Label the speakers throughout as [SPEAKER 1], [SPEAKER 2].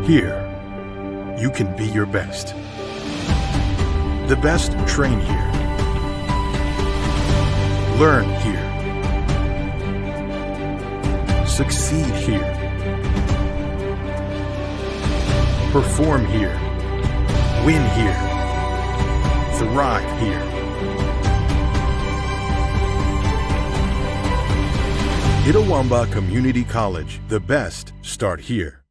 [SPEAKER 1] Here, you can be your best. The best train here. Learn here. Succeed here. Perform here. Win here. Thrive here. Itawamba Community College. The best start here.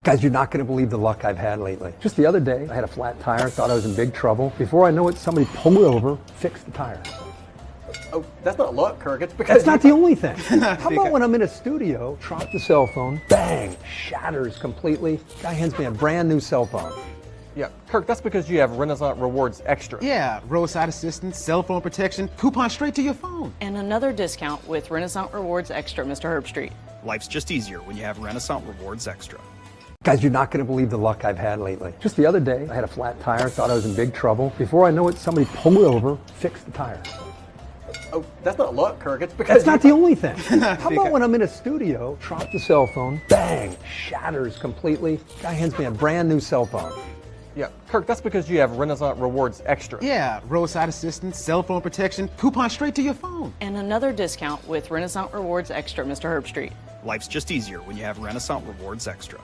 [SPEAKER 2] Guys, you're not going to believe the luck I've had lately. Just the other day, I had a flat tire, thought I was in big trouble. Before I know it, somebody pulled it over, fixed the tire.
[SPEAKER 3] Oh, that's not luck, Kirk. It's because
[SPEAKER 2] That's not the only thing. How about when I'm in a studio, drop the cell phone, bang, shatters completely. Guy hands me a brand new cell phone.
[SPEAKER 3] Yeah, Kirk, that's because you have Renaissance Rewards Extra.
[SPEAKER 4] Yeah, roadside assistance, cell phone protection, coupon straight to your phone.
[SPEAKER 5] And another discount with Renaissance Rewards Extra, Mr. Herbstreit.
[SPEAKER 6] Life's just easier when you have Renaissance Rewards Extra.
[SPEAKER 2] Guys, you're not going to believe the luck I've had lately. Just the other day, I had a flat tire, thought I was in big trouble. Before I know it, somebody pulled it over, fixed the tire.
[SPEAKER 3] Oh, that's not luck, Kirk. It's because
[SPEAKER 2] That's not the only thing. How about when I'm in a studio, drop the cell phone, bang, shatters completely. Guy hands me a brand new cell phone.
[SPEAKER 3] Yeah, Kirk, that's because you have Renaissance Rewards Extra.
[SPEAKER 4] Yeah, roadside assistance, cell phone protection, coupon straight to your phone.
[SPEAKER 5] And another discount with Renaissance Rewards Extra, Mr. Herbstreit.
[SPEAKER 6] Life's just easier when you have Renaissance Rewards Extra.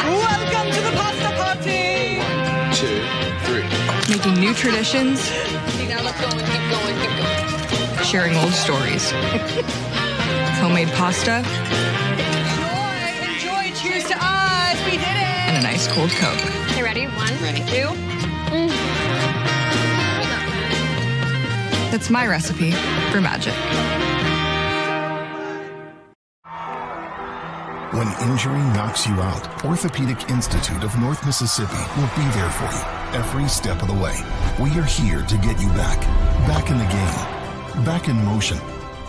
[SPEAKER 7] Welcome to the pasta party!
[SPEAKER 8] 1, 2, 3.
[SPEAKER 9] Making new traditions.
[SPEAKER 7] See, now let's go and keep going, keep going.
[SPEAKER 9] Sharing old stories. Homemade pasta.
[SPEAKER 7] Enjoy, cheers to us, we did it!
[SPEAKER 9] And a nice cold Coke.
[SPEAKER 10] Okay, ready? 1,
[SPEAKER 7] Ready.
[SPEAKER 10] 2.
[SPEAKER 9] That's my recipe for magic.
[SPEAKER 11] When injury knocks you out, Orthopedic Institute of North Mississippi will be there for you every step of the way. We are here to get you back in the game, back in motion,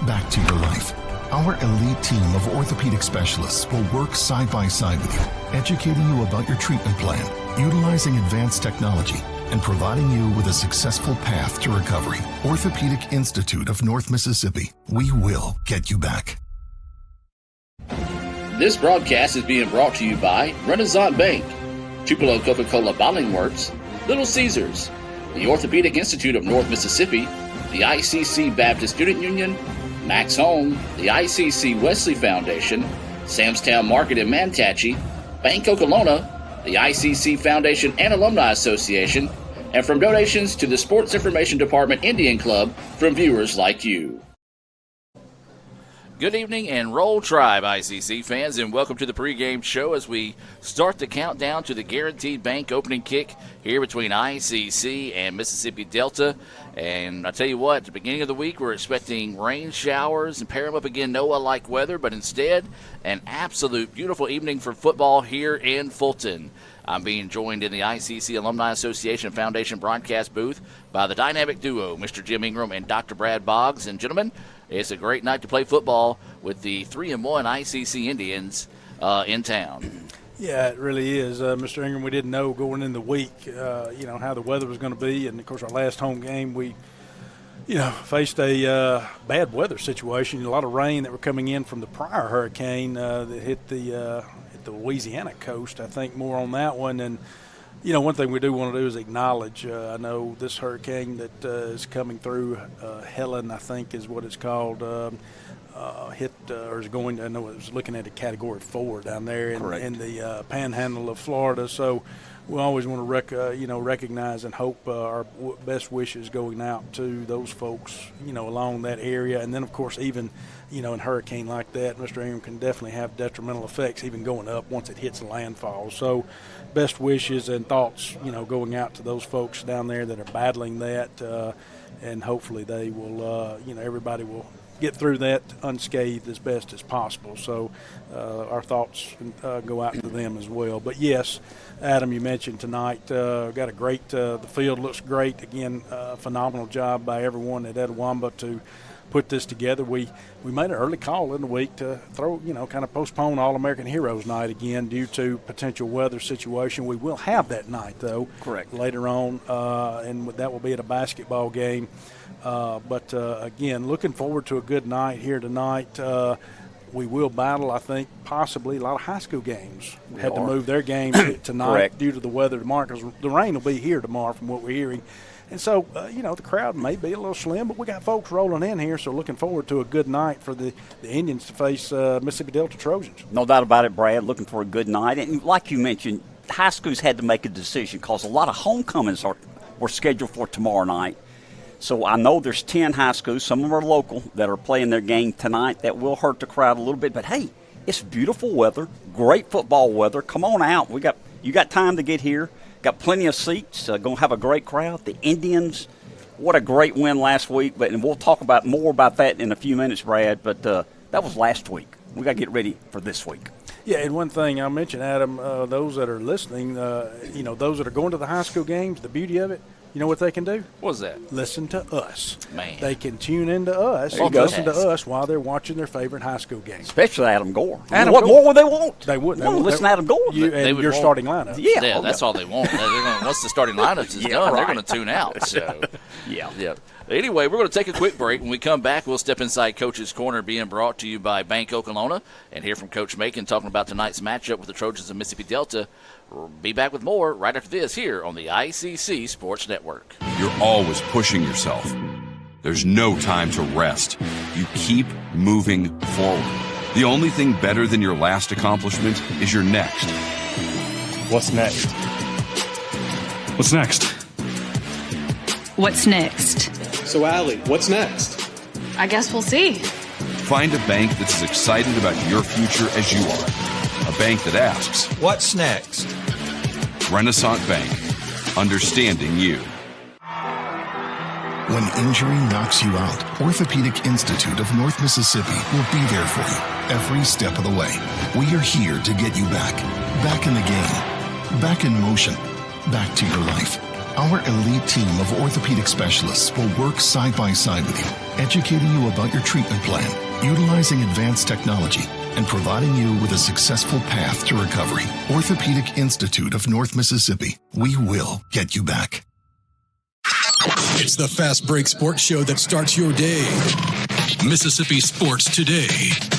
[SPEAKER 11] back to your life. Our elite team of orthopedic specialists will work side by side with you, educating you about your treatment plan, utilizing advanced technology, and providing you with a successful path to recovery. Orthopedic Institute of North Mississippi. We will get you back.
[SPEAKER 12] This broadcast is being brought to you by Renaissance Bank, Tupelo Coca-Cola Bottling Works, Little Caesars, the Orthopedic Institute of North Mississippi, the ICC Baptist Student Union, Max Home, the ICC Wesley Foundation, Samstown Market in Manatee, Bank Okolona, the ICC Foundation and Alumni Association, and from donations to the Sports Information Department Indian Club from viewers like you. Good evening and Roll Tribe, ICC fans, and welcome to the pregame show as we start the countdown to the Guaranteed Bank opening kick here between ICC and Mississippi Delta. And I tell you what, at the beginning of the week, we're expecting rain showers and pair them up again Noah-like weather, but instead, an absolute beautiful evening for football here in Fulton. I'm being joined in the ICC Alumni Association Foundation broadcast booth by the dynamic duo, Mr. Jim Ingram and Dr. Brad Boggs. And gentlemen, it's a great night to play football with the 3-1 ICC Indians in town.
[SPEAKER 13] Yeah, it really is. Mr. Ingram, we didn't know going in the week, how the weather was going to be. And, of course, our last home game, we, faced a bad weather situation. A lot of rain that were coming in from the prior hurricane that hit the Louisiana coast. I think more on that one. And, one thing we do want to do is acknowledge, I know this hurricane that is coming through, Helen, I think is what it's called, hit or is going to, I know it was looking at a Category 4 down there in the panhandle of Florida. So we always want to recognize and hope our best wishes going out to those folks, along that area. And then, of course, even, in a hurricane like that, Mr. Ingram can definitely have detrimental effects even going up once it hits landfall. So best wishes and thoughts, going out to those folks down there that are battling that, and hopefully they will, everybody will get through that unscathed as best as possible. So our thoughts go out to them as well. But yes, Adam, you mentioned tonight, got a great, the field looks great. Again, phenomenal job by everyone at Itawamba to put this together. We made an early call in the week to throw, kind of postpone All-American Heroes Night again due to potential weather situation. We will have that night, though.
[SPEAKER 6] Correct.
[SPEAKER 13] Later on, and that will be at a basketball game. But again, looking forward to a good night here tonight. We will battle, I think, possibly a lot of high school games. We had to move their games tonight due to the weather tomorrow, because the rain will be here tomorrow from what we're hearing. And so, the crowd may be a little slim, but we got folks rolling in here, so looking forward to a good night for the Indians to face Mississippi Delta Trojans.
[SPEAKER 10] No doubt about it, Brad. Looking for a good night. And like you mentioned, high schools had to make a decision because a lot of homecomings were scheduled for tomorrow night. So I know there's 10 high schools, some of them are local, that are playing their game tonight. That will hurt the crowd a little bit. But, hey, it's beautiful weather, great football weather. Come on out. You got time to get here. Got plenty of seats. Going to have a great crowd. The Indians, what a great win last week. And we'll talk more about that in a few minutes, Brad. But that was last week. We got to get ready for this week.
[SPEAKER 13] Yeah, and one thing I'll mention, Adam, those that are listening, those that are going to the high school games, the beauty of it, you know what they can do?
[SPEAKER 12] What's that?
[SPEAKER 13] Listen to us.
[SPEAKER 12] Man.
[SPEAKER 13] They can tune into us
[SPEAKER 10] and
[SPEAKER 13] listen to us while they're watching their favorite high school game.
[SPEAKER 10] Especially Adam Gore.
[SPEAKER 13] What
[SPEAKER 10] more would they want?
[SPEAKER 13] They would.
[SPEAKER 10] They want to listen to Adam Gore.
[SPEAKER 13] Your starting lineup.
[SPEAKER 12] Yeah, that's all they want. Once the starting lineup is done, they're going to tune out. So,
[SPEAKER 10] yeah.
[SPEAKER 12] Anyway, we're going to take a quick break. When we come back, we'll step inside Coach's Corner, being brought to you by Bank Oklahoma, and hear from Coach Macon talking about tonight's matchup with the Trojans of Mississippi Delta. We'll be back with more right after this here on the ICC Sports Network.
[SPEAKER 14] You're always pushing yourself. There's no time to rest. You keep moving forward. The only thing better than your last accomplishment is your next.
[SPEAKER 3] What's next? What's next?
[SPEAKER 5] What's next?
[SPEAKER 8] So, Allie, what's next?
[SPEAKER 5] I guess we'll see.
[SPEAKER 14] Find a bank that's as excited about your future as you are. A bank that asks,
[SPEAKER 15] what's next?
[SPEAKER 14] Renaissance Bank, understanding you.
[SPEAKER 11] When injury knocks you out, Orthopedic Institute of North Mississippi will be there for you every step of the way. We are here to get you back in the game, back in motion, back to your life. Our elite team of orthopedic specialists will work side by side with you, educating you about your treatment plan, utilizing advanced technology, and providing you with a successful path to recovery. Orthopedic Institute of North Mississippi. We will get you back.
[SPEAKER 16] It's the Fast Break Sports Show that starts your day. Mississippi Sports Today,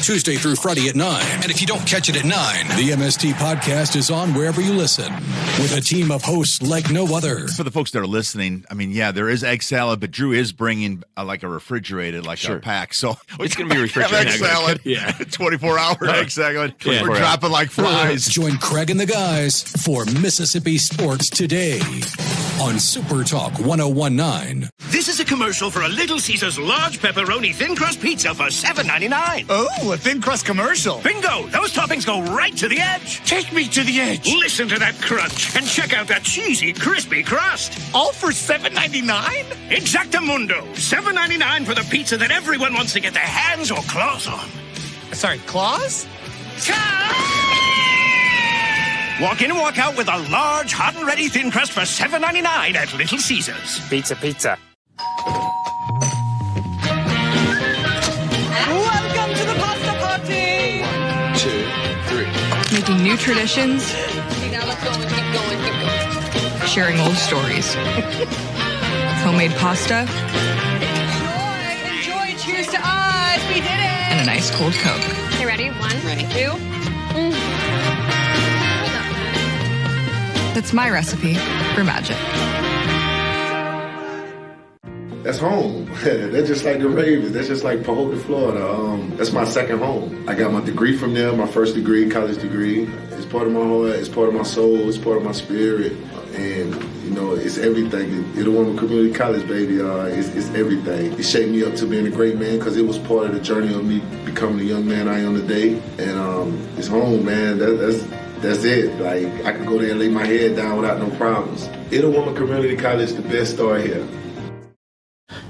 [SPEAKER 16] Tuesday through Friday at 9. And if you don't catch it at 9, the MST podcast is on wherever you listen, with a team of hosts like no other.
[SPEAKER 17] For the folks that are listening, I mean, yeah, there is egg salad, but Drew is bringing like a refrigerated, a pack. So
[SPEAKER 3] it's going to be refrigerated.
[SPEAKER 17] Egg salad, 24-hour egg salad.
[SPEAKER 3] Yeah.
[SPEAKER 17] We're dropping like flies.
[SPEAKER 16] Join Craig and the guys for Mississippi Sports Today on Super Talk 101.9.
[SPEAKER 18] This is a commercial for a Little Caesars large pepperoni thin crust pizza for $7.99.
[SPEAKER 17] Oh, a thin crust commercial.
[SPEAKER 18] Bingo! Those toppings go right to the edge.
[SPEAKER 17] Take me to the edge.
[SPEAKER 18] Listen to that crunch and check out that cheesy, crispy crust.
[SPEAKER 17] All for $7.99?
[SPEAKER 18] Exactamundo. $7.99 for the pizza that everyone wants to get their hands or claws on.
[SPEAKER 17] Sorry, claws?
[SPEAKER 18] Walk in and walk out with a large, hot and ready thin crust for $7.99 at Little Caesars.
[SPEAKER 3] Pizza.
[SPEAKER 7] Welcome to the pasta party.
[SPEAKER 8] 1, 2, 3.
[SPEAKER 9] Making new traditions,
[SPEAKER 7] Okay, now let's go and keep going.
[SPEAKER 9] sharing old stories. Homemade pasta
[SPEAKER 7] Enjoy. Cheers to us. We did it.
[SPEAKER 9] and a nice cold Coke.
[SPEAKER 7] Okay, ready? 1,
[SPEAKER 5] Ready.
[SPEAKER 7] 2.
[SPEAKER 9] That's my recipe for magic.
[SPEAKER 19] That's home. That's just like the Ravens. That's just like Pahokee, Florida. That's my second home. I got my degree from there, my first degree, college degree. It's part of my heart. It's part of my soul. It's part of my spirit. And, it's everything. Itawamba Community College, baby, it's everything. It shaped me up to being a great man because it was part of the journey of me becoming the young man I am today. And it's home, man. That's it. Like, I can go there and lay my head down without no problems. Itawamba Community College, the best start here.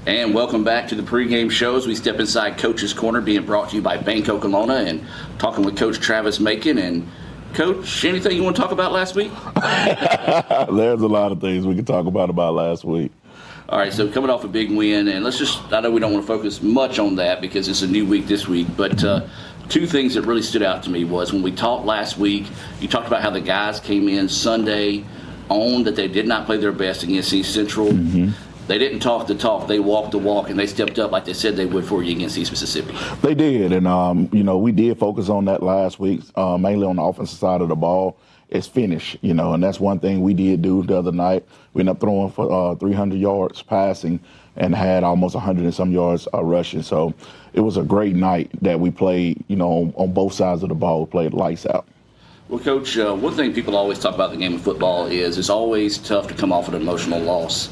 [SPEAKER 12] And welcome back to the pregame show as we step inside Coach's Corner, being brought to you by Bank Oklahoma, and talking with Coach Travis Macon. And Coach, anything you want to talk about last week?
[SPEAKER 20] There's a lot of things we can talk about last week.
[SPEAKER 12] All right, so coming off a big win, and I know we don't want to focus much on that because it's a new week this week, but two things that really stood out to me was when we talked last week, you talked about how the guys came in Sunday, owned that they did not play their best against East Central.
[SPEAKER 15] Mm-hmm.
[SPEAKER 12] They didn't talk the talk, they walked the walk, and they stepped up like they said they would for you against East Mississippi.
[SPEAKER 15] They did, and we did focus on that last week, mainly on the offensive side of the ball. It's finish, and that's one thing we did do the other night. We ended up throwing for 300 yards passing and had almost 100 and some yards rushing. So it was a great night that we played, on both sides of the ball. We played lights out.
[SPEAKER 12] Well, Coach, one thing people always talk about in the game of football is it's always tough to come off an emotional loss.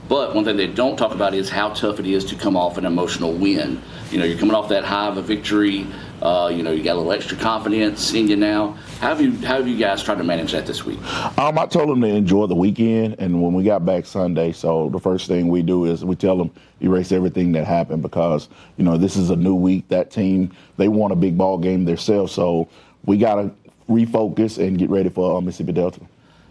[SPEAKER 12] But one thing they don't talk about is how tough it is to come off an emotional win. You're coming off that high of a victory. You got a little extra confidence in you now. How have you guys tried to manage that this week?
[SPEAKER 15] I told them to enjoy the weekend, and when we got back Sunday, so the first thing we do is we tell them erase everything that happened because, this is a new week. That team, they won a big ball game themselves, so we got to refocus and get ready for Mississippi Delta.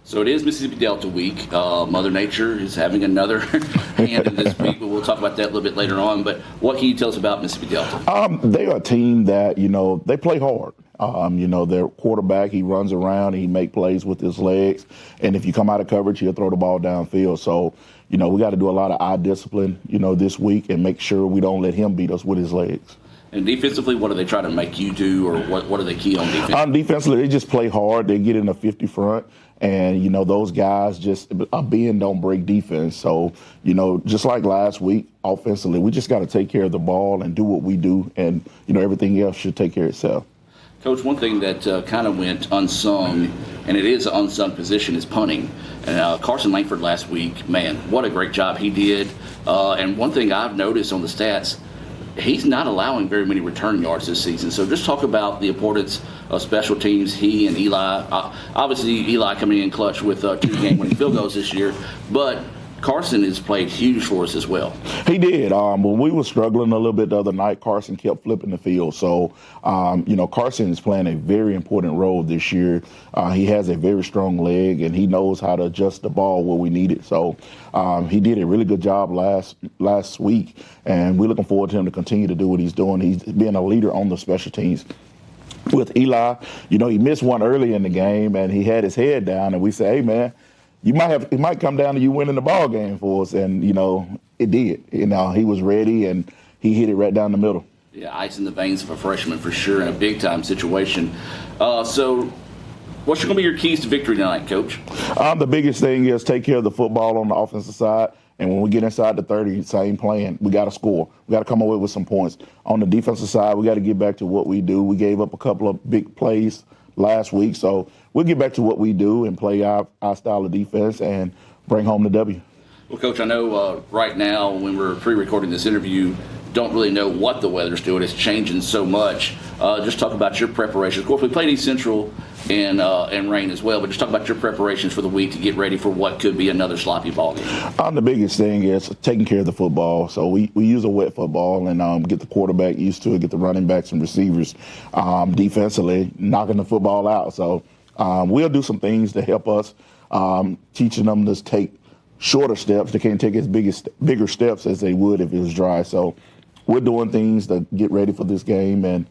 [SPEAKER 12] So it is Mississippi Delta week. Mother Nature is having another hand in this week, but we'll talk about that a little bit later on. But what can you tell us about Mississippi Delta?
[SPEAKER 15] They are a team that, they play hard. Their quarterback, he runs around, he make plays with his legs. And if you come out of coverage, he'll throw the ball downfield. So, we got to do a lot of eye discipline, this week and make sure we don't let him beat us with his legs.
[SPEAKER 12] And defensively, what do they try to make you do, or what are they key on defense?
[SPEAKER 15] Defensively, they just play hard. They get in a 50 front. And, those guys just a bend don't break defense. So, just like last week, offensively, we just got to take care of the ball and do what we do. And, everything else should take care of itself.
[SPEAKER 12] Coach, one thing that kind of went unsung, and it is an unsung position, is punting. And Carson Langford last week, man, what a great job he did. And one thing I've noticed on the stats, he's not allowing very many return yards this season. So just talk about the importance of special teams. He and Eli, obviously Eli coming in clutch with 2 game-winning field goals this year, but Carson has played huge for us as well.
[SPEAKER 15] He did. When we were struggling a little bit the other night, Carson kept flipping the field. So, Carson is playing a very important role this year. He has a very strong leg, and he knows how to adjust the ball where we need it. So, he did a really good job last week, and we're looking forward to him to continue to do what he's doing. He's being a leader on the special teams. With Eli, he missed one early in the game, and he had his head down, and we said, hey, man, it might come down to you winning the ball game for us, and it did. He was ready and he hit it right down the middle.
[SPEAKER 12] Yeah, ice in the veins of a freshman for sure in a big time situation. So, what's going to be your keys to victory tonight, Coach?
[SPEAKER 15] The biggest thing is take care of the football on the offensive side, and when we get inside the 30, same plan. We got to score. We got to come away with some points. On the defensive side, we got to get back to what we do. We gave up a couple of big plays last week, so we'll get back to what we do and play our style of defense and bring home the W.
[SPEAKER 12] Well, Coach, I know right now when we're pre-recording this interview, don't really know what the weather's doing. It's changing so much. Just talk about your preparations. Of course, we played East Central in rain as well, but just talk about your preparations for the week to get ready for what could be another sloppy ball game.
[SPEAKER 15] The biggest thing is taking care of the football. So we use a wet football and get the quarterback used to it, get the running backs and receivers defensively knocking the football out. So we'll do some things to help us, teaching them to take shorter steps. They can't take as bigger steps as they would if it was dry. So we're doing things to get ready for this game, and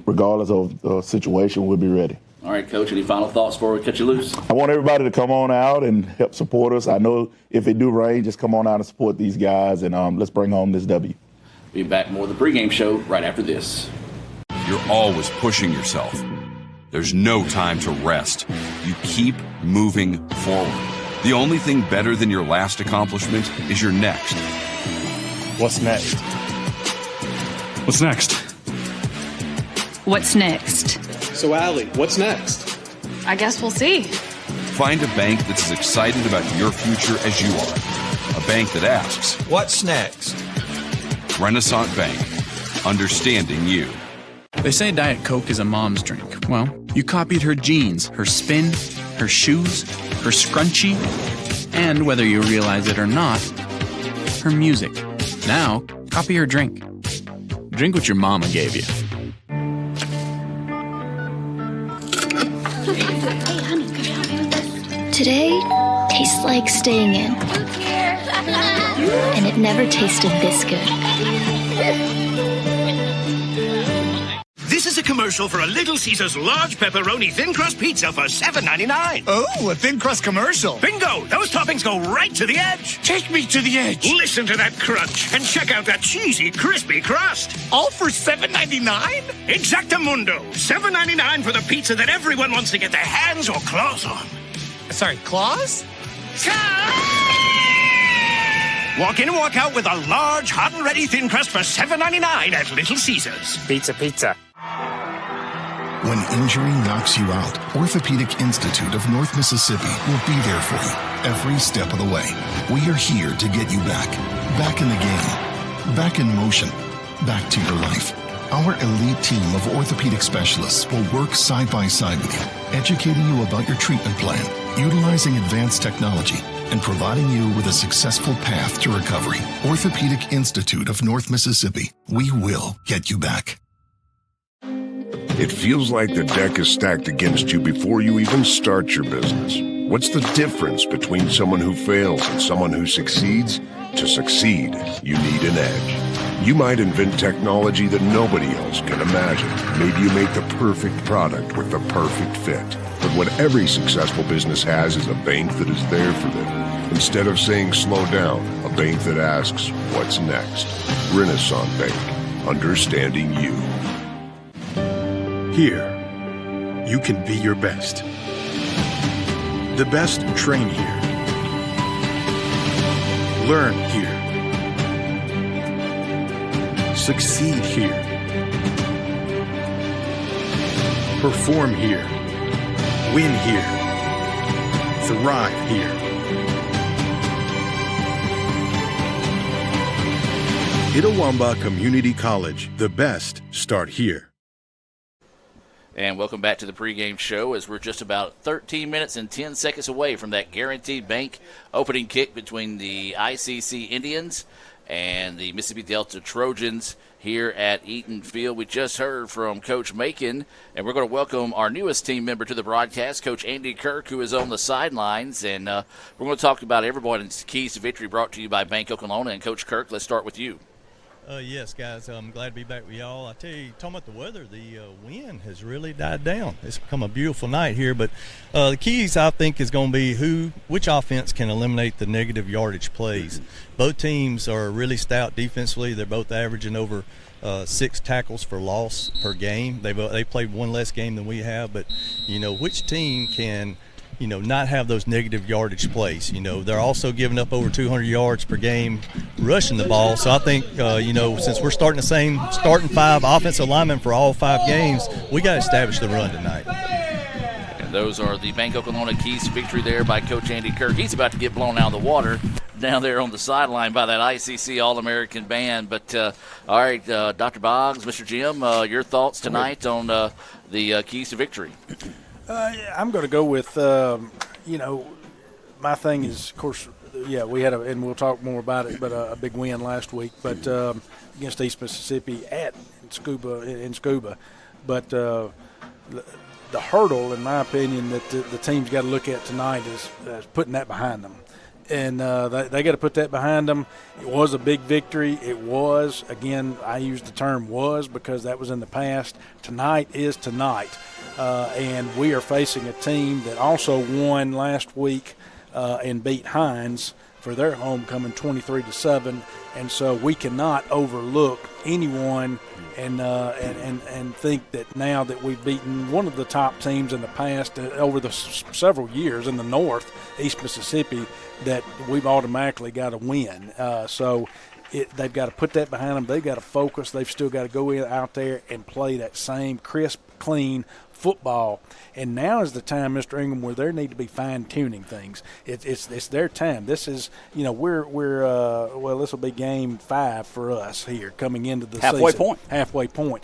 [SPEAKER 15] regardless of the situation, we'll be ready.
[SPEAKER 12] All right, Coach, any final thoughts before we cut you loose?
[SPEAKER 15] I want everybody to come on out and help support us. I know if it do rain, just come on out and support these guys, and let's bring home this W.
[SPEAKER 12] Be back more of the pregame show right after this.
[SPEAKER 14] You're always pushing yourself. There's no time to rest. You keep moving forward. The only thing better than your last accomplishment is your next.
[SPEAKER 8] What's next? What's next?
[SPEAKER 5] What's next?
[SPEAKER 8] So, Allie, what's next?
[SPEAKER 7] I guess we'll see.
[SPEAKER 14] Find a bank that's as excited about your future as you are. A bank that asks,
[SPEAKER 20] what's next?
[SPEAKER 14] Renaissance Bank. Understanding you.
[SPEAKER 21] They say Diet Coke is a mom's drink. Well, you copied her jeans, her spin, her shoes, her scrunchie, and whether you realize it or not, her music. Now, copy her drink. Drink what your mama gave you.
[SPEAKER 22] Today,
[SPEAKER 20] tastes like staying in. And it never tasted this good.
[SPEAKER 18] This is a commercial for a Little Caesars large pepperoni thin crust pizza for $7.99.
[SPEAKER 22] Oh, a thin crust commercial.
[SPEAKER 18] Bingo! Those toppings go right to the edge.
[SPEAKER 22] Take me to the edge.
[SPEAKER 18] Listen to that crunch and check out that cheesy, crispy crust.
[SPEAKER 22] All for $7.99?
[SPEAKER 18] Exactamundo. $7.99 for the pizza that everyone wants to get their hands or claws on.
[SPEAKER 22] Sorry, claws?
[SPEAKER 18] Walk in and walk out with a large, hot and ready thin crust for $7.99 at Little Caesars.
[SPEAKER 22] Pizza.
[SPEAKER 11] When injury knocks you out, Orthopedic Institute of North Mississippi will be there for you every step of the way. We are here to get you back in the game, back in motion, back to your life. Our elite team of orthopedic specialists will work side by side with you, educating you about your treatment plan, utilizing advanced technology, and providing you with a successful path to recovery. Orthopedic Institute of North Mississippi. We will get you back.
[SPEAKER 23] It feels like the deck is stacked against you before you even start your business. What's the difference between someone who fails and someone who succeeds? To succeed, you need an edge. You might invent technology that nobody else can imagine. Maybe you make the perfect product with the perfect fit. But what every successful business has is a bank that is there for them. Instead of saying slow down, a bank that asks, what's next? Renaissance Bank, understanding you.
[SPEAKER 1] Here, you can be your best. The best train here. Learn here. Succeed here. Perform here. Win here. Thrive here. Itawamba Community College. The best start here.
[SPEAKER 12] And welcome back to the pregame show as we're just about 13 minutes and 10 seconds away from that Guaranteed Bank opening kick between the ICC Indians and the Mississippi Delta Trojans here at Eaton Field. We just heard from Coach Macon, and we're going to welcome our newest team member to the broadcast, Coach Andy Kirk, who is on the sidelines. And we're going to talk about everybody's keys to victory brought to you by Bank Oklahoma. And Coach Kirk, let's start with you.
[SPEAKER 24] Yes, guys, I'm glad to be back with y'all. I tell you, talking about the weather, the wind has really died down. It's become a beautiful night here, but the keys, I think, is going to be which offense can eliminate the negative yardage plays. Both teams are really stout defensively. They're both averaging over 6 tackles for loss per game. They played one less game than we have, but, which team can – not have those negative yardage plays. They're also giving up over 200 yards per game rushing the ball. So I think, since we're starting the same starting 5 offensive linemen for all 5 games, we got to establish the run tonight.
[SPEAKER 12] And those are the Bank Oklahoma keys to victory there by Coach Andy Kirk. He's about to get blown out of the water down there on the sideline by that ICC All-American band. But, all right, Dr. Boggs, Mr. Jim, your thoughts tonight on the keys to victory?
[SPEAKER 13] I'm going to go with, my thing is, of course, we had and we'll talk more about it, but a big win last week, but against East Mississippi in Scuba. But the hurdle, in my opinion, that the team's got to look at tonight is putting that behind them. And they got to put that behind them. It was a big victory. It was. Again, I use the term was because that was in the past. Tonight is tonight. And we are facing a team that also won last week and beat Hines for their homecoming 23-7. And so we cannot overlook anyone and think that now that we've beaten one of the top teams in the past over the several years in the North, East Mississippi, that we've automatically got to win. So they've got to put that behind them. They've got to focus. They've still got to go out there and play that same crisp, clean football. And now is the time, Mr. Ingram, where they need to be fine-tuning things. It's their time. This is, we're this will be game 5 for us here coming into the season. Halfway point.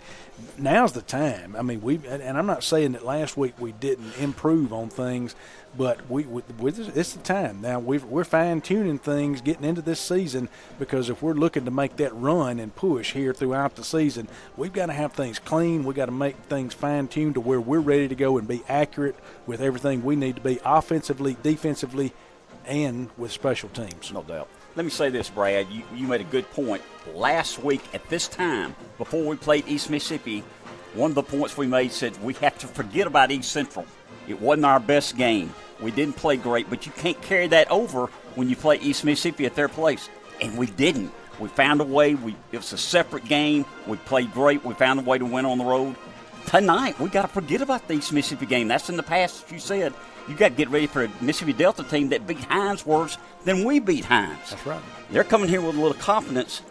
[SPEAKER 13] Now's the time. I mean, and I'm not saying that last week we didn't improve on things, but it's the time. Now we're fine-tuning things getting into this season, because if we're looking to make that run and push here throughout the season, we've got to have things clean. We've got to make things fine-tuned to where we're ready to go and be accurate with everything we need to be offensively, defensively, and with special teams.
[SPEAKER 2] No doubt. Let me say this, Brad. You made a good point. Last week at this time, before we played East Mississippi, one of the points we made said we have to forget about East Central. It wasn't our best game. We didn't play great, but you can't carry that over when you play East Mississippi at their place. And we didn't. We found a way. It was a separate game. We played great. We found a way to win on the road. Tonight, we got to forget about the East Mississippi game. That's in the past, as you said. You got to get ready for a Mississippi Delta team that beat Hines worse than we beat Hines.
[SPEAKER 13] That's right.
[SPEAKER 2] They're coming here with a little confidence.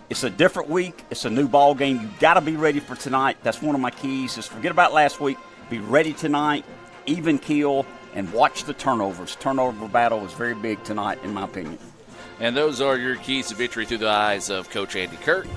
[SPEAKER 2] It's a different week. It's a new ball game. You got to be ready for tonight. That's one of my keys. Is forget about last week. Be ready tonight. Even keel and watch the turnovers. Turnover battle is very big tonight, in my opinion.
[SPEAKER 12] And those are your keys to victory through the eyes of Coach Andy Kurt,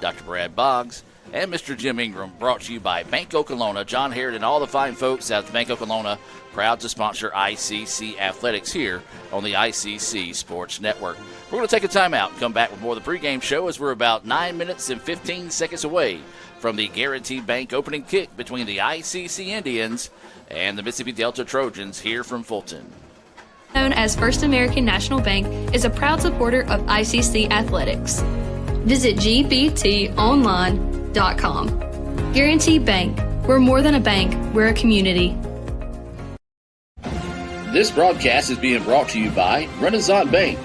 [SPEAKER 12] Dr. Brad Boggs, and Mr. Jim Ingram, brought to you by Bank Oklahoma. John Harrod and all the fine folks at Bank Oklahoma, proud to sponsor ICC Athletics here on the ICC Sports Network. We're going to take a timeout and come back with more of the pregame show as we're about 9 minutes and 15 seconds away from the Guaranteed Bank opening kick between the ICC Indians and the Mississippi Delta Trojans here from Fulton.
[SPEAKER 4] Known as First American National Bank, is a proud supporter of ICC Athletics. Visit gbtonline.com. Guaranteed Bank. We're more than a bank, we're a community.
[SPEAKER 12] This broadcast is being brought to you by Renaissance Bank,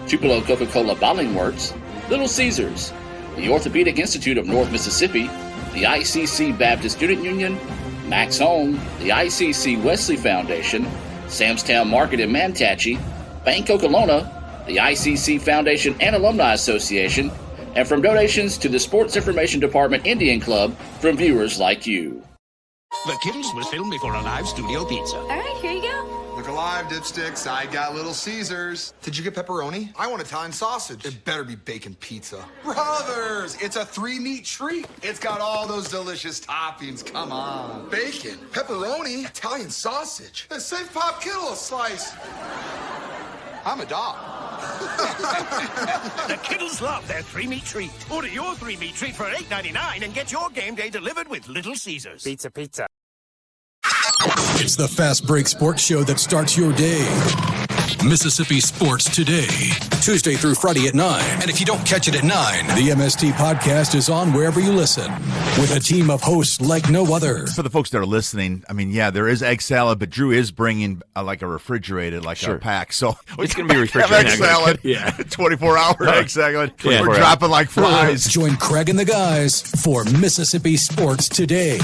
[SPEAKER 12] Tupelo Coca-Cola Bottling Works, Little Caesars, the Orthopedic Institute of North Mississippi, the ICC Baptist Student Union, Max Home, the ICC Wesley Foundation, Samstown Market in Manatee, Bank Oklahoma, the ICC Foundation and Alumni Association, and from donations to the Sports Information Department Indian Club from viewers like you.
[SPEAKER 18] The Kittles was filmed before a live studio pizza.
[SPEAKER 4] All right, here you go.
[SPEAKER 6] Look alive, dipsticks. I got Little Caesars. Did you get pepperoni? I want Italian sausage. It better be bacon pizza. Brothers, it's a 3-meat treat. It's got all those delicious toppings. Come on. Bacon, pepperoni, Italian sausage. And save Pop Kittle a slice. I'm a dog.
[SPEAKER 18] The Kittles love their 3-meat treat. Order your 3-meat treat for $8.99 and get your game day delivered with Little Caesars. Pizza.
[SPEAKER 16] It's the Fast Break Sports Show that starts your day. Mississippi Sports Today, Tuesday through Friday at 9. And if you don't catch it at 9, the MST podcast is on wherever you listen with a team of hosts like no other.
[SPEAKER 17] For the folks that are listening, I mean, yeah, there is egg salad, but Drew is bringing like a refrigerated, like a pack. So
[SPEAKER 10] it's going to be refrigerated.
[SPEAKER 17] Egg salad.
[SPEAKER 10] Yeah.
[SPEAKER 17] 24-hour egg salad.
[SPEAKER 10] Yeah.
[SPEAKER 17] We're dropping like flies.
[SPEAKER 16] Join Craig and the guys for Mississippi Sports Today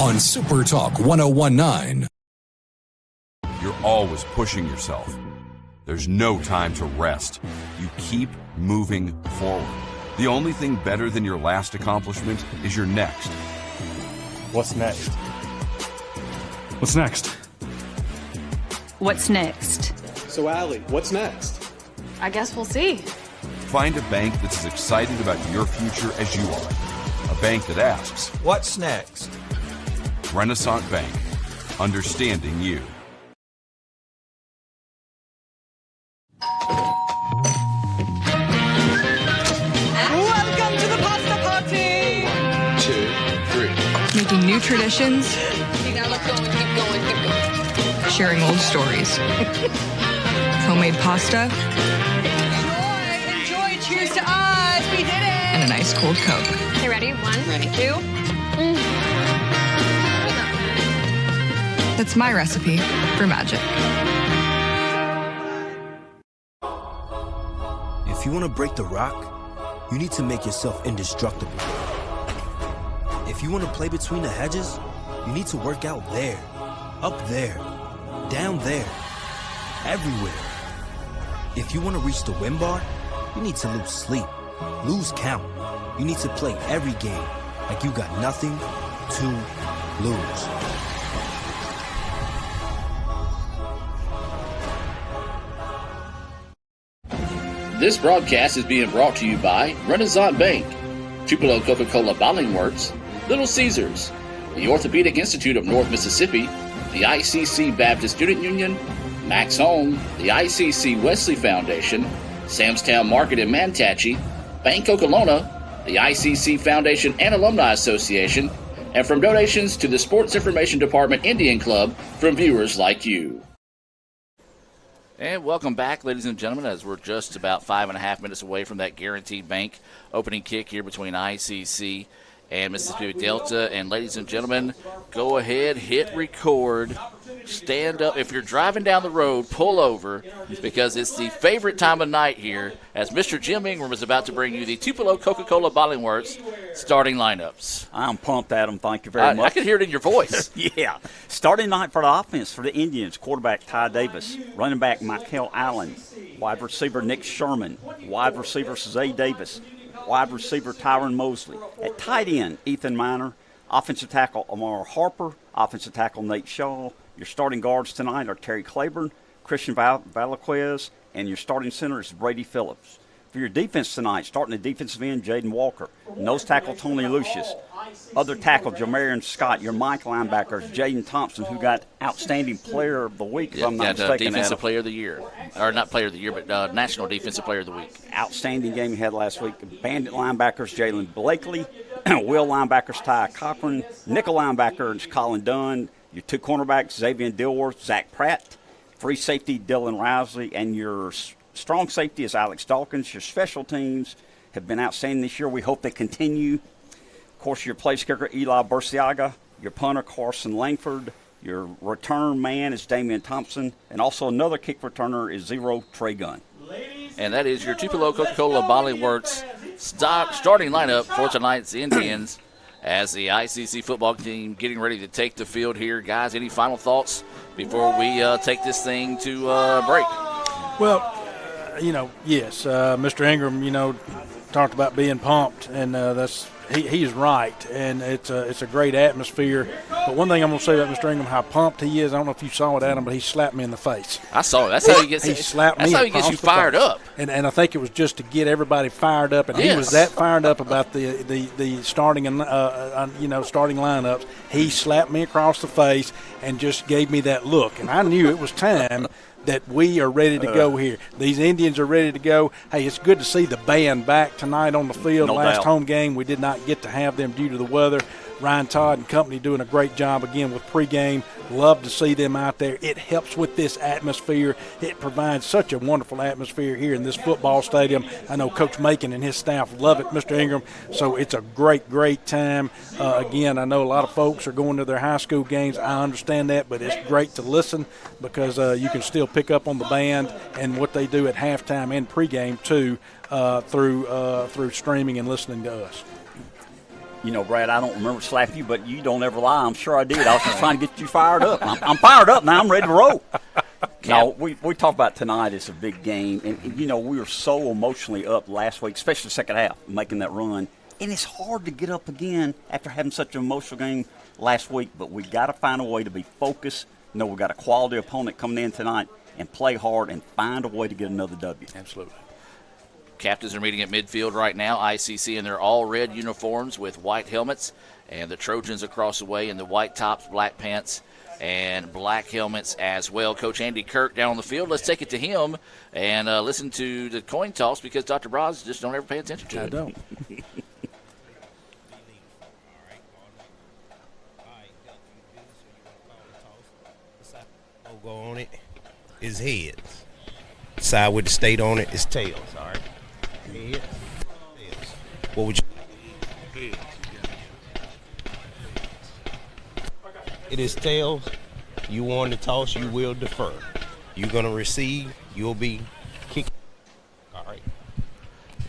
[SPEAKER 16] on Super Talk 1019.
[SPEAKER 14] You're always pushing yourself. There's no time to rest. You keep moving forward. The only thing better than your last accomplishment is your next.
[SPEAKER 3] What's next?
[SPEAKER 8] What's next?
[SPEAKER 5] What's next?
[SPEAKER 8] So, Allie, what's next?
[SPEAKER 5] I guess we'll see.
[SPEAKER 14] Find a bank that's as excited about your future as you are. A bank that asks,
[SPEAKER 10] What's next?
[SPEAKER 14] Renaissance Bank, understanding you.
[SPEAKER 7] Welcome to the pasta party.
[SPEAKER 6] 1, 2, 3.
[SPEAKER 9] Making new traditions,
[SPEAKER 7] Okay, now let's go and keep going.
[SPEAKER 9] sharing old stories. Homemade pasta
[SPEAKER 7] Enjoy. Cheers to us. We did it.
[SPEAKER 9] and a nice cold Coke.
[SPEAKER 7] Okay, ready? 1, 2.
[SPEAKER 9] That's my recipe for magic.
[SPEAKER 10] If you want to break the rock, you need to make yourself indestructible. If you want to play between the hedges, you need to work out there, up there, down there, everywhere. If you want to reach the win bar, you need to lose sleep, lose count. You need to play every game like you got nothing to lose.
[SPEAKER 12] This broadcast is being brought to you by Renaissance Bank, Tupelo Coca-Cola Bottling Works, Little Caesars, the Orthopedic Institute of North Mississippi, the ICC Baptist Student Union, Max Home, the ICC Wesley Foundation, Samstown Market in Manatee, Bank Oklahoma, the ICC Foundation and Alumni Association, and from donations to the Sports Information Department Indian Club from viewers like you. And welcome back, ladies and gentlemen, as we're just about 5.5 minutes away from that Guaranteed Bank opening kick here between ICC and Mississippi Delta. And ladies and gentlemen, go ahead, hit record, stand up. If you're driving down the road, pull over, because it's the favorite time of night here as Mr. Jim Ingram is about to bring you the Tupelo Coca-Cola Bottling Works starting lineups.
[SPEAKER 2] I'm pumped, Adam. Thank you very much.
[SPEAKER 12] I can hear it in your voice.
[SPEAKER 2] Yeah. Starting night for the offense for the Indians, quarterback Ty Davis, running back Michael Allen, wide receiver Nick Sherman, wide receiver Zay Davis, wide receiver Tyron Mosley. At tight end, Ethan Miner, offensive tackle Amar Harper, offensive tackle Nate Shaw. Your starting guards tonight are Terry Claiborne, Christian Valaquez, and your starting center is Brady Phillips. For your defense tonight, starting the defensive end, Jaden Walker. Nose tackle, Tony Lucius. Other tackle, Jamarian Scott. Your Mike linebackers, Jaden Thompson, who got Outstanding Player of the Week, if I'm not mistaken.
[SPEAKER 12] Defensive Player of the Year. Or not Player of the Year, but National Defensive Player of the Week.
[SPEAKER 2] Outstanding game he had last week. Bandit linebackers, Jalen Blakely. Will linebackers, Ty Cochran. Nickel linebackers, Colin Dunn. Your two cornerbacks, Xavier Dilworth, Zach Pratt. Free safety, Dylan Rousley. And your strong safety is Alex Dawkins. Your special teams have been outstanding this year. We hope they continue. Of course, your place kicker, Eli Burciaga. Your punter, Carson Langford. Your return man is Damian Thompson. And also another kick returner is Zero Trey Gunn.
[SPEAKER 12] And that is your Tupelo Coca-Cola Bottling Works starting lineup for tonight's Indians as the ICC football team getting ready to take the field here. Guys, any final thoughts before we take this thing to break?
[SPEAKER 13] Well, yes, Mr. Ingram, talked about being pumped, and he's right, and it's a great atmosphere. But one thing I'm going to say about Mr. Ingram, how pumped he is, I don't know if you saw it, Adam, but he slapped me in the face.
[SPEAKER 12] I saw it. That's how he gets.
[SPEAKER 13] He slapped me.
[SPEAKER 12] That's how he gets you fired up.
[SPEAKER 13] And I think it was just to get everybody fired up, and he was that fired up about the starting and starting lineups. He slapped me across the face and just gave me that look, and I knew it was time that we are ready to go here. These Indians are ready to go. Hey, it's good to see the band back tonight on the field. Last home game, we did not get to have them due to the weather. Ryan Todd and company doing a great job again with pregame. Love to see them out there. It helps with this atmosphere. It provides such a wonderful atmosphere here in this football stadium. I know Coach Macon and his staff love it, Mr. Ingram. So it's a great, great time. Again, I know a lot of folks are going to their high school games. I understand that, but it's great to listen because you can still pick up on the band and what they do at halftime and pregame too through streaming and listening to us.
[SPEAKER 2] Brad, I don't remember slapping you, but you don't ever lie. I'm sure I did. I was just trying to get you fired up. I'm fired up now. I'm ready to roll. No, we talked about tonight. It's a big game. And we were so emotionally up last week, especially the second half, making that run. And it's hard to get up again after having such an emotional game last week. But we got to find a way to be focused. We've got a quality opponent coming in tonight and play hard and find a way to get another W.
[SPEAKER 13] Absolutely.
[SPEAKER 12] Captains are meeting at midfield right now, ICC in their all-red uniforms with white helmets, and the Trojans across the way in the white tops, black pants, and black helmets as well. Coach Andy Kirk down on the field. Let's take it to him and listen to the coin toss because Dr. Braz just don't ever pay attention to it.
[SPEAKER 13] I don't.
[SPEAKER 15] Logo on it is heads. Side with the state on it is tails. All right. Heads. Tails. What would you? Heads. It is tails. You want to toss, you will defer. You're gonna receive, you'll be kicking. All right.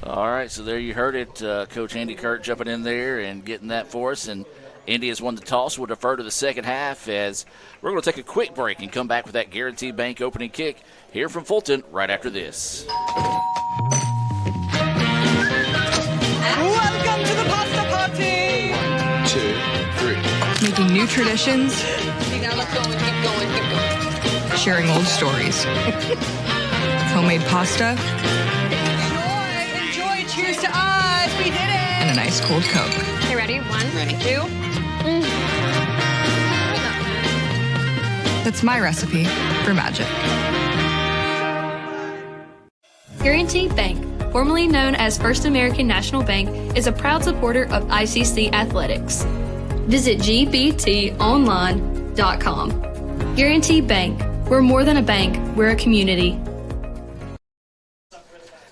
[SPEAKER 12] All right. So there you heard it. Coach Andy Kirk jumping in there and getting that for us, and Indy has won the toss. We'll defer to the second half as we're going to take a quick break and come back with that Guaranteed Bank opening kick here from Fulton right after this.
[SPEAKER 7] Welcome to the pasta party.
[SPEAKER 9] 1, 2, 3. Making new traditions.
[SPEAKER 7] See, now let's go and keep going, keep going.
[SPEAKER 9] Sharing old stories. Homemade pasta.
[SPEAKER 7] Enjoy. Cheers to us. We did it.
[SPEAKER 9] And a nice cold Coke.
[SPEAKER 7] Okay, ready? 1, 2.
[SPEAKER 9] That's my recipe for magic.
[SPEAKER 4] Guaranteed Bank, formerly known as First American National Bank, is a proud supporter of ICC athletics. Visit gbtonline.com. Guaranteed Bank, We're more than a bank, we're a community.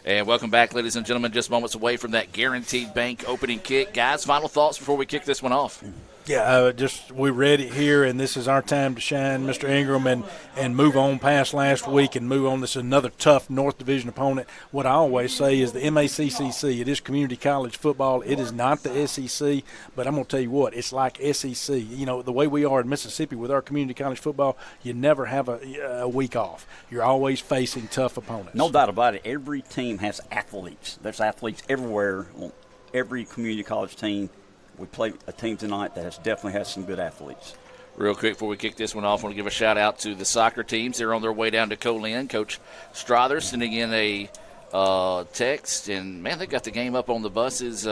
[SPEAKER 12] And welcome back, ladies and gentlemen. Just moments away from that Guaranteed Bank opening kick. Guys, final thoughts before we kick this one off?
[SPEAKER 13] Yeah, we read it here, and this is our time to shine, Mr. Ingram, and move on past last week and move on. This is another tough North Division opponent. What I always say is the MACCC, it is community college football. It is not the SEC, but I'm going to tell you what, it's like SEC. You know, the way we are in Mississippi with our community college football, you never have a week off. You're always facing tough opponents.
[SPEAKER 2] No doubt about it. Every team has athletes. There's athletes everywhere on every community college team. We play a team tonight that definitely has some good athletes.
[SPEAKER 12] Real quick before we kick this one off, I want to give a shout-out to the soccer teams. They're on their way down to Colin. Coach Strother sending in a text, and, man, they got the game up on the buses.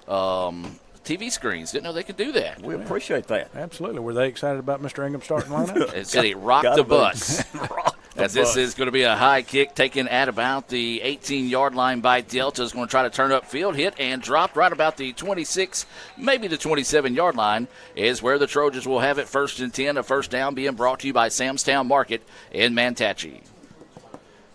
[SPEAKER 12] TV screens. Didn't know they could do that.
[SPEAKER 2] We appreciate that.
[SPEAKER 13] Absolutely. Were they excited about Mr. Ingram starting lineup?
[SPEAKER 12] It said he rocked the bus. As this is going to be a high kick taken at about the 18-yard line by Delta. Is going to try to turn upfield, hit and dropped right about the 26, maybe the 27-yard line is where the Trojans will have it. 1st and 10, a first down being brought to you by Samstown Market in Mantachie.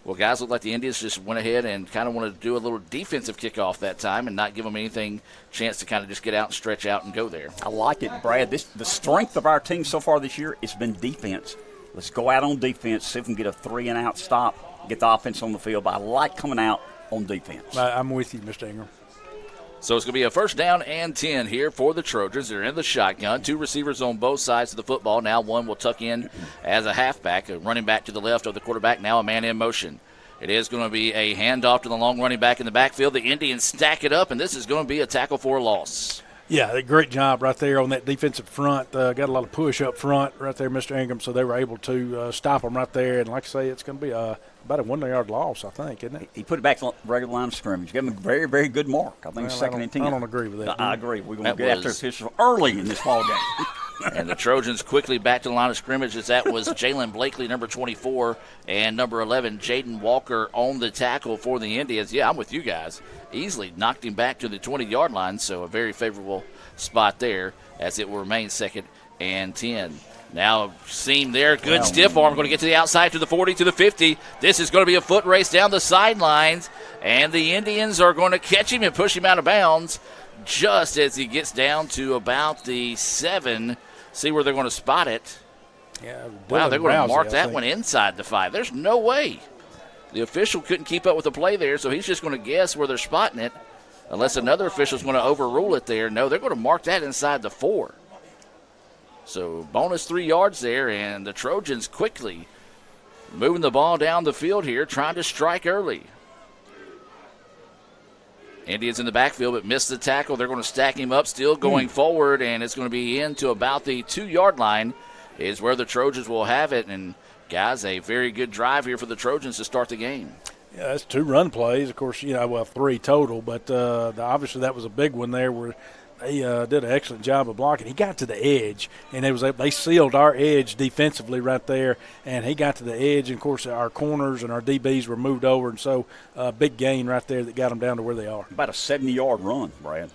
[SPEAKER 12] Well, guys, look like the Indians just went ahead and kind of wanted to do a little defensive kickoff that time and not give them anything chance to kind of just get out and stretch out and go there.
[SPEAKER 2] I like it, Brad. The strength of our team so far this year has been defense. Let's go out on defense, see if we can get a 3-and-out stop, get the offense on the field. But I like coming out on defense.
[SPEAKER 13] I'm with you, Mr. Ingram.
[SPEAKER 12] So it's going to be a first down and 10 here for the Trojans. They're in the shotgun. 2 receivers on both sides of the football. Now one will tuck in as a halfback, a running back to the left of the quarterback. Now a man in motion. It is going to be a handoff to the long running back in the backfield. The Indians stack it up, and this is going to be a tackle for a loss.
[SPEAKER 13] Yeah, great job right there on that defensive front. Got a lot of push up front right there, Mr. Ingram, so they were able to stop them right there. And like I say, it's going to be about a 1-yard loss, I think, isn't it?
[SPEAKER 2] He put it back to the regular line of scrimmage. Gave him a very, very good mark. I think it's 2nd and 10.
[SPEAKER 13] I don't agree with that.
[SPEAKER 2] I agree. We're going to get after officials early in this ball game.
[SPEAKER 12] And the Trojans quickly back to the line of scrimmage as that was Jalen Blakely, number 24, and number 11, Jaden Walker on the tackle for the Indians. Yeah, I'm with you guys. Easily knocked him back to the 20-yard line, so a very favorable spot there as it will remain 2nd and 10. Now, seam there, good stiff arm, going to get to the outside to the 40, to the 50. This is going to be a foot race down the sidelines, and the Indians are going to catch him and push him out of bounds just as he gets down to about the 7. See where they're going to spot it.
[SPEAKER 13] Yeah,
[SPEAKER 12] wow, they're going to mark that one inside the 5. There's no way. The official couldn't keep up with the play there, so he's just going to guess where they're spotting it unless another official's going to overrule it there. No, they're going to mark that inside the 4. So bonus 3 yards there, and the Trojans quickly moving the ball down the field here, trying to strike early. Indians in the backfield, but missed the tackle. They're going to stack him up, still going forward, and it's going to be into about the 2-yard line is where the Trojans will have it. And, guys, a very good drive here for the Trojans to start the game.
[SPEAKER 13] Yeah, that's 2 run plays. Of course, 3 total, but obviously that was a big one there where they did an excellent job of blocking. He got to the edge, and they sealed our edge defensively right there, and he got to the edge. And, of course, our corners and our DBs were moved over, and so big gain right there that got them down to where they are.
[SPEAKER 2] About a 70-yard run, Brad.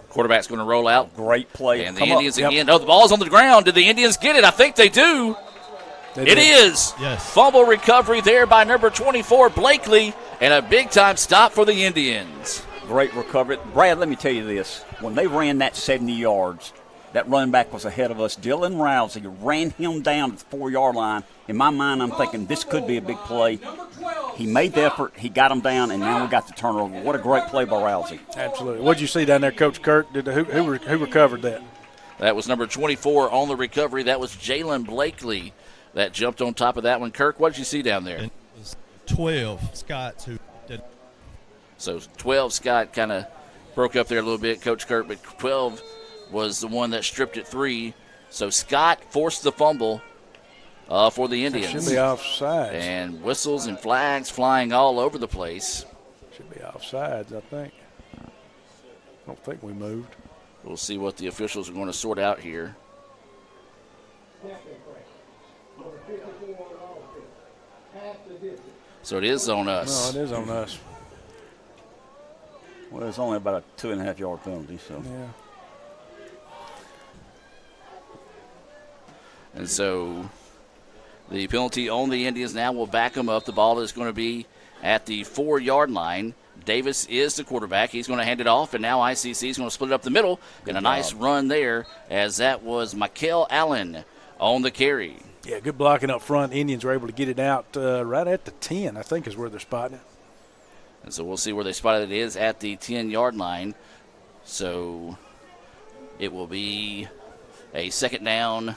[SPEAKER 12] Quarterback's going to roll out.
[SPEAKER 2] Great play.
[SPEAKER 12] And the Indians again. Oh, the ball's on the ground. Did the Indians get it? I think they do. It is.
[SPEAKER 24] Yes.
[SPEAKER 12] Fumble recovery there by number 24, Blakely, and a big-time stop for the Indians.
[SPEAKER 2] Great recovery. Brad, let me tell you this. When they ran that 70 yards, that running back was ahead of us. Dylan Rousey ran him down at the 4-yard line. In my mind, I'm thinking this could be a big play. He made the effort. He got him down, and now we got the turnover. What a great play by Rousey.
[SPEAKER 13] Absolutely. What did you see down there, Coach Kirk? Who recovered that?
[SPEAKER 12] That was number 24 on the recovery. That was Jalen Blakely that jumped on top of that one. Kirk, what did you see down there?
[SPEAKER 24] It was 12 Scots who did.
[SPEAKER 12] So 12 Scott kind of broke up there a little bit, Coach Kirk, but 12 was the one that stripped it 3. So Scott forced the fumble for the Indians.
[SPEAKER 13] Should be offsides.
[SPEAKER 12] And whistles and flags flying all over the place.
[SPEAKER 13] Should be offsides, I think. I don't think we moved.
[SPEAKER 12] We'll see what the officials are going to sort out here. So it is on us.
[SPEAKER 13] No, it is on us.
[SPEAKER 2] Well, it's only about a 2.5-yard penalty, so.
[SPEAKER 13] Yeah.
[SPEAKER 12] And so The penalty on the Indians now will back them up. The ball is going to be at the 4-yard line. Davis is the quarterback. He's going to hand it off, and now ICC is going to split it up the middle. And a nice run there, as that was Michael Allen on the carry.
[SPEAKER 13] Yeah, good blocking up front. Indians were able to get it out right at the 10, I think is where they're spotting it.
[SPEAKER 12] And so we'll see where they spotted it is at the 10-yard line. So it will be a 2nd down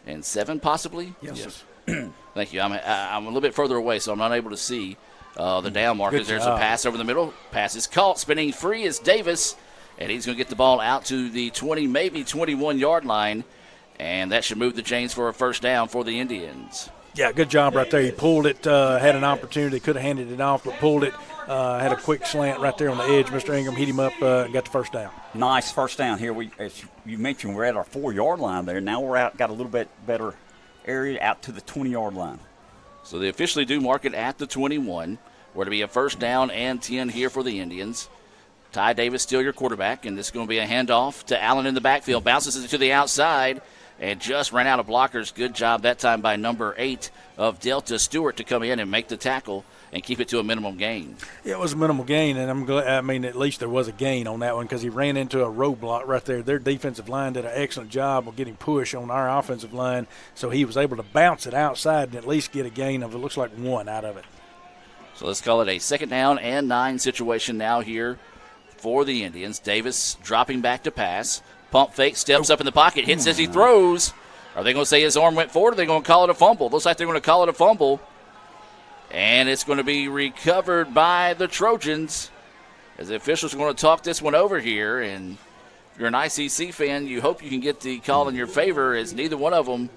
[SPEAKER 12] and 7 possibly?
[SPEAKER 13] Yes.
[SPEAKER 12] Thank you. I'm a little bit further away, so I'm not able to see the down markers. There's a pass over the middle. Pass is caught. Spinning free is Davis, and he's going to get the ball out to the 20, maybe 21-yard line, and that should move the chains for a 1st down for the Indians.
[SPEAKER 13] Yeah, good job right there. He pulled it, had an opportunity, could have handed it off, but pulled it, had a quick slant right there on the edge. Mr. Ingram hit him up and got the 1st down.
[SPEAKER 2] Nice 1st down here. As you mentioned, we're at our 4-yard line there. Now we're got a little bit better area out to the 20-yard line.
[SPEAKER 12] So they officially do mark it at the 21. We're to be a 1st down and 10 here for the Indians. Ty Davis still your quarterback, and this is going to be a handoff to Allen in the backfield. Bounces it to the outside and just ran out of blockers. Good job that time by number 8 of Delta, Stewart, to come in and make the tackle and keep it to a minimum gain.
[SPEAKER 13] Yeah, it was a minimal gain, and I'm glad. I mean, at least there was a gain on that one because he ran into a roadblock right there. Their defensive line did an excellent job of getting push on our offensive line, so he was able to bounce it outside and at least get a gain of, it looks like, 1 out of it.
[SPEAKER 12] So let's call it a 2nd down and 9 situation now here for the Indians. Davis dropping back to pass. Pump fake, steps up in the pocket, hits as he throws. Are they going to say his arm went forward, or are they going to call it a fumble? Looks like they're going to call it a fumble. And it's going to be recovered by the Trojans, as the officials are going to talk this one over here. And if you're an ICC fan, you hope you can get the call in your favor, as neither one of them.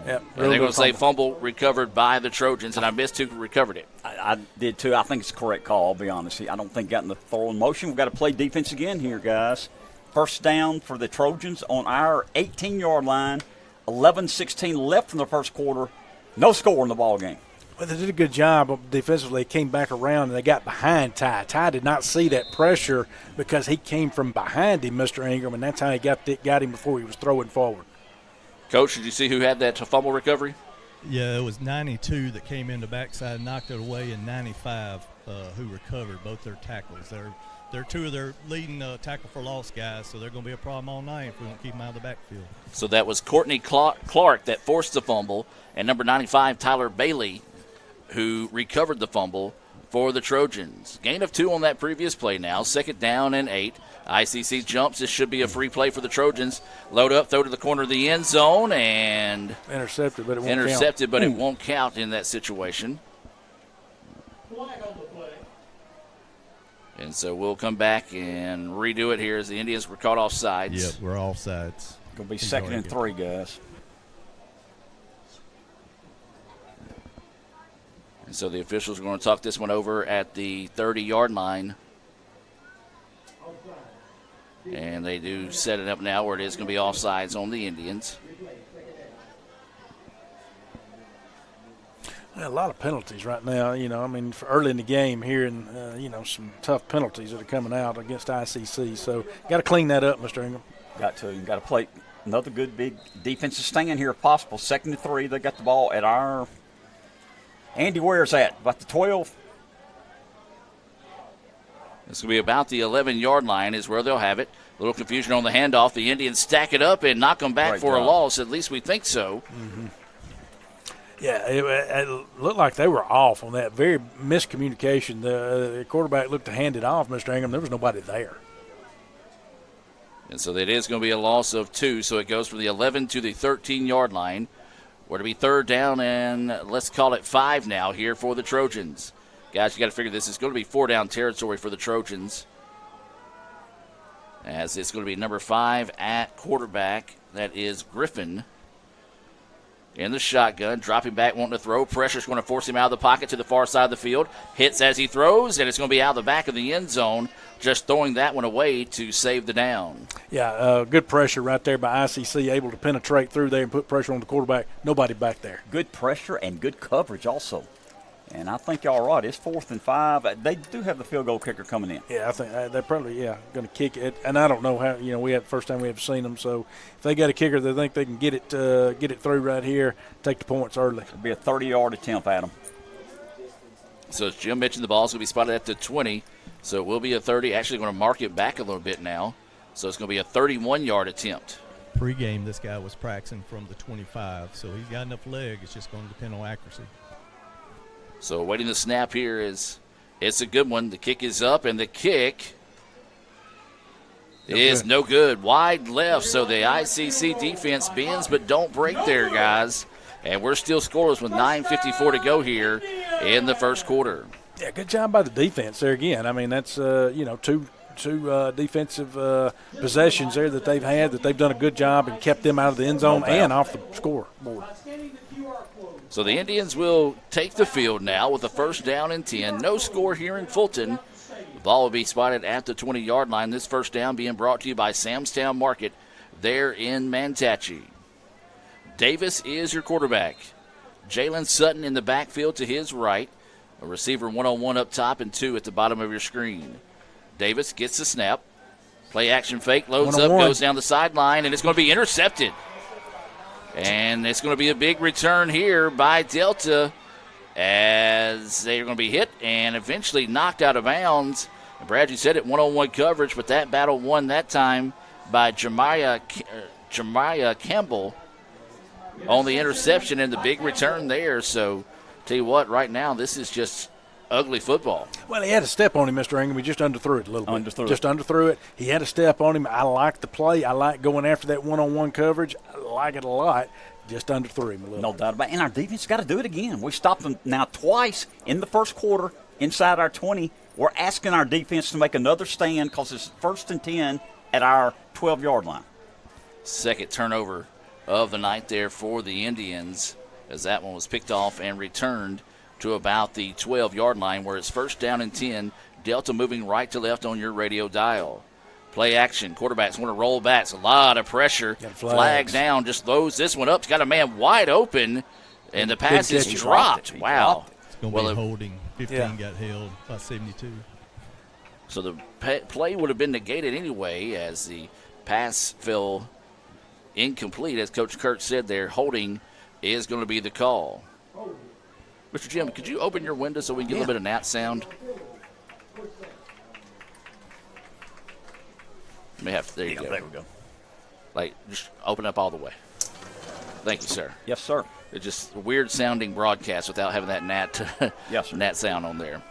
[SPEAKER 13] Yep,
[SPEAKER 12] and they're going to say fumble recovered by the Trojans, and I missed who recovered it.
[SPEAKER 2] I did too. I think it's a correct call, I'll be honest. I don't think got in the throwing motion. We've got to play defense again here, guys. 1st down for the Trojans on our 18-yard line. 11-16 left in the 1st quarter. No score in the ball game.
[SPEAKER 13] Well, they did a good job defensively. They came back around, and they got behind Ty. Ty did not see that pressure because he came from behind him, Mr. Ingram, and that's how he got him before he was throwing forward.
[SPEAKER 12] Coach, did you see who had that fumble recovery?
[SPEAKER 24] Yeah, it was 92 that came in the backside, knocked it away, and 95 who recovered both their tackles. They're 2 of their leading tackle for loss guys, so they're going to be a problem all night if we don't keep them out of the backfield.
[SPEAKER 12] So that was Courtney Clark that forced the fumble, and number 95, Tyler Bailey, who recovered the fumble for the Trojans. Gain of 2 on that previous play now. 2nd down and 8. ICC jumps. This should be a free play for the Trojans. Load up, throw to the corner of the end zone, and
[SPEAKER 13] intercepted, but it won't count
[SPEAKER 12] in that situation. And so we'll come back and redo it here as the Indians were caught off sides.
[SPEAKER 24] Yep, we're off sides.
[SPEAKER 2] Going to be 2nd and 3, guys.
[SPEAKER 12] And so the officials are going to talk this one over at the 30-yard line. And they do set it up now where it is going to be offsides on the Indians.
[SPEAKER 13] A lot of penalties right now, for early in the game here, and, some tough penalties that are coming out against ICC. So, got to clean that up, Mr. Ingram.
[SPEAKER 2] Got to play another good big defensive stand here if possible. 2nd and 3, they got the ball at our – Andy, where's that? About the 12?
[SPEAKER 12] This will be about the 11-yard line is where they'll have it. A little confusion on the handoff. The Indians stack it up and knock them back for a loss. At least we think so.
[SPEAKER 13] Mm-hmm. Yeah, it looked like they were off on that. Very miscommunication. The quarterback looked to hand it off, Mr. Ingram. There was nobody there.
[SPEAKER 12] And so that is going to be a loss of 2. So it goes from the 11 to the 13-yard line. We're to be 3rd down and let's call it 5 now here for the Trojans. Guys, you got to figure this is going to be 4-down territory for the Trojans, as it's going to be number 5 at quarterback. That is Griffin in the shotgun, dropping back, wanting to throw. Pressure's going to force him out of the pocket to the far side of the field. Hits as he throws, and it's going to be out of the back of the end zone, just throwing that one away to save the down.
[SPEAKER 13] Yeah, good pressure right there by ICC, able to penetrate through there and put pressure on the quarterback. Nobody back there.
[SPEAKER 2] Good pressure and good coverage also. And I think y'all are right. It's 4th and 5. They do have the field goal kicker coming in.
[SPEAKER 13] Yeah, I think they're probably going to kick it. And I don't know how. We had the first time we have seen them. So if they got a kicker, they think they can get it through right here, take the points early.
[SPEAKER 2] It'll be a 30-yard attempt, Adam.
[SPEAKER 12] So as Jim mentioned, the ball's going to be spotted at the 20. So it will be a 30. Actually going to mark it back a little bit now. So it's going to be a 31-yard attempt.
[SPEAKER 24] Pre-game, this guy was practicing from the 25, so he's got enough leg. It's just going to depend on accuracy.
[SPEAKER 12] So waiting the snap here it's a good one. The kick is up, and the kick is no good. Wide left, so the ICC defense bends but don't break there, guys. And we're still scoreless with 9:54 to go here in the first quarter.
[SPEAKER 13] Yeah, good job by the defense there again. I mean, that's, two defensive possessions there that they've had, that they've done a good job and kept them out of the end zone and off the scoreboard.
[SPEAKER 12] So the Indians will take the field now with a first down and 10. No score here in Fulton. The ball will be spotted at the 20-yard line. This first down being brought to you by Samstown Market there in Mantachie. Davis is your quarterback. Jalen Sutton in the backfield to his right. A receiver one-on-one up top and 2 at the bottom of your screen. Davis gets the snap. Play action fake, loads up, goes down the sideline, and it's going to be intercepted. And it's going to be a big return here by Delta as they're going to be hit and eventually knocked out of bounds. And Brad, you said it, one-on-one coverage, but that battle won that time by Jemiah Campbell on the interception and the big return there. So, tell you what, right now this is just ugly football.
[SPEAKER 13] Well, he had a step on him, Mr. Ingram. He just underthrew it a little bit. Underthrew it. He had a step on him. I like the play. I like going after that one-on-one coverage. I like it a lot. Just underthrew him a little.
[SPEAKER 2] No doubt about it. And our defense got to do it again. We stopped them now twice in the first quarter inside our 20. We're asking our defense to make another stand because it's 1st and 10 at our 12-yard line.
[SPEAKER 12] Second turnover of the night there for the Indians as that one was picked off and returned to about the 12-yard line where it's first down and 10. Delta moving right to left on your radio dial. Play action. Quarterbacks want to roll back. It's a lot of pressure. Flag down. Just loads this one up. He's got a man wide open, and the pass is dropped. Wow.
[SPEAKER 24] It's going to be holding. 15 got held, about 72.
[SPEAKER 12] So the play would have been negated anyway as the pass fell incomplete. As Coach Kurt said there, holding is going to be the call. Mr. Jim, could you open your window so we can get a little bit of gnat sound? There you go.
[SPEAKER 2] There we go.
[SPEAKER 12] Like, just open up all the way. Thank you, sir.
[SPEAKER 2] Yes, sir.
[SPEAKER 12] It's just a weird sounding broadcast without having that gnat sound on there.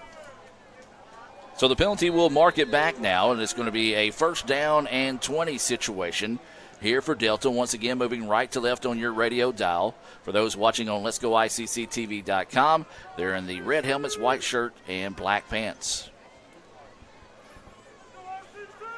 [SPEAKER 12] So the penalty will mark it back now, and it's going to be a first down and 20 situation here for Delta. Once again, moving right to left on your radio dial. For those watching on Let'sGoICCTV.com, they're in the red helmets, white shirt, and black pants.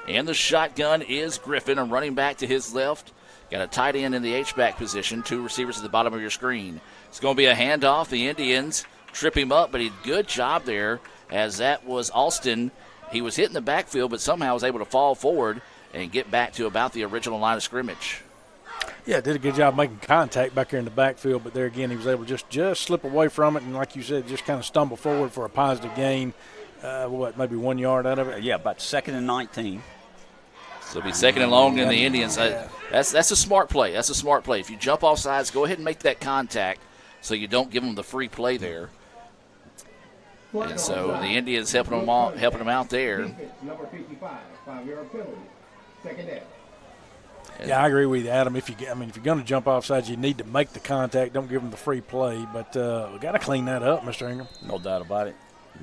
[SPEAKER 12] And the shotgun is Griffin, a running back to his left. Got a tight end in the H-back position, 2 receivers at the bottom of your screen. It's going to be a handoff. The Indians trip him up, but he good job there as that was Alston. He was hit in the backfield, but somehow was able to fall forward and get back to about the original line of scrimmage.
[SPEAKER 13] Yeah, did a good job making contact back here in the backfield, but there again he was able to just slip away from it and, like you said, just kind of stumble forward for a positive gain. Maybe 1 yard out of it?
[SPEAKER 2] Yeah, about 2nd and 19.
[SPEAKER 12] So it'll be 2nd and long in the Indians. That's a smart play. That's a smart play. If you jump off sides, go ahead and make that contact so you don't give them the free play there. And so the Indians helping them out there.
[SPEAKER 19] Number 55, 5-yard penalty. 2nd down.
[SPEAKER 13] Yeah, I agree with you, Adam. If you're going to jump off sides, you need to make the contact. Don't give them the free play. But we got to clean that up, Mr. Ingram.
[SPEAKER 2] No doubt about it.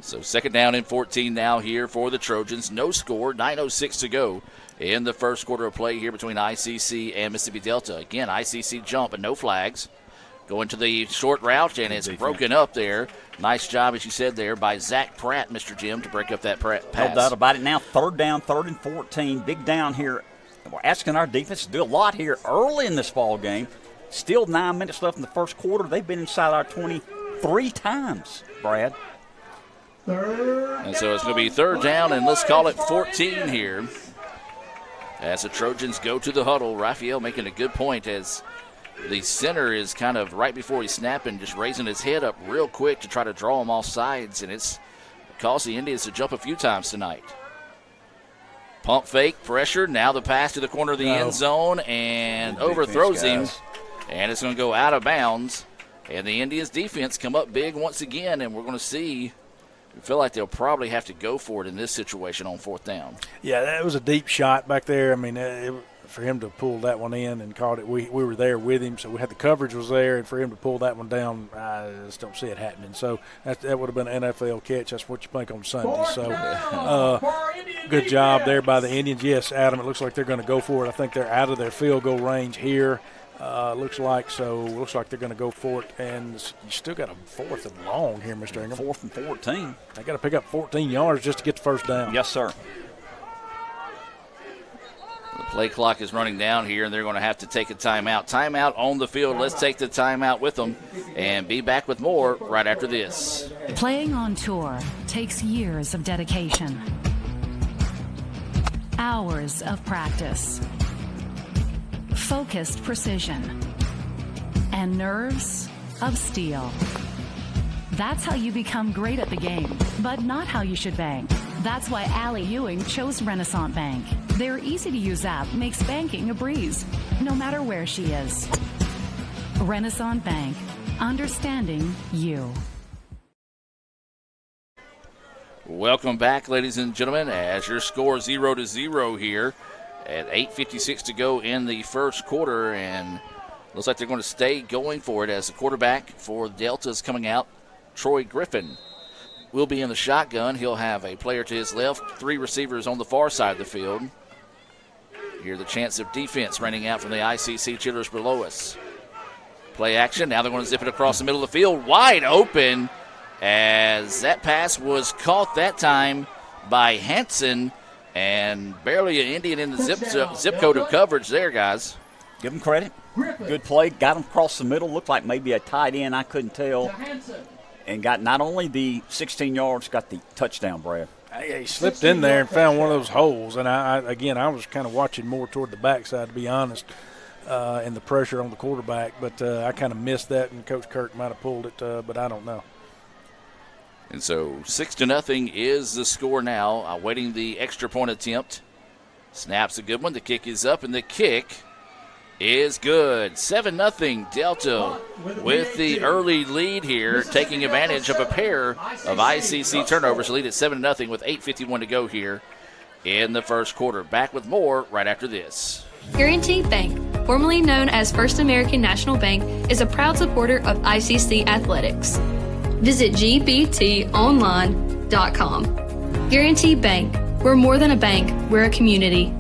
[SPEAKER 12] So 2nd down and 14 now here for the Trojans. No score, 9:06 to go in the first quarter of play here between ICC and Mississippi Delta. Again, ICC jump and no flags. Going to the short route, and it's broken up there. Nice job, as you said there, by Zach Pratt, Mr. Jim, to break up that pass.
[SPEAKER 2] No doubt about it. Now 3rd down, 3rd and 14. Big down here. We're asking our defense to do a lot here early in this ball game. Still 9 minutes left in the first quarter. They've been inside our 20 3 times, Brad.
[SPEAKER 12] And so it's going to be 3rd down, and let's call it 14 here. As the Trojans go to the huddle, Raphael making a good point as The center is kind of right before he's snapping, just raising his head up real quick to try to draw him off sides, and it's caused the Indians to jump a few times tonight. Pump fake, pressure, now the pass to the corner of the end zone, and overthrows him, and it's going to go out of bounds. And the Indians defense come up big once again, and we're going to see. We feel like they'll probably have to go for it in this situation on 4th down.
[SPEAKER 13] Yeah, that was a deep shot back there. I mean, for him to pull that one in and caught it, we were there with him, so we had the coverage was there, and for him to pull that one down, I just don't see it happening. So that would have been an NFL catch. That's what you think on Sunday. So good job there by the Indians. Yes, Adam, it looks like they're going to go for it. I think they're out of their field goal range here. Looks like they're going to go for it, and you still got a 4th and long here, Mr. Ingram.
[SPEAKER 2] 4th and 14.
[SPEAKER 13] They got to pick up 14 yards just to get the first down.
[SPEAKER 2] Yes, sir.
[SPEAKER 12] The play clock is running down here, and they're going to have to take a timeout. Timeout on the field. Let's take the timeout with them and be back with more right after this.
[SPEAKER 11] Playing on tour takes years of dedication, hours of practice, focused precision, and nerves of steel. That's how you become great at the game, but not how you should bank. That's why Allie Ewing chose Renaissance Bank. Their easy-to-use app makes banking a breeze, no matter where she is. Renaissance Bank, understanding you.
[SPEAKER 12] Welcome back, ladies and gentlemen, as your score 0-0 here at 8:56 to go in the first quarter, and looks like they're going to stay going for it as the quarterback for Delta is coming out. Troy Griffin will be in the shotgun. He'll have a player to his left, 3 receivers on the far side of the field. Here the chance of defense running out from the ICC cheerleaders below us. Play action. Now they're going to zip it across the middle of the field. Wide open as that pass was caught that time by Hanson, and barely an Indian in the zip code of coverage there, guys.
[SPEAKER 2] Give him credit. Good play. Got him across the middle. Looked like maybe a tight end. I couldn't tell. And got not only the 16 yards, got the touchdown, Brad.
[SPEAKER 13] He slipped in there and found one of those holes. And, I was kind of watching more toward the backside, to be honest, and the pressure on the quarterback. But I kind of missed that, and Coach Kirk might have pulled it, but I don't know.
[SPEAKER 12] And so 6-0 is the score now, awaiting the extra point attempt. Snap's a good one. The kick is up, and the kick is good. 7-0 Delta with the early lead here, taking advantage of a pair of ICC turnovers. Lead at 7-0 with 8:51 to go here in the first quarter. Back with more right after this.
[SPEAKER 4] Guaranty Bank, formerly known as First American National Bank, is a proud supporter of ICC athletics. Visit gbtonline.com. Guaranty Bank. We're more than a bank, we're a community.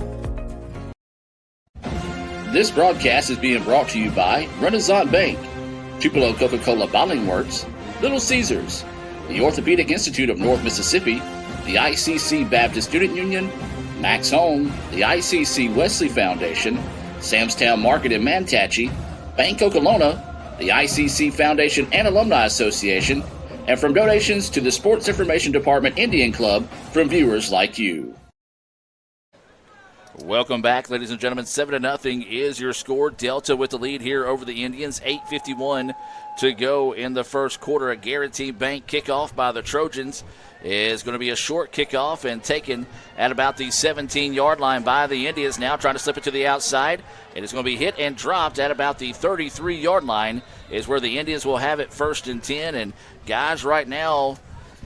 [SPEAKER 12] This broadcast is being brought to you by Renaissance Bank, Tupelo Coca-Cola Bottling Works, Little Caesars, the Orthopedic Institute of North Mississippi, the ICC Baptist Student Union, Max Home, the ICC Wesley Foundation, Samstown Market in Mantachie, Bank Okolona, the ICC Foundation and Alumni Association, and from donations to the Sports Information Department Indian Club from viewers like you. Welcome back, ladies and gentlemen. 7-0 is your score. Delta with the lead here over the Indians. 8:51 to go in the first quarter. A Guaranty Bank kickoff by the Trojans is going to be a short kickoff and taken at about the 17-yard line by the Indians. Now trying to slip it to the outside. It is going to be hit and dropped at about the 33-yard line is where the Indians will have it 1st and 10. And guys, right now,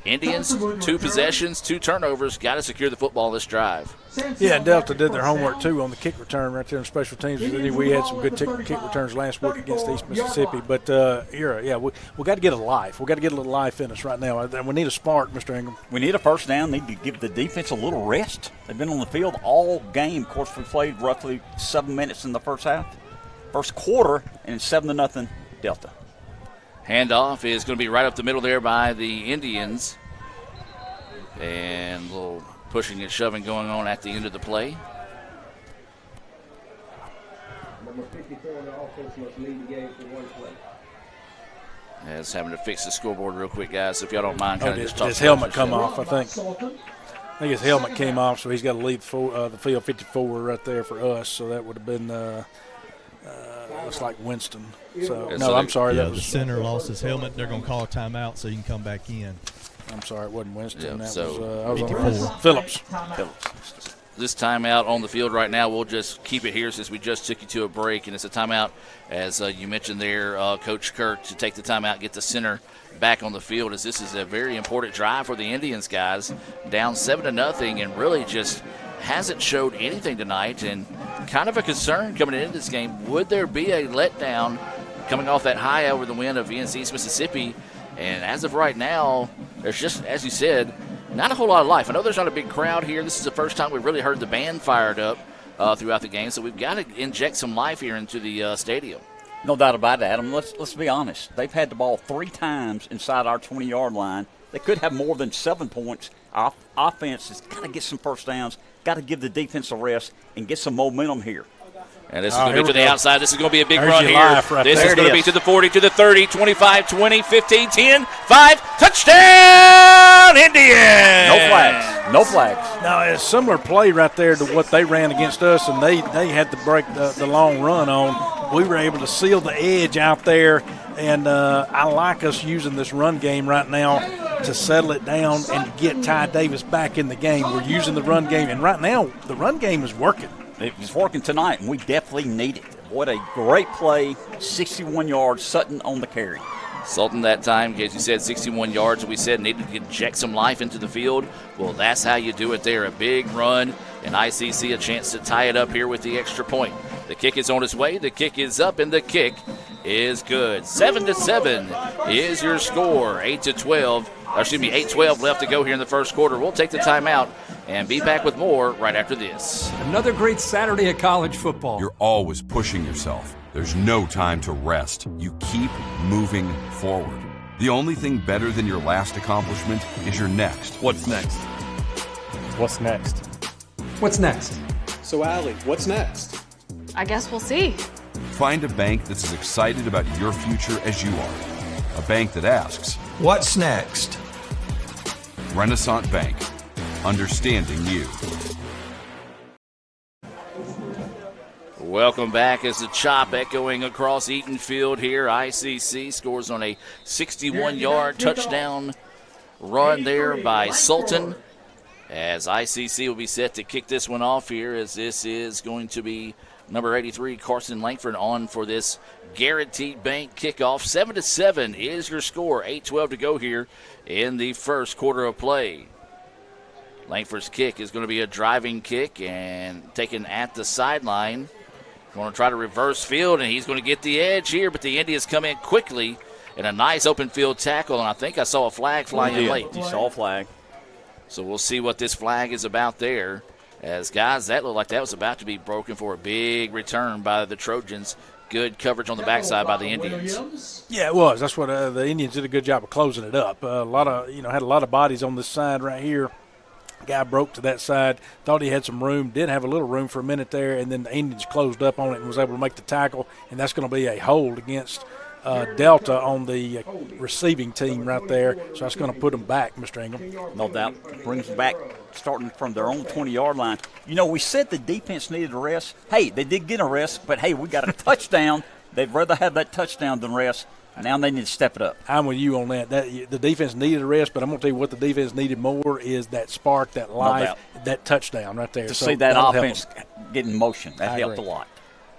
[SPEAKER 12] Indians, 2 possessions, 2 turnovers, got to secure the football this drive.
[SPEAKER 13] Yeah, Delta did their homework, too, on the kick return right there in special teams. We had some good kick returns last week against East Mississippi. But, we got to get a life. We got to get a little life in us right now. We need a spark, Mr. Ingram.
[SPEAKER 2] We need a first down. Need to give the defense a little rest. They've been on the field all game. Of course, we played roughly 7 minutes in the first half. First quarter, and it's 7-0 Delta.
[SPEAKER 12] Handoff is going to be right up the middle there by the Indians. And a little pushing and shoving going on at the end of the play.
[SPEAKER 19] Number 54 on the offense must lead the game for one play.
[SPEAKER 12] As having to fix the scoreboard real quick, guys. If y'all don't mind, kind of just talk.
[SPEAKER 13] His helmet come off, I think. I think his helmet came off, so he's got to leave the field 54 right there for us. So that would have been It's like Winston. So,
[SPEAKER 24] And
[SPEAKER 13] no,
[SPEAKER 24] so
[SPEAKER 13] I'm sorry.
[SPEAKER 24] Yeah,
[SPEAKER 13] that
[SPEAKER 24] the
[SPEAKER 13] was
[SPEAKER 24] center lost his helmet. They're going to call a timeout so you can come back in.
[SPEAKER 13] I'm sorry, it wasn't Winston.
[SPEAKER 12] Yeah,
[SPEAKER 13] that
[SPEAKER 12] so
[SPEAKER 13] was, I was on Phillips.
[SPEAKER 12] This timeout on the field right now, we'll just keep it here since we just took you to a break, and it's a timeout, as you mentioned there, Coach Kirk, to take the timeout, get the center back on the field, as this is a very important drive for the Indians, guys. Down 7-0, and really just hasn't showed anything tonight, and kind of a concern coming into this game. Would there be a letdown coming off that high over the win of East Mississippi? And as of right now, there's just, as you said, not a whole lot of life. I know there's not a big crowd here. This is the first time we've really heard the band fired up throughout the game, so we've got to inject some life here into the stadium.
[SPEAKER 2] No doubt about it, Adam. Let's be honest. They've had the ball 3 times inside our 20-yard line. They could have more than 7 points. Our offense has got to get some first downs, got to give the defense a rest, and get some momentum here.
[SPEAKER 12] And this is going to be to the outside. This is going to be a big
[SPEAKER 13] There's
[SPEAKER 12] run
[SPEAKER 13] your
[SPEAKER 12] here.
[SPEAKER 13] life right
[SPEAKER 12] This
[SPEAKER 13] there.
[SPEAKER 12] is going to be to the 40, to the 30, 25, 20, 15, 10, 5. Touchdown, Indians!
[SPEAKER 2] No flags. No flags.
[SPEAKER 13] Now, it's a similar play right there to what they ran against us, and they had to break the long run on. We were able to seal the edge out there, and I like us using this run game right now to settle it down and get Ty Davis back in the game. We're using the run game, and right now the run game is working.
[SPEAKER 2] It's working tonight, and we definitely need it. What a great play, 61 yards, Sutton on the carry.
[SPEAKER 12] Sultan that time, as you said, 61 yards. We said needed to inject some life into the field. Well, that's how you do it there. A big run, and ICC a chance to tie it up here with the extra point. The kick is on its way. The kick is up, and the kick is good. 7-7 is your score. 8-12 left to go here in the first quarter. We'll take the timeout and be back with more right after this.
[SPEAKER 20] Another great Saturday of college football.
[SPEAKER 14] You're always pushing yourself. There's no time to rest. You keep moving forward. The only thing better than your last accomplishment is your next.
[SPEAKER 8] What's next?
[SPEAKER 3] What's next?
[SPEAKER 20] What's next?
[SPEAKER 8] So, Allie, what's next?
[SPEAKER 5] I guess we'll see.
[SPEAKER 14] Find a bank that's as excited about your future as you are. A bank that asks,
[SPEAKER 20] What's next?
[SPEAKER 14] Renaissance Bank. Understanding you.
[SPEAKER 12] Welcome back as the chop echoing across Eaton Field here. ICC scores on a 61-yard touchdown run there by Sultan, as ICC will be set to kick this one off here, as this is going to be number 83, Carson Langford, on for this Guaranteed Bank kickoff. 7-7 is your score. 8-12 to go here in the first quarter of play. Langford's kick is going to be a driving kick and taken at the sideline. Going to try to reverse field, and he's going to get the edge here, but the Indians come in quickly and a nice open field tackle, and I think I saw a flag flying in late.
[SPEAKER 2] You saw a flag.
[SPEAKER 12] So we'll see what this flag is about there. As, guys, that looked like that was about to be broken for a big return by the Trojans. Good coverage on the backside by the Indians.
[SPEAKER 13] Yeah, it was. That's what the Indians did a good job of closing it up. A lot of, had a lot of bodies on this side right here. Guy broke to that side, thought he had some room, did have a little room for a minute there, and then the Indians closed up on it and was able to make the tackle, and that's going to be a hold against Delta on the receiving team right there. So that's going to put them back, Mr. Ingram.
[SPEAKER 2] No doubt. Brings them back starting from their own 20-yard line. We said the defense needed a rest. Hey, they did get a rest, but, hey, we got a touchdown. They'd rather have that touchdown than rest. Now they need to step it up.
[SPEAKER 13] I'm with you on that. The defense needed a rest, but I'm going to tell you what the defense needed more is that spark, that life, that touchdown right there.
[SPEAKER 2] To see that offense get in motion, that helped a lot.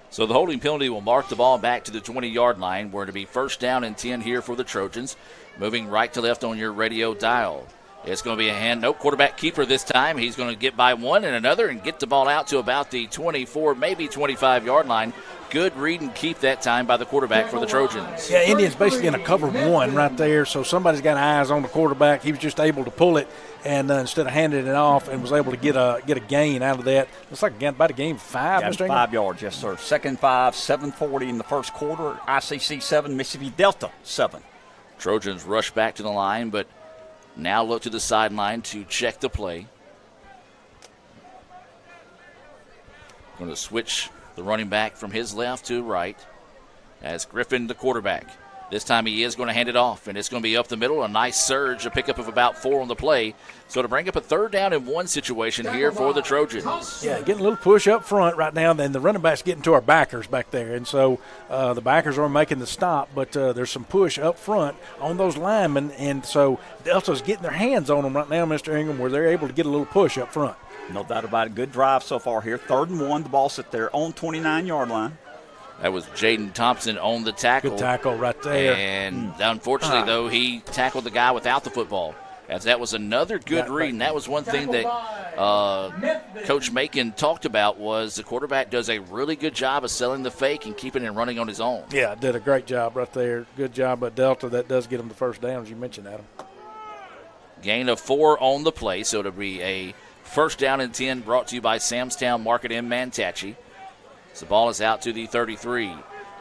[SPEAKER 12] So the holding penalty will mark the ball back to the 20-yard line. We're to be first down and 10 here for the Trojans. Moving right to left on your radio dial. It's going to be a hand. Nope, quarterback keeper this time. He's going to get by one and another and get the ball out to about the 24, maybe 25-yard line. Good read and keep that time by the quarterback for the Trojans.
[SPEAKER 13] Yeah, Indians basically in a cover one right there, so somebody's got eyes on the quarterback. He was just able to pull it, and instead of handing it off, and was able to get a gain out of that. Looks like about a gain 5, Mr.
[SPEAKER 2] 5 yards, yes, sir. Second 5, 7:40 in the first quarter. ICC 7, Mississippi Delta 7.
[SPEAKER 12] Trojans rush back to the line, but now look to the sideline to check the play. Going to switch the running back from his left to right as Griffin, the quarterback, This time he is going to hand it off, and it's going to be up the middle. A nice surge, a pickup of about 4 on the play. So to bring up a 3rd down and 1 situation here for the Trojans.
[SPEAKER 13] Yeah, getting a little push up front right now, and the running back's getting to our backers back there. And so the backers are making the stop, but there's some push up front on those linemen. And so Delta's getting their hands on them right now, Mr. Ingram, where they're able to get a little push up front.
[SPEAKER 2] No doubt about it. Good drive so far here. 3rd and 1. The ball sit there on 29-yard line.
[SPEAKER 12] That was Jaden Thompson on the tackle.
[SPEAKER 13] Good tackle right there.
[SPEAKER 12] And unfortunately, though, he tackled the guy without the football. As that was another good read, and that was one thing that Coach Macon talked about was the quarterback does a really good job of selling the fake and keeping it running on his own.
[SPEAKER 13] Yeah, did a great job right there. Good job by Delta. That does get him the first down, as you mentioned, Adam.
[SPEAKER 12] Gain of 4 on the play, so it'll be a 1st down and 10 brought to you by Samstown Market in Manatee. So the ball is out to the 33.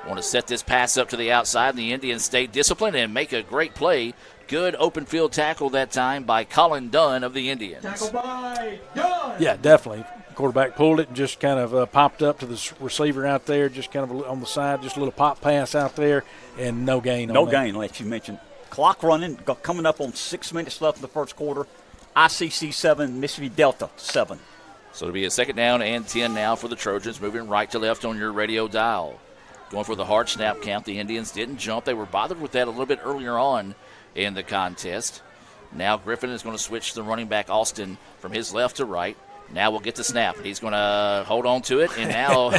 [SPEAKER 12] Want to set this pass up to the outside, and the Indians stay disciplined and make a great play. Good open field tackle that time by Colin Dunn of the Indians.
[SPEAKER 19] Tackle by Dunn.
[SPEAKER 13] Yeah, definitely. Quarterback pulled it and just kind of popped up to the receiver out there, just kind of on the side, just a little pop pass out there, and no gain on that.
[SPEAKER 2] No gain, like you mentioned. Clock running, coming up on 6 minutes left in the first quarter. ICC 7, Mississippi Delta 7.
[SPEAKER 12] So it'll be a 2nd down and 10 now for the Trojans, moving right to left on your radio dial. Going for the hard snap count. The Indians didn't jump. They were bothered with that a little bit earlier on in the contest. Now Griffin is going to switch the running back Austin from his left to right. Now we'll get the snap. He's going to hold on to it, and now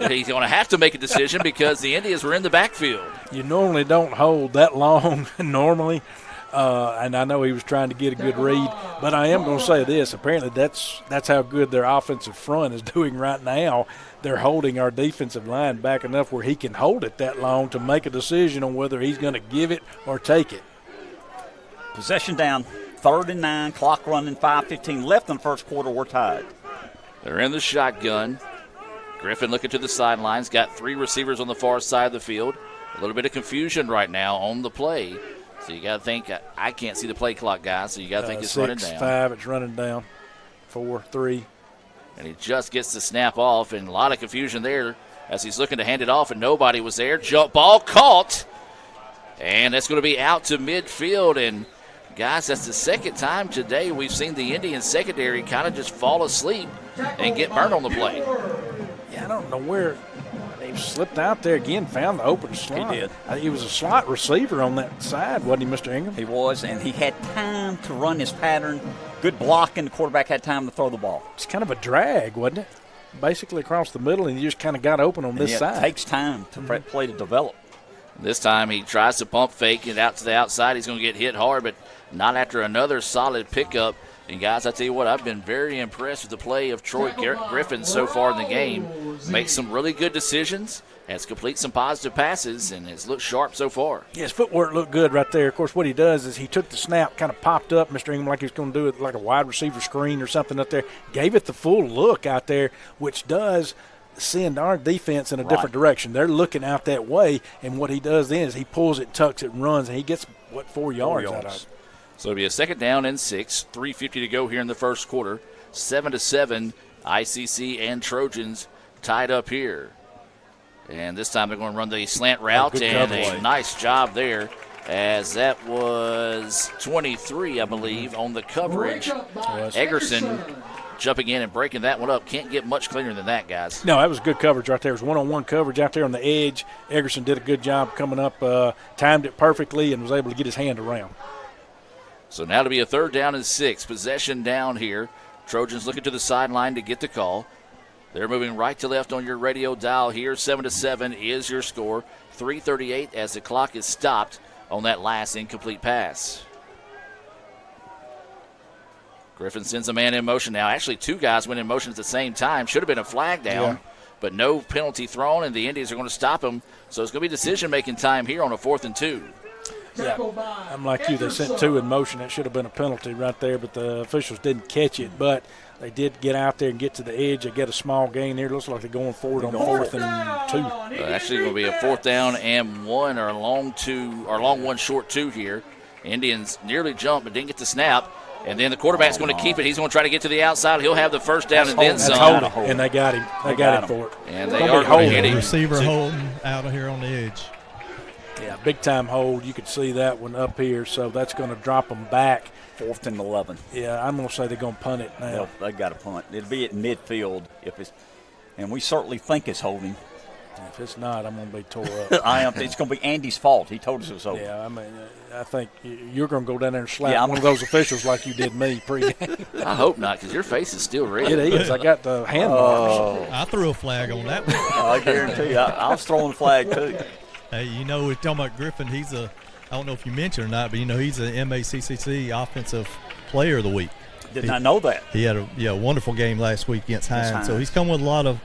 [SPEAKER 12] he's going to have to make a decision because the Indians were in the backfield.
[SPEAKER 13] You normally don't hold that long normally. And I know he was trying to get a good read, but I am going to say this. Apparently that's how good their offensive front is doing right now. They're holding our defensive line back enough where he can hold it that long to make a decision on whether he's going to give it or take it.
[SPEAKER 2] Possession down, 3rd and 9, clock running, 5:15 left in the first quarter. We're tied.
[SPEAKER 12] They're in the shotgun. Griffin looking to the sidelines, got 3 receivers on the far side of the field. A little bit of confusion right now on the play. So you got to think, I can't see the play clock, guys, so you got to think it's running down.
[SPEAKER 13] 6-5, it's running down. 4-3.
[SPEAKER 12] And he just gets the snap off, and a lot of confusion there as he's looking to hand it off, and nobody was there. Jump ball caught, and that's going to be out to midfield. And, guys, that's the 2nd time today we've seen the Indian secondary kind of just fall asleep and get burned on the play.
[SPEAKER 13] Yeah, I don't know where – he slipped out there again, found the open slot.
[SPEAKER 2] He did.
[SPEAKER 13] He was a slot receiver on that side, wasn't he, Mr. Ingram?
[SPEAKER 2] He was, and he had time to run his pattern. Good block, and the quarterback had time to throw the ball.
[SPEAKER 13] It's kind of a drag, wasn't it? Basically across the middle, and you just kind of got open on this side.
[SPEAKER 2] It takes time to play to develop.
[SPEAKER 12] This time he tries to pump fake it out to the outside. He's going to get hit hard, but not after another solid pickup. And, guys, I tell you what, I've been very impressed with the play of Troy Griffin so far in the game. Makes some really good decisions, has completed some positive passes, and has looked sharp so far.
[SPEAKER 13] Yeah, his footwork looked good right there. Of course, what he does is he took the snap, kind of popped up, Mr. Ingram, like he was going to do it like a wide receiver screen or something up there. Gave it the full look out there, which does send our defense in a different direction. They're looking out that way, and what he does then is he pulls it, tucks it, and runs, and he gets, 4 yards out of it.
[SPEAKER 12] So it'll be a 2nd down and 6, 3:50 to go here in the first quarter. 7-7, ICC and Trojans tied up here. And this time they're going to run the slant route, and a nice job there, as that was 23, I believe, on the coverage. Eggerson jumping in and breaking that one up. Can't get much cleaner than that, guys.
[SPEAKER 13] No, that was good coverage right there. It was one-on-one coverage out there on the edge. Eggerson did a good job coming up, timed it perfectly, and was able to get his hand around.
[SPEAKER 12] So now to be a 3rd down and 6. Possession down here. Trojans looking to the sideline to get the call. They're moving right to left on your radio dial here. 7-7 is your score. 3:38 as the clock is stopped on that last incomplete pass. Griffin sends a man in motion now. Actually, 2 guys went in motion at the same time. Should have been a flag down, but no penalty thrown, and the Indians are going to stop him. So it's going to be decision-making time here on a 4th and 2.
[SPEAKER 13] Yeah, I'm like you. They sent 2 in motion. That should have been a penalty right there, but the officials didn't catch it. But they did get out there and get to the edge. They get a small gain there. It looks like they're going forward on 4th and 2.
[SPEAKER 12] Actually, going to be a 4th down and 1, or a long 1, short 2 here. Indians nearly jumped but didn't get the snap. And then the quarterback's going to keep it. He's going to try to get to the outside. He'll have the 1st down and then some.
[SPEAKER 13] And they got him. They got him for it.
[SPEAKER 12] And they are going to hit him.
[SPEAKER 24] Receiver holding out of here on the edge.
[SPEAKER 13] Yeah, big-time hold. You could see that one up here, so that's going to drop them back.
[SPEAKER 2] 4th and 11.
[SPEAKER 13] Yeah, I'm going to say they're going to punt it now.
[SPEAKER 2] They got to punt. It'll be at midfield if it's, and we certainly think it's holding.
[SPEAKER 13] If it's not, I'm going to be tore up.
[SPEAKER 2] I am. It's going to be Andy's fault. He told us it was holding.
[SPEAKER 13] Yeah, I mean, I think you're going to go down there and slap one of those officials like you did me pregame.
[SPEAKER 12] I hope not, because your face is still red.
[SPEAKER 13] It is. I got the hand marks.
[SPEAKER 24] I threw a flag on that one.
[SPEAKER 2] I guarantee you. I was throwing a flag, too.
[SPEAKER 24] Hey, you know, we're talking about Griffin. He's I don't know if you mentioned or not, but, you know, he's an MACCC Offensive Player of the Week.
[SPEAKER 2] Did not know that.
[SPEAKER 24] He had a wonderful game last week against Hines. So he's come with a lot of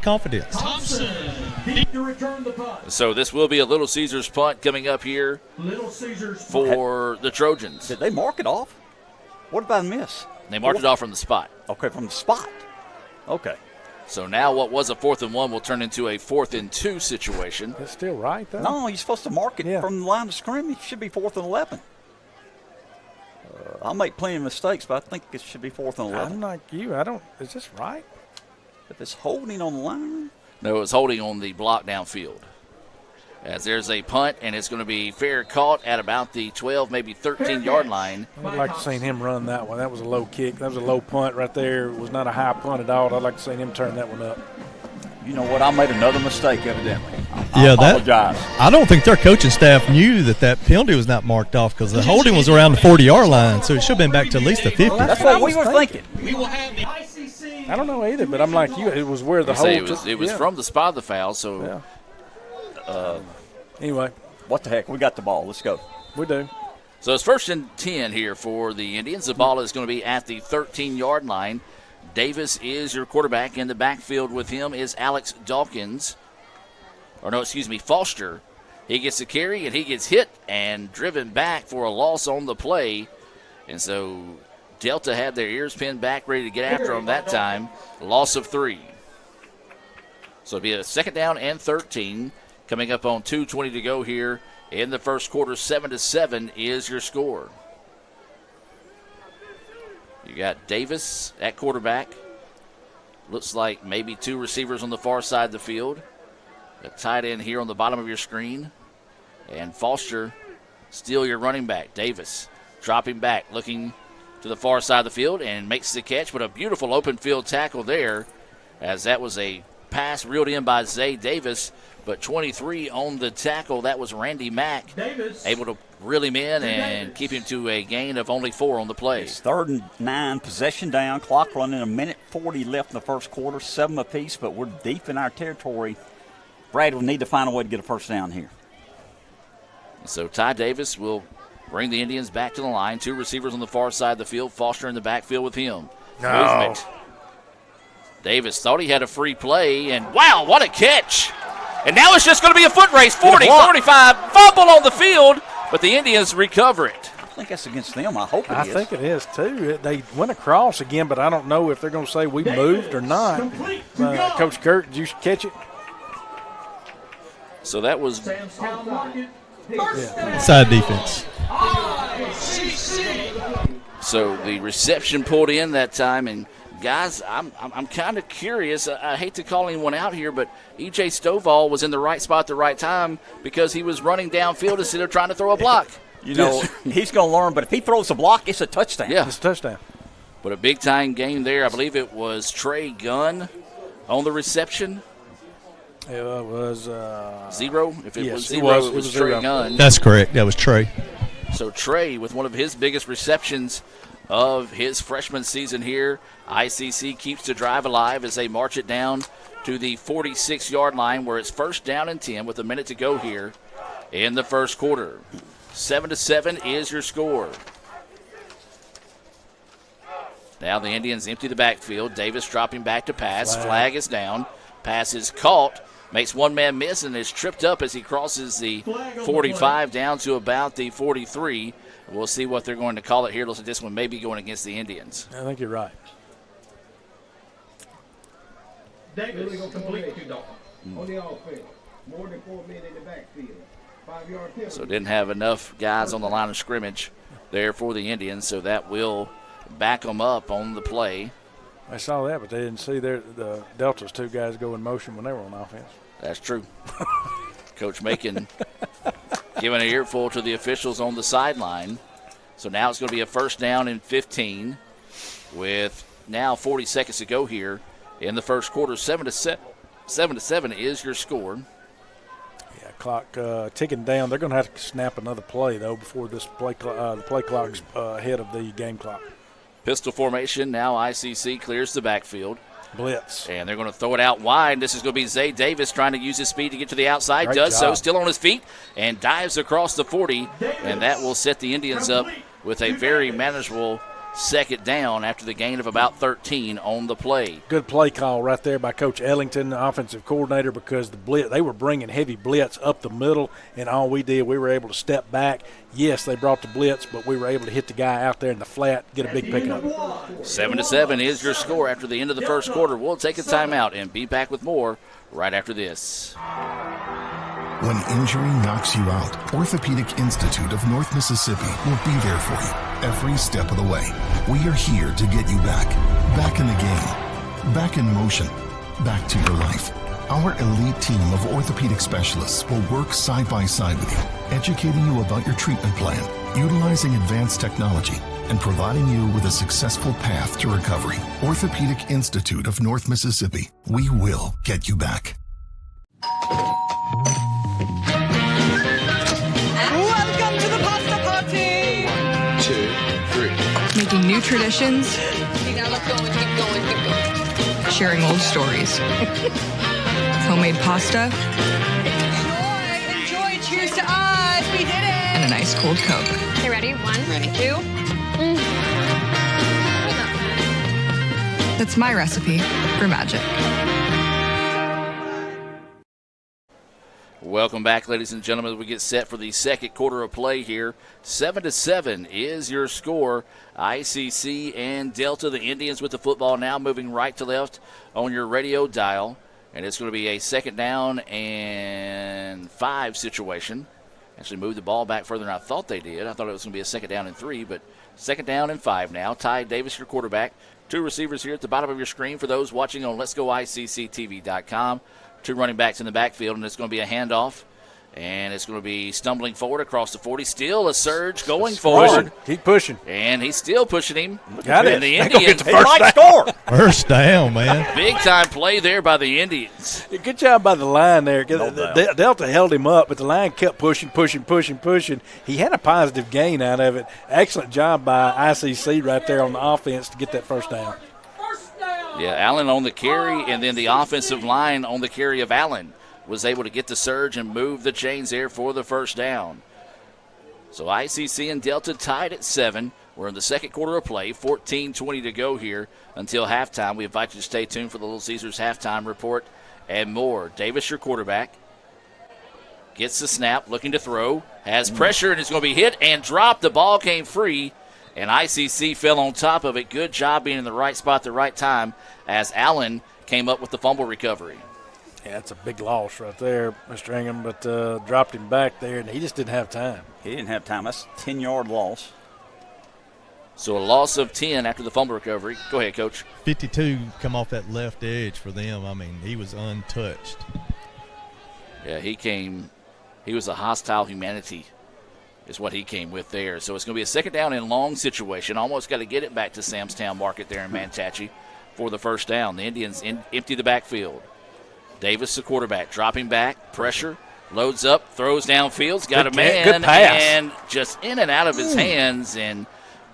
[SPEAKER 24] confidence.
[SPEAKER 20] Thompson deep to return the punt.
[SPEAKER 12] So this will be a Little Caesars punt coming up here
[SPEAKER 20] Little Caesars
[SPEAKER 12] for the Trojans.
[SPEAKER 2] Did they mark it off? What about a miss?
[SPEAKER 12] They marked it off from the spot.
[SPEAKER 2] Okay, from the spot. Okay.
[SPEAKER 12] So now what was a 4th and 1 will turn into a 4th and 2 situation.
[SPEAKER 13] That's still right, though.
[SPEAKER 2] No, you're supposed to mark it from the line of scrimmage. It should be 4th and 11. I'll make plenty of mistakes, but I think it should be 4th and 11.
[SPEAKER 13] I'm like you. Is this right?
[SPEAKER 2] If it's holding on the line?
[SPEAKER 12] No, it's holding on the block downfield. As there's a punt, and it's going to be fair caught at about the 12, maybe 13-yard line.
[SPEAKER 13] I'd like to see him run that one. That was a low kick. That was a low punt right there. It was not a high punt at all. I'd like to see him turn that one up.
[SPEAKER 2] You know what? I made another mistake, evidently. I apologize.
[SPEAKER 24] I don't think their coaching staff knew that penalty was not marked off because the holding was around the 40-yard line, so it should have been back to at least the 50.
[SPEAKER 2] That's what we were thinking.
[SPEAKER 20] We will have the ICC.
[SPEAKER 13] I don't know either, but I'm like you. It was where the hold.
[SPEAKER 12] It was from the spot of the foul. So
[SPEAKER 13] anyway,
[SPEAKER 2] what the heck? We got the ball. Let's go.
[SPEAKER 13] We do.
[SPEAKER 12] So it's 1st and 10 here for the Indians. The ball is going to be at the 13-yard line. Davis is your quarterback. In the backfield with him is Alex Dawkins. Foster. He gets the carry, and he gets hit and driven back for a loss on the play. And so Delta had their ears pinned back, ready to get after him that time. Loss of 3. So it'll be a 2nd down and 13. Coming up on 2:20 to go here in the first quarter. 7-7 is your score. You got Davis at quarterback. Looks like maybe 2 receivers on the far side of the field. A tight end here on the bottom of your screen. And Foster, still your running back. Davis dropping back, looking to the far side of the field and makes the catch, but a beautiful open field tackle there, as that was a pass reeled in by Zay Davis, but 23 on the tackle. That was Randy Mack, able to reel him in and keep him to a gain of only 4 on the play.
[SPEAKER 2] It's 3rd and 9, possession down, clock running, 1:40 left in the first quarter, 7 apiece, but we're deep in our territory. Brad will need to find a way to get a first down here.
[SPEAKER 12] So Ty Davis will bring the Indians back to the line. 2 receivers on the far side of the field. Foster in the backfield with him. Movement. Davis thought he had a free play, and wow, what a catch. And now it's just going to be a foot race. 40, 45, fumble on the field, but the Indians recover it.
[SPEAKER 2] I think that's against them. I hope it is.
[SPEAKER 13] I think it is, too. They went across again, but I don't know if they're going to say we moved or not. Coach Kurt, did you catch it?
[SPEAKER 12] So that was
[SPEAKER 24] side defense.
[SPEAKER 12] So the reception pulled in that time, and guys, I'm kind of curious. I hate to call anyone out here, but E.J. Stovall was in the right spot at the right time because he was running downfield instead of trying to throw a block.
[SPEAKER 2] You know, he's going to learn, but if he throws a block, it's a touchdown.
[SPEAKER 12] Yeah,
[SPEAKER 13] it's a touchdown.
[SPEAKER 12] But a big-time game there. I believe it was Trey Gunn on the reception.
[SPEAKER 13] It was
[SPEAKER 12] 0. If it was 0, it was Trey Gunn.
[SPEAKER 24] That's correct. That was Trey.
[SPEAKER 12] So Trey, with one of his biggest receptions of his freshman season here, ICC keeps the drive alive as they march it down to the 46-yard line, where it's 1st down and 10 with a minute to go here in the first quarter. 7-7 is your score. Now the Indians empty the backfield. Davis dropping back to pass. Flag is down. Pass is caught. Makes one man miss and is tripped up as he crosses the 45 down to about the 43. We'll see what they're going to call it here. Looks like this one may be going against the Indians.
[SPEAKER 13] I think you're right.
[SPEAKER 19] Davis complete. On the offense. More than 4 men in the backfield. 5-yard penalty.
[SPEAKER 12] So didn't have enough guys on the line of scrimmage there for the Indians, so that will back them up on the play.
[SPEAKER 13] I saw that, but they didn't see the Delta's 2 guys go in motion when they were on offense.
[SPEAKER 12] That's true. Coach Macon giving an earful to the officials on the sideline. So now it's going to be a first down and 15 with now 40 seconds to go here in the first quarter. 7-7 is your score.
[SPEAKER 13] Yeah, clock ticking down. They're going to have to snap another play, though, before this the play clock's ahead of the game clock.
[SPEAKER 12] Pistol formation. Now ICC clears the backfield.
[SPEAKER 13] Blitz.
[SPEAKER 12] And they're going to throw it out wide. This is going to be Zay Davis trying to use his speed to get to the outside.
[SPEAKER 13] Great
[SPEAKER 12] Does
[SPEAKER 13] job.
[SPEAKER 12] so, still on his feet, and dives across the 40. And that will set the Indians up with a very manageable second down after the gain of about 13 on the play.
[SPEAKER 13] Good play call right there by Coach Ellington, the offensive coordinator, because the blitz, they were bringing heavy blitz up the middle, and all we did, we were able to step back. Yes, they brought the blitz, but we were able to hit the guy out there in the flat, get a big pickup.
[SPEAKER 12] 7-7 is your score after the end of the first quarter. We'll take a timeout and be back with more right after this.
[SPEAKER 1] When injury knocks you out, Orthopedic Institute of North Mississippi will be there for you every step of the way. We are here to get you back in the game, back in motion, back to your life. Our elite team of orthopedic specialists will work side by side with you, educating you about your treatment plan, utilizing advanced technology, and providing you with a successful path to recovery. Orthopedic Institute of North Mississippi. We will get you back.
[SPEAKER 7] Welcome to the pasta party.
[SPEAKER 9] 1, 2, 3. Making new traditions.
[SPEAKER 7] See, now let's go and keep going.
[SPEAKER 9] Sharing old stories. Homemade pasta.
[SPEAKER 7] Enjoy. Cheers to us. We did it.
[SPEAKER 9] And a nice cold Coke.
[SPEAKER 7] Okay, ready? 1, ready. 2.
[SPEAKER 9] That's my recipe for magic.
[SPEAKER 12] Welcome back, ladies and gentlemen, as we get set for the second quarter of play here. 7-7 is your score. ICC and Delta, the Indians with the football now moving right to left on your radio dial. And it's going to be a second down and 5 situation. Actually moved the ball back further than I thought they did. I thought it was going to be a second down and 3, but second down and 5 now. Ty Davis, your quarterback. 2 receivers here at the bottom of your screen for those watching on letsgoicctv.com. 2 running backs in the backfield, and it's going to be a handoff. And it's going to be stumbling forward across the 40. Still a surge going forward.
[SPEAKER 13] Keep pushing.
[SPEAKER 12] And he's still pushing him.
[SPEAKER 13] Got
[SPEAKER 12] and
[SPEAKER 13] it.
[SPEAKER 12] the
[SPEAKER 13] They're gonna
[SPEAKER 12] Indians
[SPEAKER 13] get the first down.
[SPEAKER 24] First down, man.
[SPEAKER 12] Big time play there by the Indians.
[SPEAKER 13] Good job by the line there.
[SPEAKER 12] No doubt.
[SPEAKER 13] Delta held him up, but the line kept pushing. He had a positive gain out of it. Excellent job by ICC right there on the offense to get that first down.
[SPEAKER 12] Yeah, Allen on the carry, and then the offensive line on the carry of Allen was able to get the surge and move the chains there for the first down. So ICC and Delta tied at 7. We're in the second quarter of play, 14:20 to go here until halftime. We invite you to stay tuned for the Little Caesars halftime report and more. Davis, your quarterback, gets the snap, looking to throw, has pressure, and it's going to be hit and dropped. The ball came free, and ICC fell on top of it. Good job being in the right spot at the right time as Allen came up with the fumble recovery.
[SPEAKER 13] Yeah, that's a big loss right there, Mr. Ingham, but dropped him back there, and he just didn't have time.
[SPEAKER 2] He didn't have time. That's a 10-yard loss.
[SPEAKER 12] So a loss of 10 after the fumble recovery. Go ahead, Coach.
[SPEAKER 24] 52 come off that left edge for them. I mean, he was untouched.
[SPEAKER 12] Yeah, he was a hostile humanity is what he came with there. So it's going to be a second down and long situation. Almost got to get it back to Samstown Market there in Manatachie for the first down. The Indians empty the backfield. Davis, the quarterback, dropping back, pressure, loads up, throws downfield, got a man,
[SPEAKER 13] good pass.
[SPEAKER 12] And just in and out of his hands, and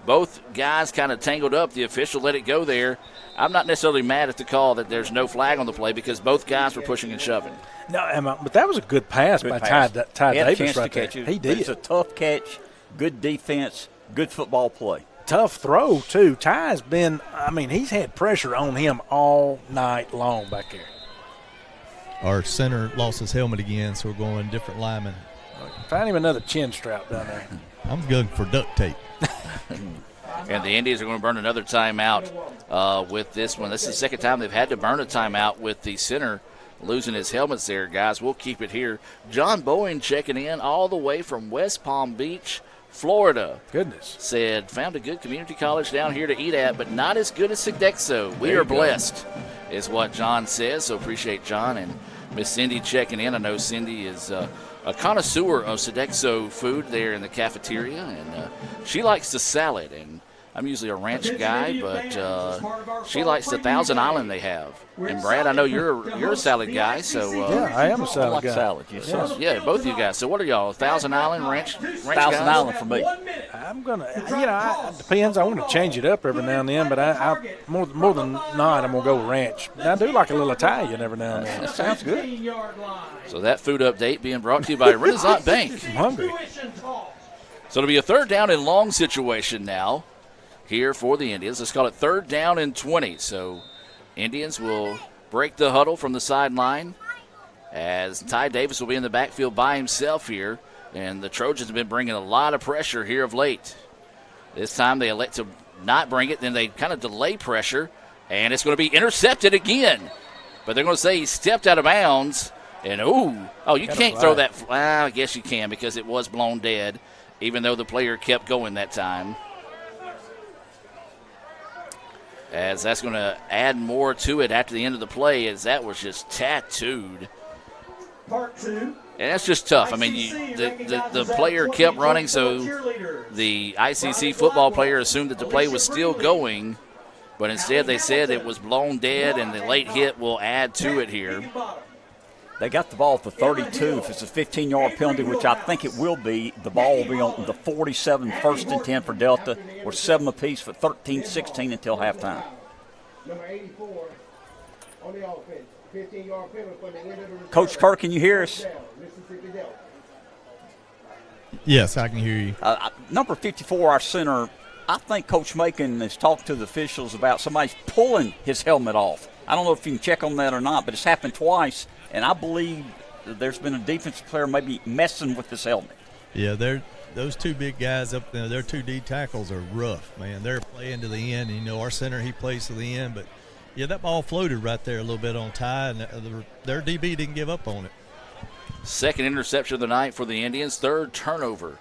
[SPEAKER 12] both guys kind of tangled up. The official let it go there. I'm not necessarily mad at the call that there's no flag on the play because both guys were pushing and shoving.
[SPEAKER 13] No, Emma, but that was a good pass by Ty
[SPEAKER 2] He had a
[SPEAKER 13] Davis
[SPEAKER 2] chance
[SPEAKER 13] right
[SPEAKER 2] to
[SPEAKER 13] there.
[SPEAKER 2] catch it.
[SPEAKER 13] He did.
[SPEAKER 2] It's a tough catch, good defense, good football play.
[SPEAKER 13] Tough throw, too. Ty's been, he's had pressure on him all night long back there.
[SPEAKER 24] Our center lost his helmet again, so we're going different linemen.
[SPEAKER 13] Find him another chin strap down there.
[SPEAKER 24] I'm looking for duct tape.
[SPEAKER 12] And the Indians are going to burn another timeout with this one. This is the second time they've had to burn a timeout with the center losing his helmets there, guys. We'll keep it here. John Bowen checking in all the way from West Palm Beach, Florida.
[SPEAKER 13] Goodness.
[SPEAKER 12] Said, found a good community college down here to eat at, but not as good as Sodexo. We are blessed, is what John says. So appreciate John and Miss Cindy checking in. I know Cindy is a connoisseur of Sodexo food there in the cafeteria, and she likes the salad. And I'm usually a ranch guy, but she likes the Thousand Island they have. And Brad, I know you're a salad guy, so
[SPEAKER 13] yeah, I am a salad
[SPEAKER 2] like
[SPEAKER 13] guy.
[SPEAKER 2] Salad, yes.
[SPEAKER 12] So, yeah, both of you guys. So what are y'all? Thousand Island ranch
[SPEAKER 2] Thousand
[SPEAKER 12] guys?
[SPEAKER 2] Island for me.
[SPEAKER 13] I'm gonna, it depends. I want to change it up every now and then, but I more than not, I'm gonna go with ranch. And I do like a little Italian every now and then.
[SPEAKER 2] That sounds good.
[SPEAKER 12] So that food update being brought to you by Renaissance Bank.
[SPEAKER 13] I'm hungry.
[SPEAKER 12] So it'll be a 3rd down and long situation now here for the Indians. Let's call it 3rd down and 20. So Indians will break the huddle from the sideline as Ty Davis will be in the backfield by himself here. And the Trojans have been bringing a lot of pressure here of late. This time they elect to not bring it, then they kind of delay pressure, and it's going to be intercepted again. But they're going to say he stepped out of bounds, and you can't throw that. Well, I guess you can because it was blown dead, even though the player kept going that time. As that's going to add more to it after the end of the play, as that was just tattooed.
[SPEAKER 20] Part 2.
[SPEAKER 12] And that's just tough. I mean, the player kept running, so the ICC football player assumed that the play was still going, but instead they said it was blown dead, and the late hit will add to it here.
[SPEAKER 2] They got the ball at the 32. If it's a 15-yard penalty, which I think it will be, the ball will be on the 47, 1st and 10 for Delta, or 7 apiece for 13-16 until halftime.
[SPEAKER 19] Number 84 on the offense. 15-yard penalty for the end of the return.
[SPEAKER 2] Coach Kerr, can you hear us?
[SPEAKER 19] Mississippi Delta.
[SPEAKER 24] Yes, I can hear you.
[SPEAKER 2] Number 54, our center, I think Coach Macon has talked to the officials about somebody pulling his helmet off. I don't know if you can check on that or not, but it's happened twice, and I believe there's been a defensive player maybe messing with his helmet.
[SPEAKER 24] Yeah, those two big guys up there, their 2 D tackles are rough, man. They're playing to the end. You know, our center, he plays to the end, but yeah, that ball floated right there a little bit on Ty, and their DB didn't give up on it.
[SPEAKER 12] 2nd interception of the night for the Indians, 3rd turnover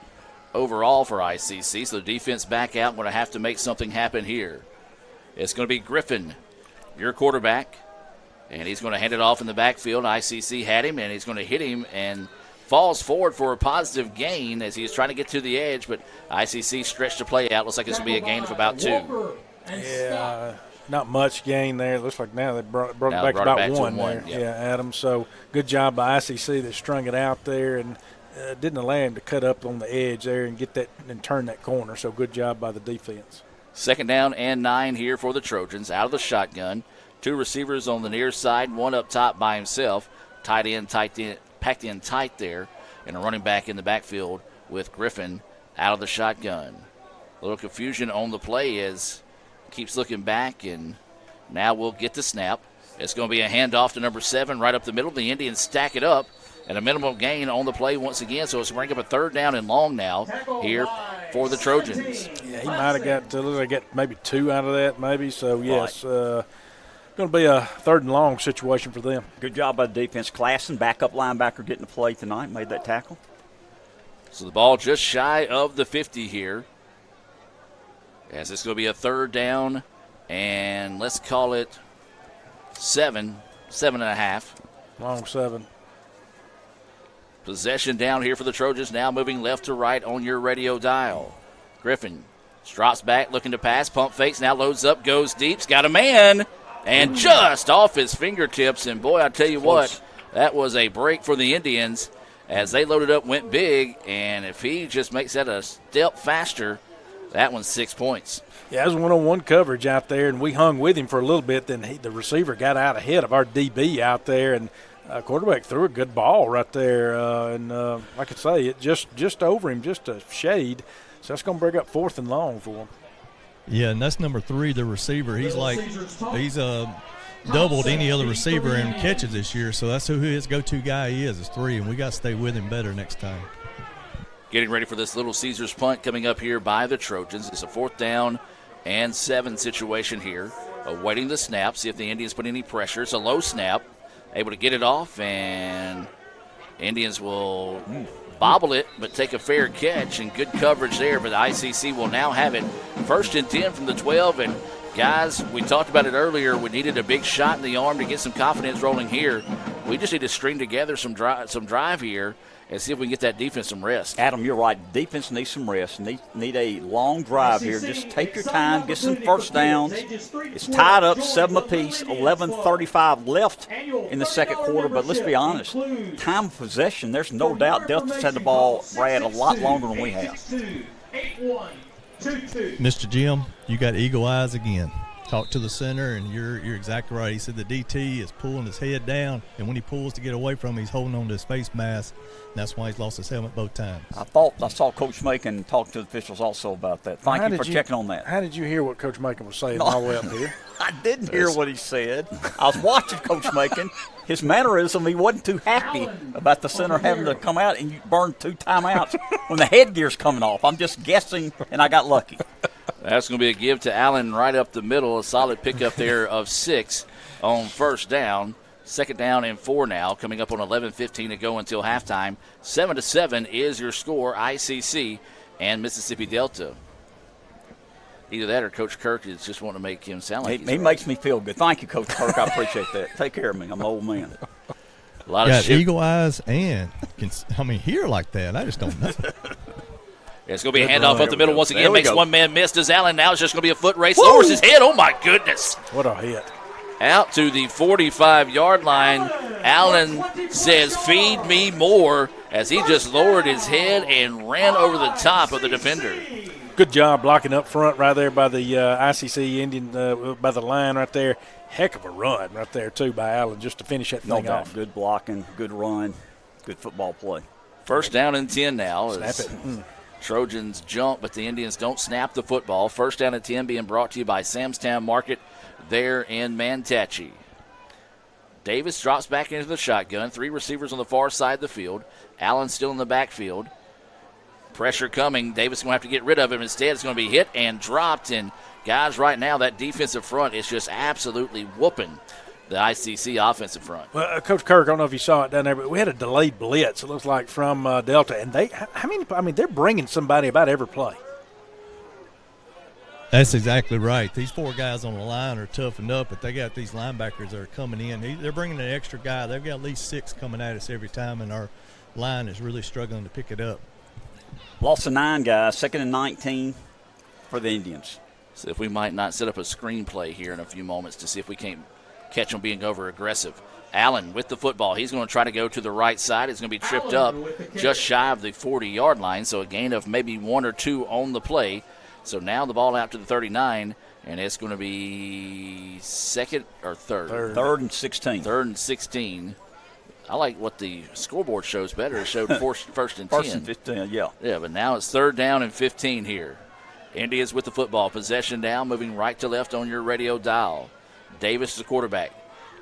[SPEAKER 12] overall for ICC. So the defense back out, going to have to make something happen here. It's going to be Griffin, your quarterback, and he's going to hand it off in the backfield. ICC had him, and he's going to hit him and falls forward for a positive gain as he's trying to get to the edge, but ICC stretched the play out. Looks like it's going to be a gain of about 2.
[SPEAKER 13] Yeah. Not much gain there. It looks like now they brought it back
[SPEAKER 12] brought
[SPEAKER 13] about
[SPEAKER 12] it back to
[SPEAKER 13] 1
[SPEAKER 12] 1,
[SPEAKER 13] there.
[SPEAKER 12] yep.
[SPEAKER 13] Yeah, Adam. So good job by ICC that strung it out there and didn't allow him to cut up on the edge there and get that and turn that corner. So good job by the defense.
[SPEAKER 12] 2nd down and 9 here for the Trojans. Out of the shotgun. 2 receivers on the near side, 1 up top by himself. Packed in tight there. And a running back in the backfield with Griffin out of the shotgun. A little confusion on the play as keeps looking back, and now we'll get the snap. It's going to be a handoff to number 7 right up the middle. The Indians stack it up, and a minimal gain on the play once again. So it's bring up a 3rd down and long now here for the Trojans.
[SPEAKER 13] Yeah, he might have got maybe 2 out of that, maybe. So, yes, going to be a 3rd and long situation for them.
[SPEAKER 2] Good job by the defense. Klassen, backup linebacker, getting the play tonight, made that tackle.
[SPEAKER 12] So the ball just shy of the 50 here. As it's going to be a 3rd down, and let's call it 7.5.
[SPEAKER 13] Long 7.
[SPEAKER 12] Possession down here for the Trojans, now moving left to right on your radio dial. Griffin drops back, looking to pass, pump fakes, now loads up, goes deep, got a man, and just off his fingertips. And boy, I tell you what, that was a break for the Indians as they loaded up, went big, and if he just makes that a step faster, that one's 6 points.
[SPEAKER 13] Yeah, it was one-on-one coverage out there, and we hung with him for a little bit. Then the receiver got out ahead of our DB out there, and quarterback threw a good ball right there. Like I say, it just over him, just a shade. So that's going to bring up 4th and long for him.
[SPEAKER 24] Yeah, and that's number 3, the receiver. He's doubled any other receiver in catches this year, so that's who his go-to guy is 3, and we got to stay with him better next time.
[SPEAKER 12] Getting ready for this Little Caesars punt coming up here by the Trojans. It's a 4th down and 7 situation here. Awaiting the snap, see if the Indians put any pressure. It's a low snap, able to get it off, and Indians will bobble it, but take a fair catch and good coverage there. But the ICC will now have it 1st and 10 from the 12. And guys, we talked about it earlier. We needed a big shot in the arm to get some confidence rolling here. We just need to string together some drive here and see if we can get that defense some rest.
[SPEAKER 2] Adam, you're right. Defense needs some rest. Need a long drive here. Just take your time, get some first downs. It's tied up 7 apiece, 11:35 left in the second quarter. But let's be honest, time of possession, there's no doubt Delta's had the ball, Brad, a lot longer than we have.
[SPEAKER 24] Mr. Jim, you got eagle eyes again. Talk to the center, and you're exactly right. He said the DT is pulling his head down, and when he pulls to get away from him, he's holding on to his face mask. And that's why he's lost his helmet both times.
[SPEAKER 2] I saw Coach Macon talk to the officials also about that. Thank you for checking on that.
[SPEAKER 13] How did you hear what Coach Macon was saying all the way up here?
[SPEAKER 2] I didn't hear what he said. I was watching Coach Macon. His mannerism, he wasn't too happy about the center having to come out and you burn 2 timeouts when the headgear's coming off. I'm just guessing, and I got lucky.
[SPEAKER 12] That's going to be a give to Allen right up the middle. A solid pickup there of 6 on first down. Second down and 4 now, coming up on 11:15 to go until halftime. 7-7 is your score, ICC and Mississippi Delta. Either that or Coach Kirk is just wanting to make him sound like
[SPEAKER 2] he makes me feel good. Thank you, Coach Kirk. I appreciate that. Take care of me. I'm an old man.
[SPEAKER 12] A lot
[SPEAKER 24] of eagle eyes and hear like that. I just don't know.
[SPEAKER 12] It's going to be a handoff up the middle once again. Makes one man miss. Does Allen now? It's just going to be a foot race. Lowers his head. Oh, my goodness.
[SPEAKER 13] What a hit.
[SPEAKER 12] Out to the 45-yard line. Allen says, feed me more, as he just lowered his head and ran over the top of the defender.
[SPEAKER 13] Good job blocking up front right there by the ICC Indian, by the line right there. Heck of a run right there, too, by Allen just to finish that thing off.
[SPEAKER 2] Good blocking, good run, good football play.
[SPEAKER 12] First down and 10 now.
[SPEAKER 13] Snap it.
[SPEAKER 12] Trojans jump, but the Indians don't snap the football. First down and 10 being brought to you by Samstown Market there in Manatee. Davis drops back into the shotgun. 3 receivers on the far side of the field. Allen still in the backfield. Pressure coming. Davis is going to have to get rid of him. Instead, it's going to be hit and dropped. And, guys, right now that defensive front is just absolutely whooping the ICC offensive front.
[SPEAKER 13] Well, Coach Kirk, I don't know if you saw it down there, but we had a delayed blitz, it looks like, from Delta. And they're bringing somebody about every play.
[SPEAKER 24] That's exactly right. These 4 guys on the line are toughened up, but they got these linebackers that are coming in. They're bringing an extra guy. They've got at least 6 coming at us every time, and our line is really struggling to pick it up.
[SPEAKER 2] Loss of 9 guys, 2nd and 19 for the Indians.
[SPEAKER 12] So if we might not set up a screenplay here in a few moments to see if we can't catch them being over aggressive. Allen with the football. He's going to try to go to the right side. It's going to be tripped up just shy of the 40-yard line, so a gain of maybe 1 or 2 on the play. So now the ball out to the 39, and it's going to be second or third?
[SPEAKER 2] Third and 16.
[SPEAKER 12] Third and 16. I like what the scoreboard shows better. It showed first and 10.
[SPEAKER 2] First and 15, yeah.
[SPEAKER 12] Yeah, but now it's 3rd down and 15 here. Indians with the football. Possession down, moving right to left on your radio dial. Davis, the quarterback.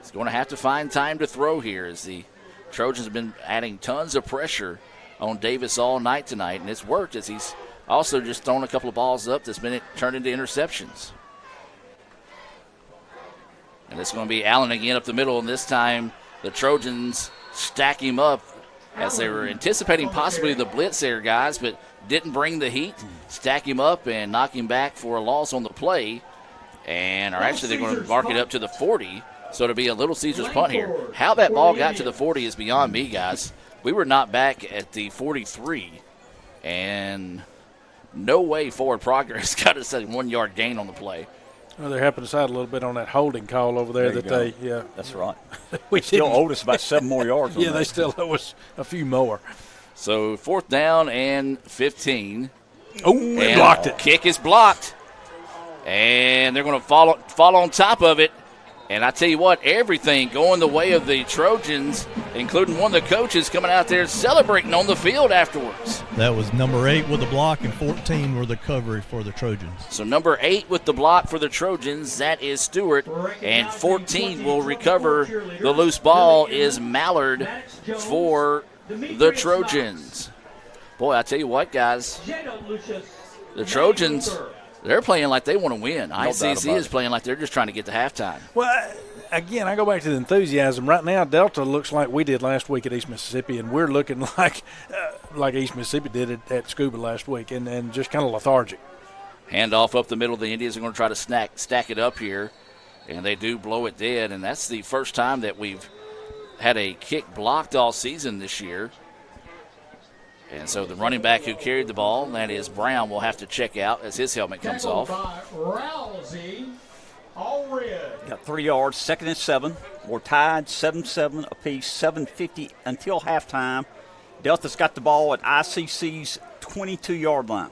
[SPEAKER 12] He's going to have to find time to throw here as the Trojans have been adding tons of pressure on Davis all night tonight, and it's worked as he's also just thrown a couple of balls up that's been turned into interceptions. And it's going to be Allen again up the middle, and this time the Trojans stack him up as they were anticipating possibly the blitz there, guys, but didn't bring the heat. Stack him up and knock him back for a loss on the play. And they're going to mark it up to the 40, so it'll be a Little Caesars punt here. How that ball got to the 40 is beyond me, guys. We were not back at the 43, and no way forward progress got us a 1-yard gain on the play.
[SPEAKER 13] Well, they're helping us out a little bit on that holding call over there
[SPEAKER 2] That's right. We still owed us about 7 more yards.
[SPEAKER 13] Yeah, they still owe us a few more.
[SPEAKER 12] So 4th down and 15.
[SPEAKER 13] Oh, they blocked it.
[SPEAKER 12] Kick is blocked. And they're going to fall on top of it. And I tell you what, everything going the way of the Trojans, including one of the coaches coming out there celebrating on the field afterwards.
[SPEAKER 24] That was number 8 with the block, and 14 were the coverage for the Trojans.
[SPEAKER 12] So number 8 with the block for the Trojans, that is Stewart. And 14 will recover the loose ball is Mallard for the Trojans. Boy, I tell you what, guys, the Trojans, they're playing like they want to win. ICC is playing like they're just trying to get to halftime.
[SPEAKER 13] Well, again, I go back to the enthusiasm. Right now, Delta looks like we did last week at East Mississippi, and we're looking like East Mississippi did at Scuba last week, and just kind of lethargic.
[SPEAKER 12] Handoff up the middle. The Indians are going to try to stack it up here, and they do blow it dead, and that's the first time that we've had a kick blocked all season this year. And so the running back who carried the ball, that is Brown, will have to check out as his helmet comes off.
[SPEAKER 19] Rousey, all red.
[SPEAKER 2] Got 3 yards, 2nd and 7. We're tied 7-7 apiece, 7:50 until halftime. Delta's got the ball at ICC's 22-yard line.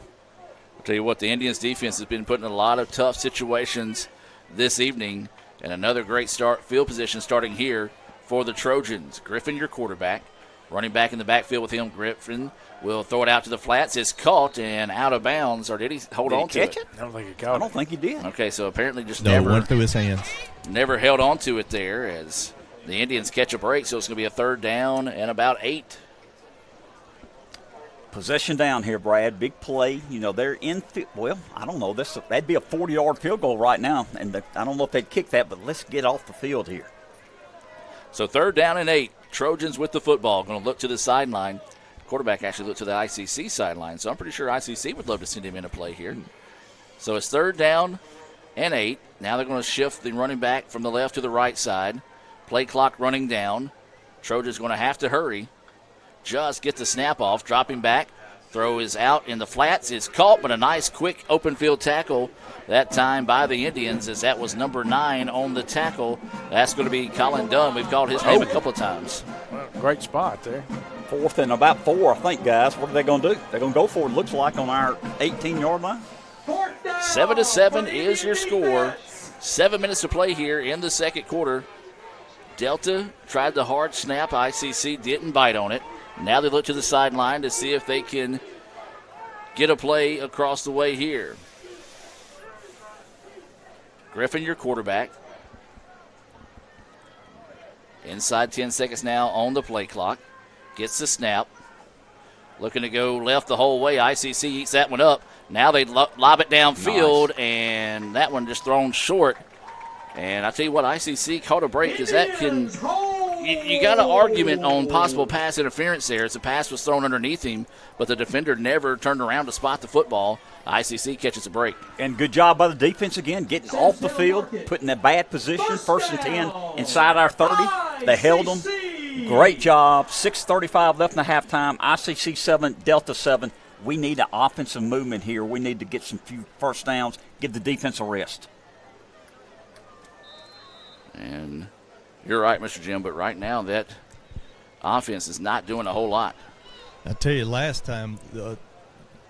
[SPEAKER 12] I'll tell you what, the Indians defense has been put in a lot of tough situations this evening. And another great field position starting here for the Trojans. Griffin, your quarterback. Running back in the backfield with him, Griffin will throw it out to the flats. It's caught and out of bounds. Or did he hold on to it?
[SPEAKER 13] I don't think he caught it.
[SPEAKER 2] I don't think he did.
[SPEAKER 12] Okay, so apparently just
[SPEAKER 24] No,
[SPEAKER 12] never
[SPEAKER 24] went through his hands.
[SPEAKER 12] Never held on to it there as the Indians catch a break. So it's going to be a 3rd down and about 8.
[SPEAKER 2] Possession down here, Brad. Big play. You know, they're in well, I don't know. That'd be a 40-yard field goal right now. And I don't know if they'd kick that, but let's get off the field here.
[SPEAKER 12] So 3rd down and 8. Trojans with the football. Going to look to the sideline. Quarterback actually looked to the ICC sideline, so I'm pretty sure ICC would love to send him in a play here. So it's 3rd down and 8. Now they're going to shift the running back from the left to the right side. Play clock running down. Trojans going to have to hurry. Just get the snap off, dropping back. Throw is out in the flats. It's caught, but a nice, quick open field tackle that time by the Indians, as that was number 9 on the tackle. That's going to be Colin Dunn. We've called his name a couple of times.
[SPEAKER 13] Well, great spot there.
[SPEAKER 2] 4th and about 4, I think, guys. What are they going to do? They're going to go for it, looks like, on our 18-yard line.
[SPEAKER 12] 7-7 is your score. 7 minutes to play here in the second quarter. Delta tried the hard snap. ICC didn't bite on it. Now they look to the sideline to see if they can get a play across the way here. Griffin, your quarterback. Inside 10 seconds now on the play clock. Gets the snap. Looking to go left the whole way. ICC eats that one up. Now they lob it downfield, and that one just thrown short. And I tell you what, ICC caught a break because that can – you got an argument on possible pass interference there as the pass was thrown underneath him, but the defender never turned around to spot the football. ICC catches a break.
[SPEAKER 2] And good job by the defense again, getting off the field, putting that bad position, 1st and 10 inside our 30. They held them. Great job. 6:35 left in the halftime. ICC 7, Delta 7. We need an offensive movement here. We need to get some few first downs, give the defense a rest.
[SPEAKER 12] And you're right, Mr. Jim, but right now that offense is not doing a whole lot.
[SPEAKER 24] I tell you, last time the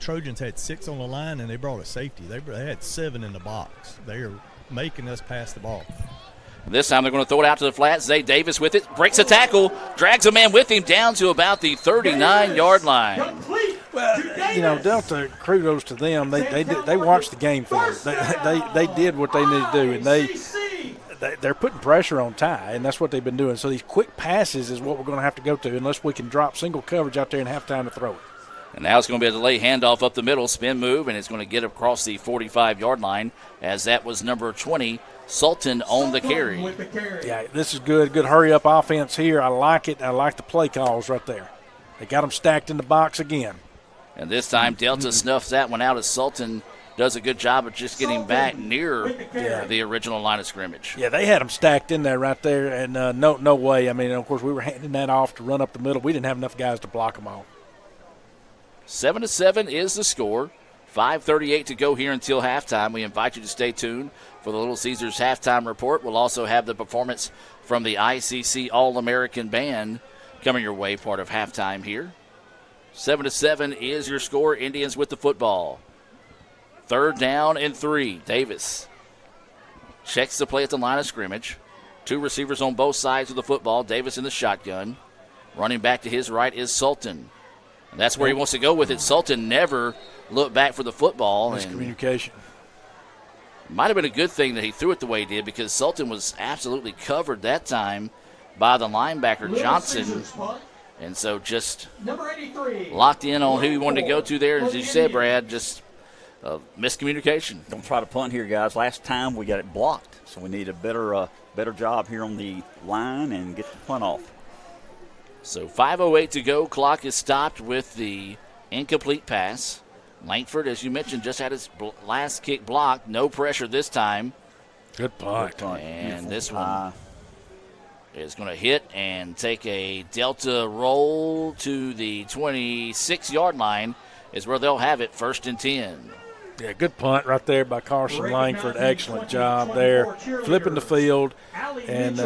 [SPEAKER 24] Trojans had 6 on the line and they brought a safety. They had 7 in the box. They are making us pass the ball.
[SPEAKER 12] This time they're going to throw it out to the flat. Zay Davis with it, breaks a tackle, drags a man with him down to about the 39-yard line.
[SPEAKER 13] Well, you know, Delta, kudos to them. They watched the game film. They did what they needed to do, and they're putting pressure on Ty, and that's what they've been doing. So these quick passes is what we're going to have to go to unless we can drop single coverage out there and have time to throw it.
[SPEAKER 12] And now it's going to be a delay handoff up the middle, spin move, and it's going to get across the 45-yard line as that was number 20, Sultan on the carry.
[SPEAKER 13] Yeah, this is good hurry-up offense here. I like it. I like the play calls right there. They got them stacked in the box again.
[SPEAKER 12] And this time Delta snuffs that one out as Sultan does a good job of just getting back near the original line of scrimmage.
[SPEAKER 13] Yeah, they had them stacked in there right there, and no way. I mean, of course, we were handing that off to run up the middle. We didn't have enough guys to block them all.
[SPEAKER 12] 7-7 is the score. 5:38 to go here until halftime. We invite you to stay tuned for the Little Caesars halftime report. We'll also have the performance from the ICC All-American Band coming your way, part of halftime here. 7-7 is your score. Indians with the football. 3rd down and 3. Davis checks the play at the line of scrimmage. 2 receivers on both sides of the football. Davis in the shotgun. Running back to his right is Sultan. And that's where he wants to go with it. Sultan never looked back for the football.
[SPEAKER 13] Miscommunication.
[SPEAKER 12] Might have been a good thing that he threw it the way he did because Sultan was absolutely covered that time by the linebacker Johnson. And so just locked in on who he wanted to go to there. As you said, Brad, just miscommunication.
[SPEAKER 2] Don't try to punt here, guys. Last time we got it blocked, so we need a better job here on the line and get the punt off.
[SPEAKER 12] So 5:08 to go. Clock is stopped with the incomplete pass. Langford, as you mentioned, just had his last kick blocked. No pressure this time.
[SPEAKER 13] Good punt.
[SPEAKER 12] And this one is going to hit and take a Delta roll to the 26-yard line is where they'll have it, 1st and 10.
[SPEAKER 13] Yeah, good punt right there by Carson Langford. Excellent job there, flipping the field and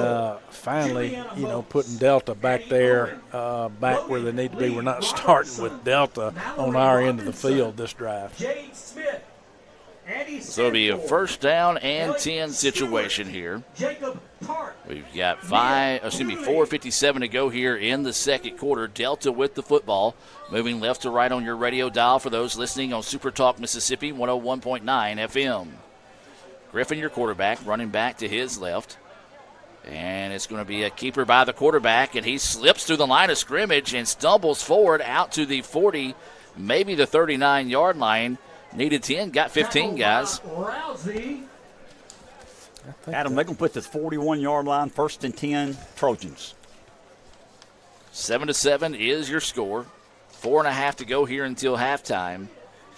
[SPEAKER 13] finally, putting Delta back there, back where they need to be. We're not starting with Delta on our end of the field this drive.
[SPEAKER 12] So it'll be a 1st down and 10 situation here. We've got 4:57 to go here in the second quarter. Delta with the football, moving left to right on your radio dial for those listening on Super Talk Mississippi 101.9 FM. Griffin, your quarterback, running back to his left. And it's going to be a keeper by the quarterback, and he slips through the line of scrimmage and stumbles forward out to the 40, maybe the 39-yard line. Needed 10, got 15, guys.
[SPEAKER 2] Adam, they're going to put the 41-yard line, 1st and 10, Trojans.
[SPEAKER 12] 7-7 is your score. 4.5 to go here until halftime.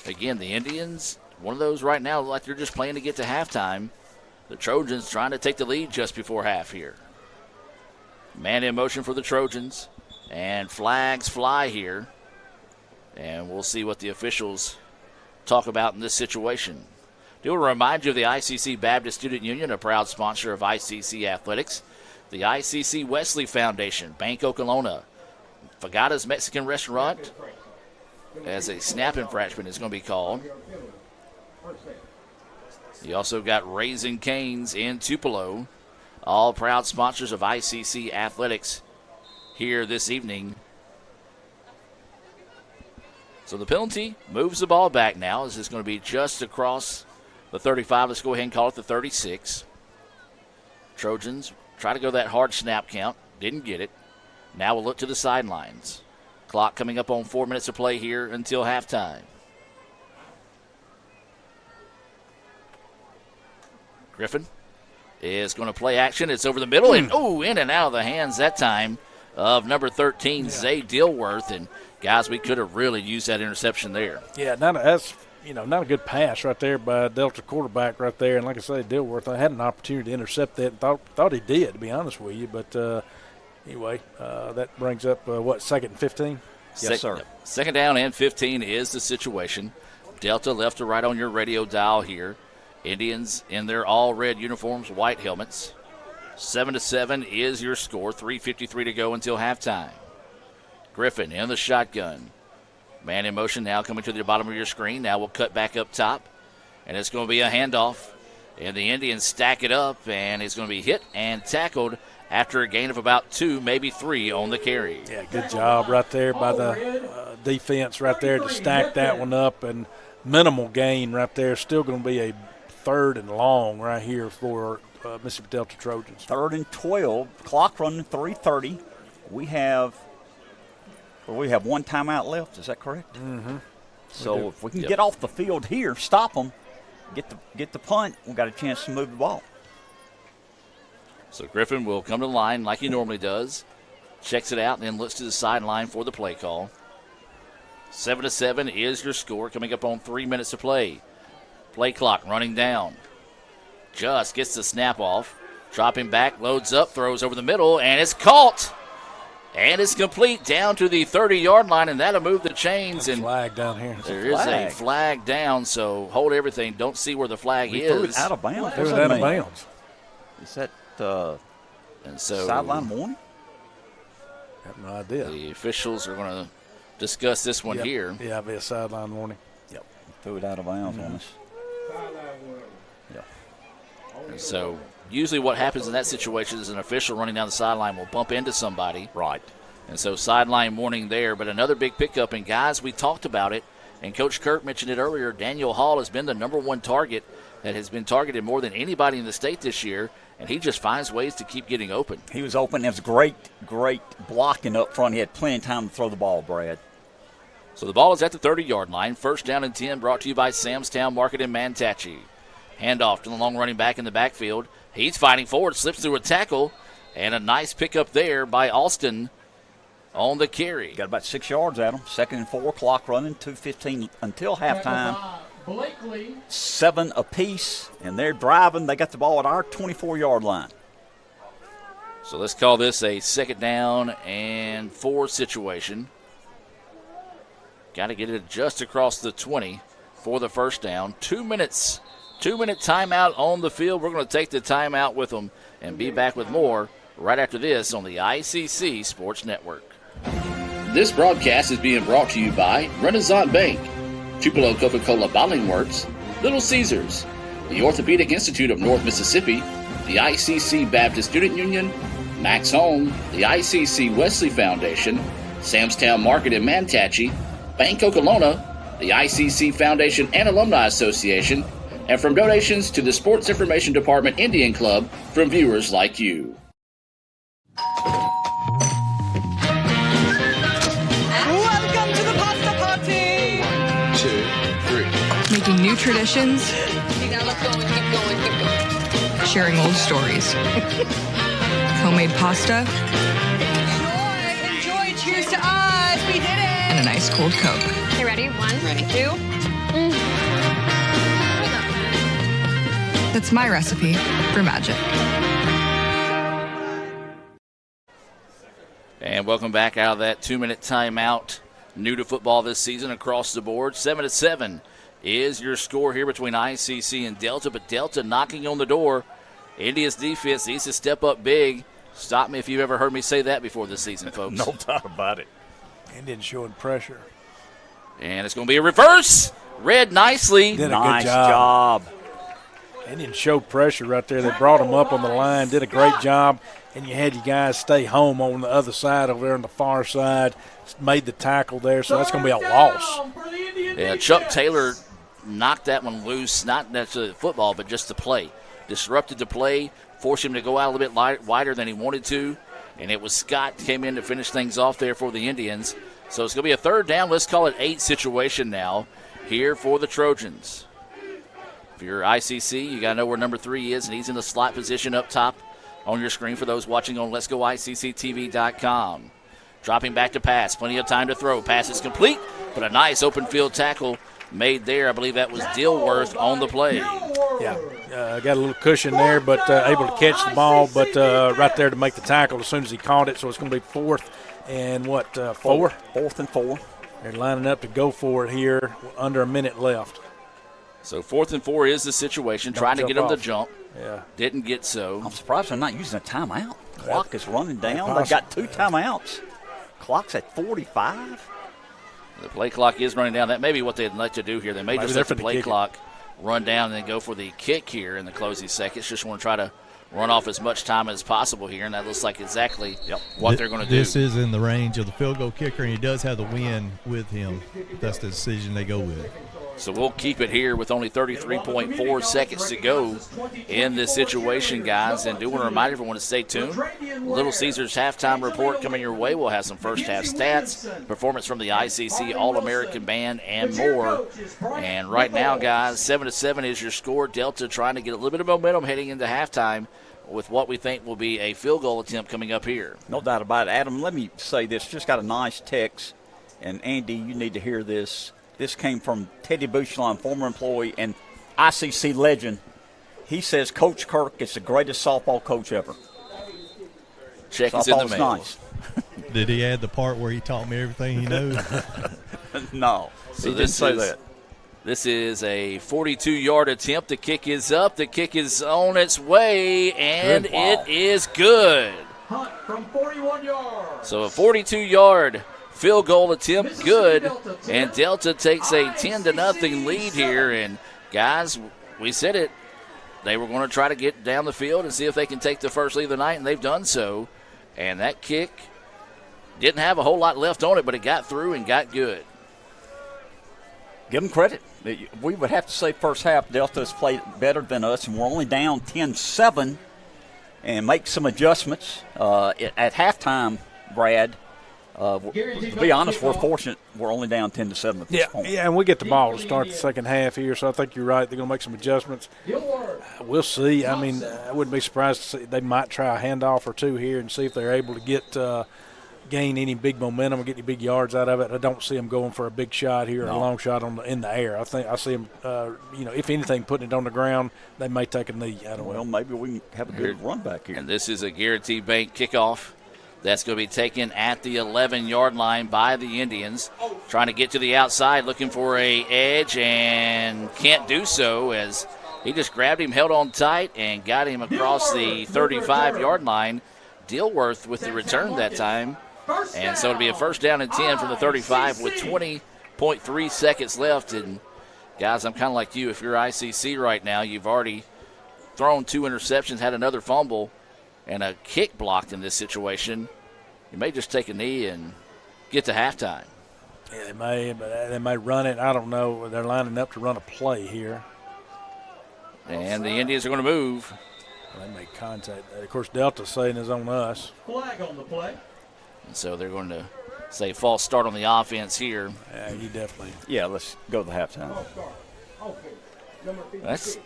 [SPEAKER 12] Again, the Indians, one of those right now, like they're just playing to get to halftime. The Trojans trying to take the lead just before half here. Man in motion for the Trojans. And flags fly here. And we'll see what the officials talk about in this situation. Do want to remind you of the ICC Baptist Student Union, a proud sponsor of ICC Athletics. The ICC Wesley Foundation, Bank Okolona, Fagata's Mexican Restaurant, as a snap infraction is going to be called. You also got Raising Cane's in Tupelo, all proud sponsors of ICC Athletics here this evening. So the penalty moves the ball back now, as it's going to be just across the 35. Let's go ahead and call it the 36. Trojans try to go that hard snap count. Didn't get it. Now we'll look to the sidelines. Clock coming up on 4 minutes of play here until halftime. Griffin is going to play action. It's over the middle and, in and out of the hands that time of number 13, Zay Dilworth. And, guys, we could have really used that interception there.
[SPEAKER 13] Yeah, not a good pass right there by Delta quarterback right there. And like I say, Dilworth, I had an opportunity to intercept that and thought he did, to be honest with you. But anyway, that brings up, 2nd and 15?
[SPEAKER 2] Yes, sir.
[SPEAKER 12] 2nd down and 15 is the situation. Delta left to right on your radio dial here. Indians in their all-red uniforms, white helmets. 7-7 is your score. 3:53 to go until halftime. Griffin in the shotgun. Man in motion now coming to the bottom of your screen. Now we'll cut back up top. And it's going to be a handoff. And the Indians stack it up. And it's going to be hit and tackled after a gain of about 2, maybe 3 on the carry.
[SPEAKER 13] Yeah, good job right there by the defense right there to stack that one up. And minimal gain right there. Still going to be a 3rd and long right here for Mississippi Delta Trojans.
[SPEAKER 2] 3rd and 12. Clock running 3:30. We have one timeout left. Is that correct?
[SPEAKER 13] Mm-hmm.
[SPEAKER 2] So if we can get off the field here, stop them, get the punt, we got a chance to move the ball.
[SPEAKER 12] So Griffin will come to the line like he normally does, checks it out, and then looks to the sideline for the play call. 7-7 is your score, coming up on 3 minutes to play. Play clock running down. Just gets the snap off, dropping back, loads up, throws over the middle, and it's caught. And it's complete down to the 30-yard line, and that'll move the chains.
[SPEAKER 13] There's a flag down here.
[SPEAKER 12] There is a flag down, so hold everything. Don't see where the flag is.
[SPEAKER 2] Threw it out of bounds.
[SPEAKER 13] Threw it out of bounds.
[SPEAKER 2] Is that
[SPEAKER 12] and so
[SPEAKER 2] sideline warning?
[SPEAKER 13] I have no idea.
[SPEAKER 12] The officials are going to discuss this one here.
[SPEAKER 13] Yeah, it'll be a sideline warning.
[SPEAKER 2] Yep. Threw it out of bounds on us.
[SPEAKER 12] Yep. And so usually what happens in that situation is an official running down the sideline will bump into somebody.
[SPEAKER 2] Right.
[SPEAKER 12] And so sideline warning there. But another big pickup. And, guys, we talked about it, and Coach Kirk mentioned it earlier. Daniel Hall has been the number one target that has been targeted more than anybody in the state this year, and he just finds ways to keep getting open.
[SPEAKER 2] He was open. It was great blocking up front. He had plenty of time to throw the ball, Brad.
[SPEAKER 12] So the ball is at the 30-yard line. 1st down and 10 brought to you by Samstown Market in Manatachee. Handoff to the long running back in the backfield. He's fighting forward, slips through a tackle, and a nice pickup there by Alston on the carry.
[SPEAKER 2] Got about 6 yards at him. 2nd and 4, clock running, 2:15 until halftime. 7 apiece, and they're driving. They got the ball at our 24-yard line.
[SPEAKER 12] So let's call this a 2nd down and 4 situation. Got to get it just across the 20 for the first down. 2 minutes. 2-minute timeout on the field. We're going to take the timeout with them and be back with more right after this on the ICC Sports Network. This broadcast is being brought to you by Renaissance Bank, Tupelo Coca-Cola Bottling Works, Little Caesars, the Orthopedic Institute of North Mississippi, the ICC Baptist Student Union, Max Home, the ICC Wesley Foundation, Samstown Market in Manatee, Bank Okolona, the ICC Foundation and Alumni Association, and from donations to the Sports Information Department Indian Club from viewers like you.
[SPEAKER 7] Welcome to the pasta party.
[SPEAKER 8] 1, 2, 3.
[SPEAKER 9] Making new traditions,
[SPEAKER 7] You gotta look going, keep going, keep going.
[SPEAKER 9] sharing old stories. Homemade pasta
[SPEAKER 7] Enjoy, cheers to us. We did it.
[SPEAKER 9] and an ice cold Coke.
[SPEAKER 7] Okay, ready? 1, ready. 2.
[SPEAKER 9] That's my recipe for magic.
[SPEAKER 12] And welcome back out of that 2-minute timeout. New to football this season across the board. 7-7 is your score here between ICC and Delta, but Delta knocking on the door. India's defense needs to step up big. Stop me if you've ever heard me say that before this season, folks.
[SPEAKER 2] No doubt about it.
[SPEAKER 13] Indians showing pressure.
[SPEAKER 12] And it's going to be a reverse. Read nicely.
[SPEAKER 13] Did a
[SPEAKER 2] Nice
[SPEAKER 13] good job.
[SPEAKER 2] job.
[SPEAKER 13] Indians showed pressure right there. They brought them up on the line, did a great job, and you had you guys stay home on the other side over there on the far side, made the tackle there, so that's going to be a loss.
[SPEAKER 12] Yeah, Chuck Taylor knocked that one loose, not necessarily the football, but just the play. Disrupted the play, forced him to go out a little bit wider than he wanted to, and it was Scott came in to finish things off there for the Indians. So it's going to be a 3rd down, let's call it 8 situation now here for the Trojans. If you're ICC, you got to know where number 3 is, and he's in the slot position up top on your screen for those watching on letsgoicctv.com. Dropping back to pass, plenty of time to throw. Pass is complete, but a nice open field tackle made there. I believe that was Dilworth on the play.
[SPEAKER 13] Yeah, got a little cushion there, but able to catch the ball, but right there to make the tackle as soon as he caught it. So it's going to be 4th and 4?
[SPEAKER 2] 4th and 4.
[SPEAKER 13] They're lining up to go for it here, under a minute left.
[SPEAKER 12] So 4th and 4 is the situation, trying to get them to jump.
[SPEAKER 13] Yeah.
[SPEAKER 12] Didn't get so.
[SPEAKER 2] I'm surprised they're not using a timeout. Clock is running down. They've got 2 timeouts. Clock's at 45.
[SPEAKER 12] The play clock is running down. That may be what they'd like to do here. They may just let the play clock run down and then go for the kick here in the closing seconds. Just want to try to run off as much time as possible here, and that looks like exactly what they're going to do.
[SPEAKER 24] This is in the range of the field goal kicker, and he does have the wind with him. That's the decision they go with.
[SPEAKER 12] So we'll keep it here with only 33.4 seconds to go in this situation, guys. And do want to remind everyone to stay tuned. Little Caesars halftime report coming your way. We'll have some first half stats, performance from the ICC All-American Band, and more. And right now, guys, 7-7 is your score. Delta trying to get a little bit of momentum heading into halftime with what we think will be a field goal attempt coming up here.
[SPEAKER 2] No doubt about it. Adam, let me say this. Just got a nice text, and Andy, you need to hear this. This came from Teddy Bouchelon, former employee and ICC legend. He says Coach Kirk is the greatest softball coach ever.
[SPEAKER 12] Check is in the mail.
[SPEAKER 2] Nice.
[SPEAKER 24] Did he add the part where he taught me everything he knows?
[SPEAKER 2] No,
[SPEAKER 12] so
[SPEAKER 2] he didn't say that.
[SPEAKER 12] This is a 42-yard attempt. The kick is up. The kick is on its way, and it is good.
[SPEAKER 20] Hunt from 41 yards.
[SPEAKER 12] So a 42-yard field goal attempt, good, and Delta takes a 10-0 lead here. And guys, we said it, they were going to try to get down the field and see if they can take the first lead of the night, and they've done so. And that kick didn't have a whole lot left on it, but it got through and got good.
[SPEAKER 2] Give them credit. We would have to say first half Delta has played better than us, and we're only down 10-7, and make some adjustments. At halftime, Brad, to be honest, we're fortunate we're only down 10-7 at this point.
[SPEAKER 13] Yeah, and we get the ball to start the second half here, so I think you're right. They're going to make some adjustments. We'll see. I mean, I wouldn't be surprised to see they might try a handoff or two here and see if they're able to get gain any big momentum or get any big yards out of it. I don't see them going for a big shot here or a long shot in the air. I see them, if anything, putting it on the ground. They may take a knee. I don't know.
[SPEAKER 2] Well, maybe we can have a good run back here.
[SPEAKER 12] And this is a Guaranteed Bank kickoff. That's going to be taken at the 11-yard line by the Indians. Trying to get to the outside, looking for a edge, and can't do so as he just grabbed him, held on tight, and got him across the 35-yard line. Dilworth with the return that time. And so it'll be a first down and 10 from the 35 with 20.3 seconds left. And, guys, I'm kind of like you. If you're ICC right now, you've already thrown 2 interceptions, had another fumble, and a kick blocked in this situation. You may just take a knee and get to halftime.
[SPEAKER 13] Yeah, they may, but they may run it. I don't know. They're lining up to run a play here.
[SPEAKER 12] And the Indians are going to move.
[SPEAKER 13] They make contact. Of course, Delta's saying is on us.
[SPEAKER 20] Flag on the play.
[SPEAKER 12] And so they're going to say false start on the offense here.
[SPEAKER 13] Yeah, you definitely.
[SPEAKER 2] Yeah, let's go to the halftime.
[SPEAKER 12] That's,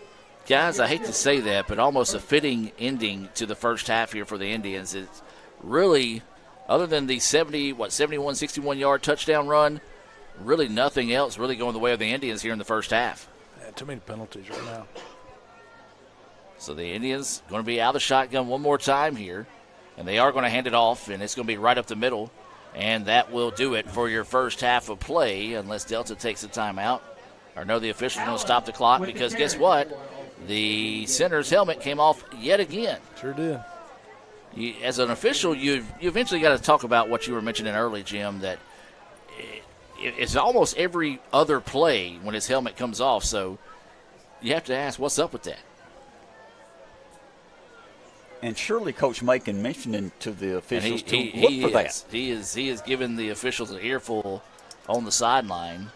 [SPEAKER 12] guys, I hate to say that, but almost a fitting ending to the first half here for the Indians. It's really, other than the 71, 61-yard touchdown run, really nothing else really going the way of the Indians here in the first half.
[SPEAKER 13] Yeah, too many penalties right now.
[SPEAKER 12] So the Indians going to be out of the shotgun one more time here, and they are going to hand it off, and it's going to be right up the middle, and that will do it for your first half of play unless Delta takes a timeout. Or no, the officials are going to stop the clock because guess what? The center's helmet came off yet again.
[SPEAKER 13] Sure did.
[SPEAKER 12] As an official, you eventually got to talk about what you were mentioning early, Jim, that it's almost every other play when his helmet comes off, so you have to ask what's up with that.
[SPEAKER 2] And surely Coach Macon mentioning to the officials to look for that.
[SPEAKER 12] He is giving the officials an earful on the sideline.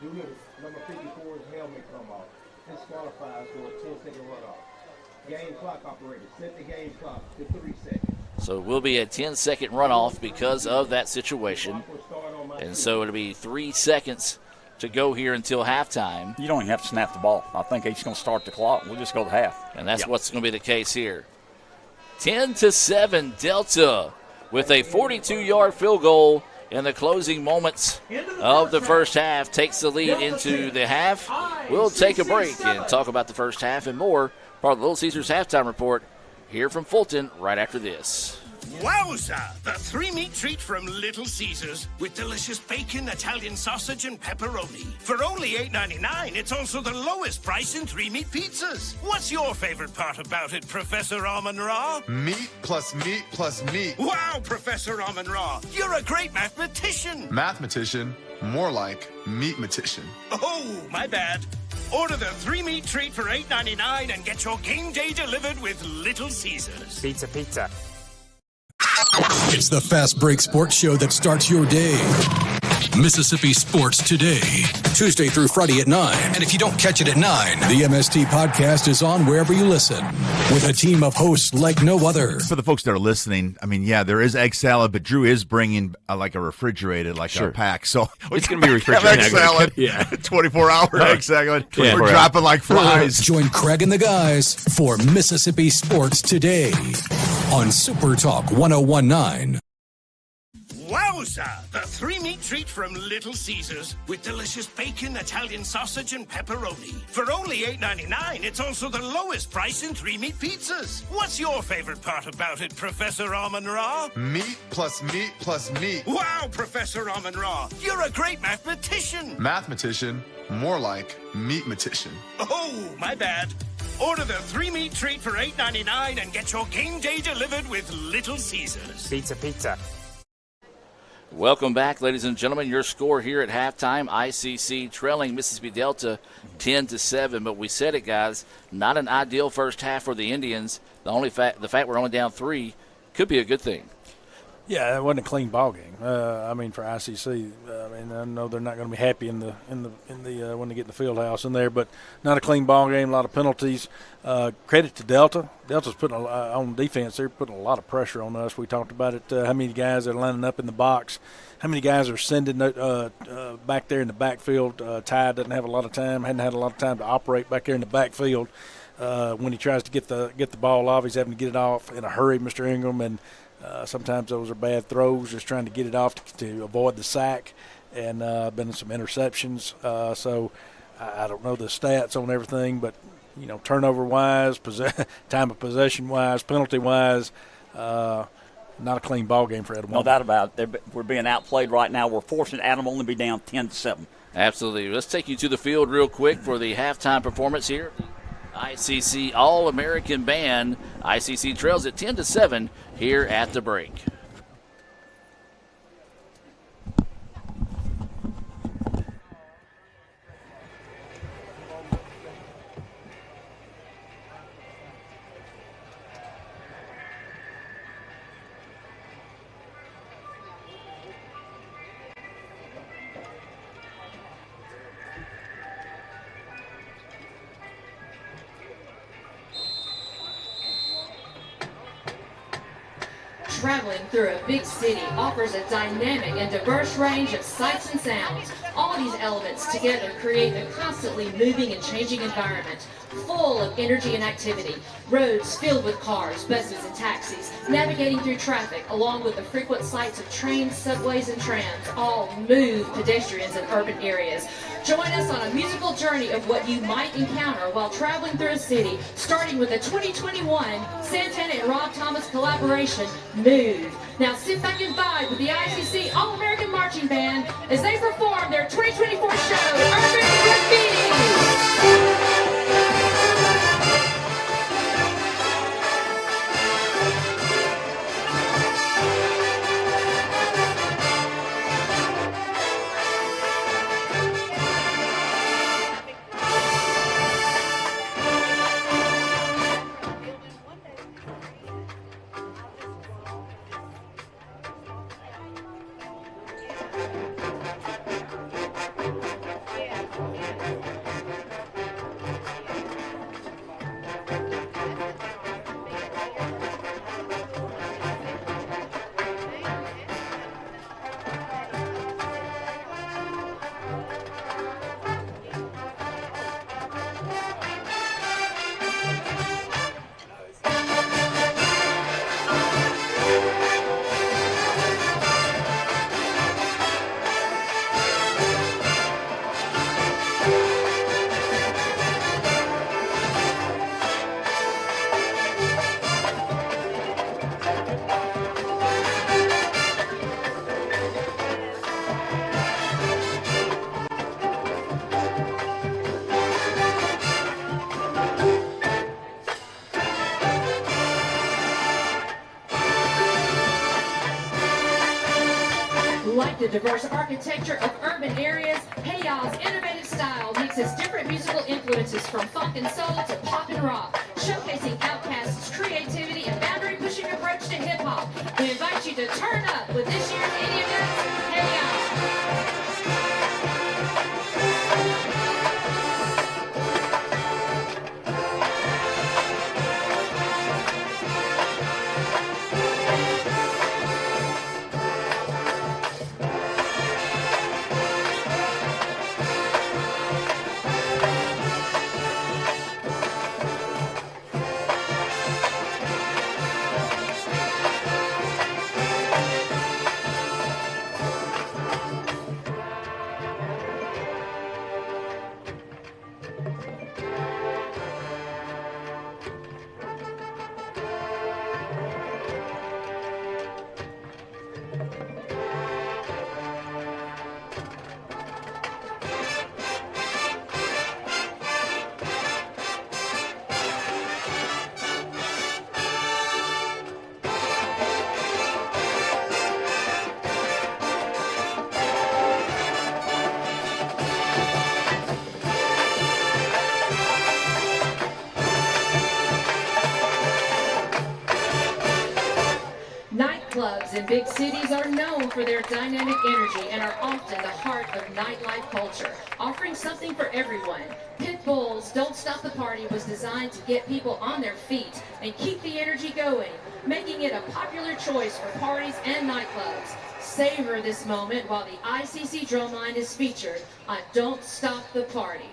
[SPEAKER 19] Do notice number 54's helmet come off. This qualifies for a 10-second runoff. Game clock operator, set the game clock to 3 seconds.
[SPEAKER 12] So it will be a 10-second runoff because of that situation. And so it'll be 3 seconds to go here until halftime.
[SPEAKER 2] You don't even have to snap the ball. I think he's going to start the clock. We'll just go to half.
[SPEAKER 12] And that's what's going to be the case here. 10-7 Delta with a 42-yard field goal in the closing moments of the first half takes the lead into the half. We'll take a break and talk about the first half and more. Part of the Little Caesars halftime report here from Fulton right after this.
[SPEAKER 18] Wowza! The 3-meat treat from Little Caesars with delicious bacon, Italian sausage, and pepperoni. For only $8.99, it's also the lowest price in 3-meat pizzas. What's your favorite part about it, Professor Amon-Ra?
[SPEAKER 6] Meat plus meat plus meat.
[SPEAKER 18] Wow, Professor Amon-Ra, you're a great mathematician.
[SPEAKER 6] Mathematician? More like meatmatician.
[SPEAKER 18] Oh, my bad. Order the 3-meat treat for $8.99 and get your game day delivered with Little Caesars.
[SPEAKER 16] Pizza. It's the Fast Break Sports Show that starts your day. Mississippi Sports Today, Tuesday through Friday at 9. And if you don't catch it at 9, the MST podcast is on wherever you listen with a team of hosts like no other.
[SPEAKER 17] For the folks that are listening, I mean, yeah, there is egg salad, but Drew is bringing like a refrigerated, like a pack. So
[SPEAKER 21] it's going to be refrigerated.
[SPEAKER 17] Egg salad,
[SPEAKER 21] yeah.
[SPEAKER 17] 24-hour egg salad.
[SPEAKER 21] Yeah,
[SPEAKER 17] we're dropping like flies.
[SPEAKER 16] Join Craig and the guys for Mississippi Sports Today on Super Talk 101.9.
[SPEAKER 18] Wowza! The 3-meat treat from Little Caesars with delicious bacon, Italian sausage, and pepperoni. For only $8.99, it's also the lowest price in 3-meat pizzas. What's your favorite part about it, Professor Amon-Ra?
[SPEAKER 6] Meat plus meat plus meat.
[SPEAKER 18] Wow, Professor Amon-Ra, you're a great mathematician.
[SPEAKER 6] Mathematician? More like meatmatician.
[SPEAKER 18] Oh, my bad. Order the 3-meat treat for $8.99 and get your game day delivered with Little Caesars.
[SPEAKER 21] Pizza.
[SPEAKER 12] Welcome back, ladies and gentlemen. Your score here at halftime, ICC trailing Mississippi Delta 10-7. But we said it, guys, not an ideal first half for the Indians. The fact we're only down 3 could be a good thing.
[SPEAKER 13] Yeah, it wasn't a clean ball game. I mean, for ICC, I know they're not going to be happy in the when they get in the field house in there, but not a clean ball game. A lot of penalties. Credit to Delta. Delta's putting on defense. They're putting a lot of pressure on us. We talked about it. How many guys are lining up in the box? How many guys are sending back there in the backfield? Ty doesn't have a lot of time. Hadn't had a lot of time to operate back there in the backfield. When he tries to get the ball off, he's having to get it off in a hurry, Mr. Ingram, and Sometimes those are bad throws, just trying to get it off to avoid the sack, and been some interceptions. So I don't know the stats on everything, but, turnover-wise, time of possession-wise, penalty-wise, not a clean ball game for Adam.
[SPEAKER 2] No doubt about it. We're being outplayed right now. We're forcing Adam only to be down 10-7.
[SPEAKER 12] Absolutely. Let's take you to the field real quick for the halftime performance here. ICC All-American Band. ICC trails at 10-7 here at the break.
[SPEAKER 10] Traveling through a big city offers a dynamic and diverse range of sights and sounds. All these elements together create a constantly moving and changing environment, full of energy and activity. Roads filled with cars, buses, and taxis, navigating through traffic, along with the frequent sights of trains, subways, and trams, all move pedestrians in urban areas. Join us on a musical journey of what you might encounter while traveling through a city, starting with the 2021 Santana and Rob Thomas collaboration, Move. Now sit back and vibe with the ICC All-American Marching Band as they perform their 2024 show, Urban Graffiti. Like the diverse architecture of urban areas, Hey Y'all's innovative style mixes different musical influences from funk and soul to pop and rock, showcasing Outkast's creativity and boundary-pushing approach to hip-hop. We invite you to turn up with this year's EDMS, Hey Y'all. Nightclubs in big cities are known for their dynamic energy and are often the heart of nightlife culture, offering something for everyone. Pitbull's Don't Stop the Party was designed to get people on their feet and keep the energy going, making it a popular choice for parties and nightclubs. Savor this moment while the ICC Drumline is featured on Don't Stop the Party.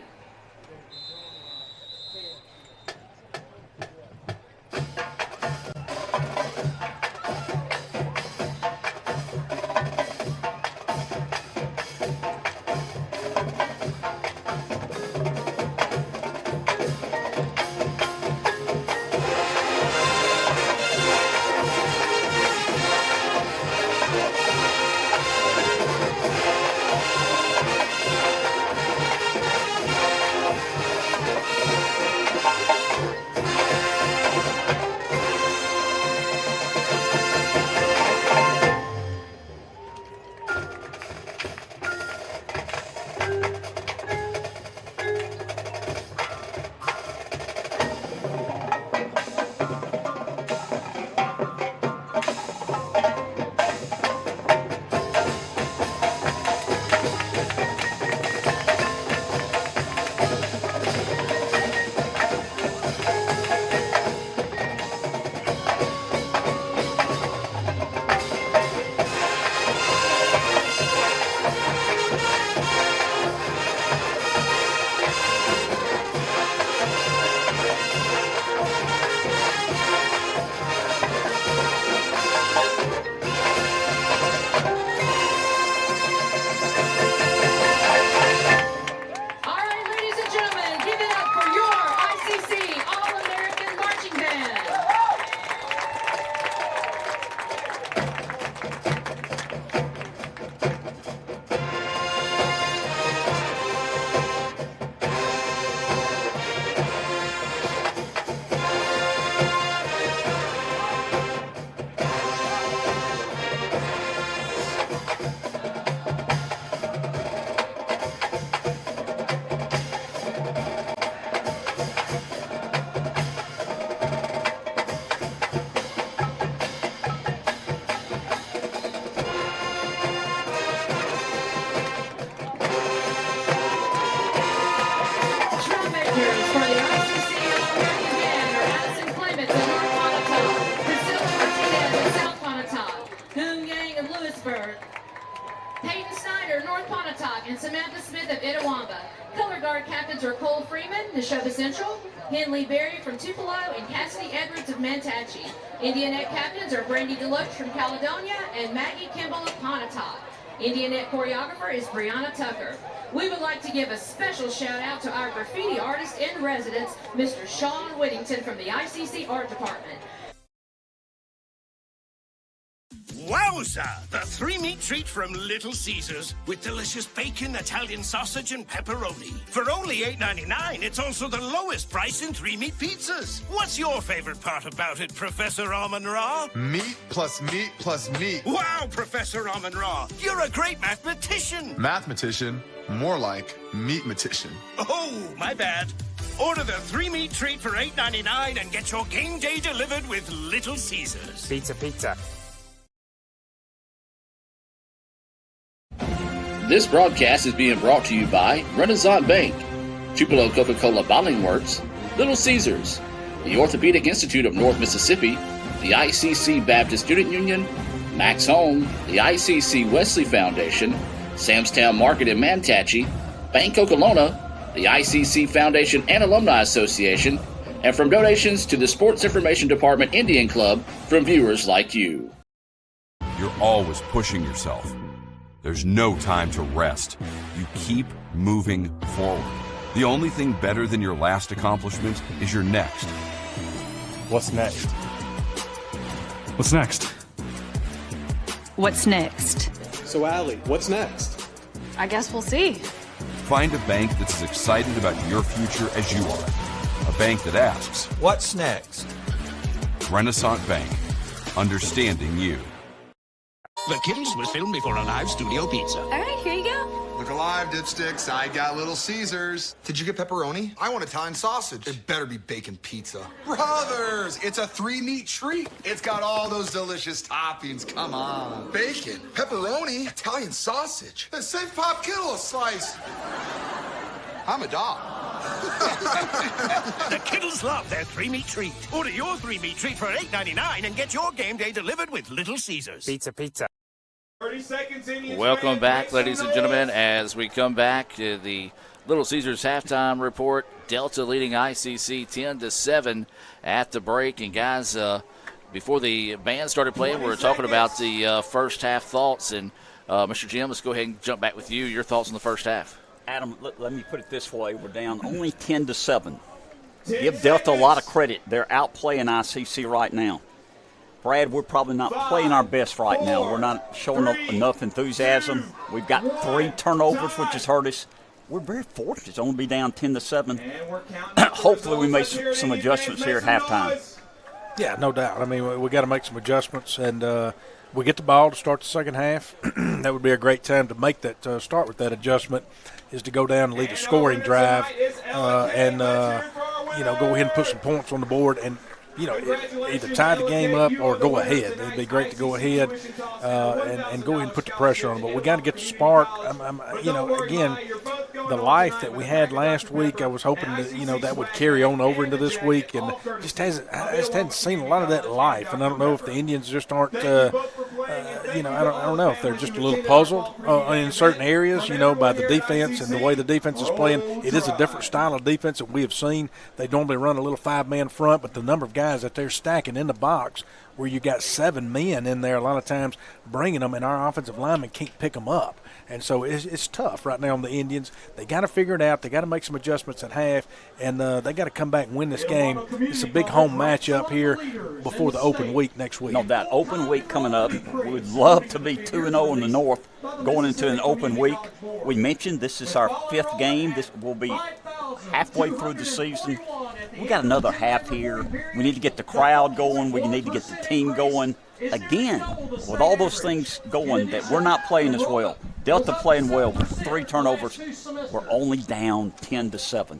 [SPEAKER 10] captains are Cole Freeman, Neshoba Central, Henley Berry from Tupelo, and Cassidy Edwards of Mantachie. Indianet captains are Brandy Deluxe from Caledonia and Maggie Kimball of Pontotoc. Indianet choreographer is Brianna Tucker. We would like to give a special shout out to our graffiti artist in residence, Mr. Sean Whittington from the ICC Art Department.
[SPEAKER 18] Wowza! The three-meat treat from Little Caesars with delicious bacon, Italian sausage, and pepperoni. For only $8.99, it's also the lowest price in three-meat pizzas. What's your favorite part about it, Professor Amon-Ra?
[SPEAKER 6] Meat plus meat plus meat.
[SPEAKER 18] Wow, Professor Amon-Ra, you're a great mathematician.
[SPEAKER 6] Mathematician, more like meatmatician.
[SPEAKER 18] Oh, my bad. Order the three-meat treat for $8.99 and get your game day delivered with Little Caesars.
[SPEAKER 15] Pizza.
[SPEAKER 12] This broadcast is being brought to you by Renaissance Bank, Tupelo Coca-Cola Bottling Works, Little Caesars, the Orthopedic Institute of North Mississippi, the ICC Baptist Student Union, Max Home, the ICC Wesley Foundation, Samstown Market in Mantachie, Bank Okolona, the ICC Foundation and Alumni Association, and from donations to the Sports Information Department Indian Club from viewers like you.
[SPEAKER 14] You're always pushing yourself. There's no time to rest. You keep moving forward. The only thing better than your last accomplishment is your next.
[SPEAKER 3] What's next?
[SPEAKER 15] What's next?
[SPEAKER 5] What's next?
[SPEAKER 20] So, Allie, what's next?
[SPEAKER 5] I guess we'll see.
[SPEAKER 14] Find a bank that's as excited about your future as you are. A bank that asks,
[SPEAKER 20] What's next?
[SPEAKER 14] Renaissance Bank. Understanding you.
[SPEAKER 18] The Kittles was filmed before a live studio pizza.
[SPEAKER 5] All right, here you go.
[SPEAKER 6] Look alive, dipsticks. I got Little Caesars. Did you get pepperoni? I want Italian sausage. It better be bacon pizza. Brothers, it's a three-meat treat. It's got all those delicious toppings. Come on. Bacon, pepperoni, Italian sausage. Then save Pop Kittle a slice. I'm a dog.
[SPEAKER 18] The Kittles love their three-meat treat. Order your three-meat treat for $8.99 and get your game day delivered with Little Caesars.
[SPEAKER 15] Pizza.
[SPEAKER 20] 30 seconds in.
[SPEAKER 12] Welcome back, ladies and gentlemen, as we come back to the Little Caesars halftime report. Delta leading ICC 10-7 at the break. And guys, before the band started playing, we were talking about the first half thoughts. And Mr. Jim, let's go ahead and jump back with you. Your thoughts on the first half.
[SPEAKER 2] Adam, let me put it this way. We're down only 10-7. Give Delta a lot of credit. They're outplaying ICC right now. Brad, we're probably not playing our best right now. We're not showing enough enthusiasm. We've got 3 turnovers, which has hurt us. We're very fortunate to only be down 10-7. Hopefully we make some adjustments here at halftime.
[SPEAKER 13] Yeah, no doubt. I mean, we got to make some adjustments, and we get the ball to start the second half. That would be a great time to make that start with that adjustment, is to go down and lead a scoring drive and go ahead and put some points on the board and, either tie the game up or go ahead. It'd be great to go ahead and go ahead and put the pressure on them. But we got to get the spark. Again, the life that we had last week, I was hoping that, that would carry on over into this week, and I just hadn't seen a lot of that life. And I don't know if the Indians just aren't, I don't know if they're just a little puzzled in certain areas, by the defense and the way the defense is playing. It is a different style of defense that we have seen. They normally run a little 5-man front, but the number of guys that they're stacking in the box where you got 7 men in there a lot of times bringing them, and our offensive linemen can't pick them up. And so it's tough right now on the Indians. They got to figure it out. They got to make some adjustments at half, and they got to come back and win this game. It's a big home matchup here before the open week next week.
[SPEAKER 2] No, that open week coming up, we would love to be 2-0 in the North going into an open week. We mentioned this is our 5th game. This will be halfway through the season. We got another half here. We need to get the crowd going. We need to get the team going. Again, with all those things going, that we're not playing as well. Delta playing well with 3 turnovers. We're only down 10-7.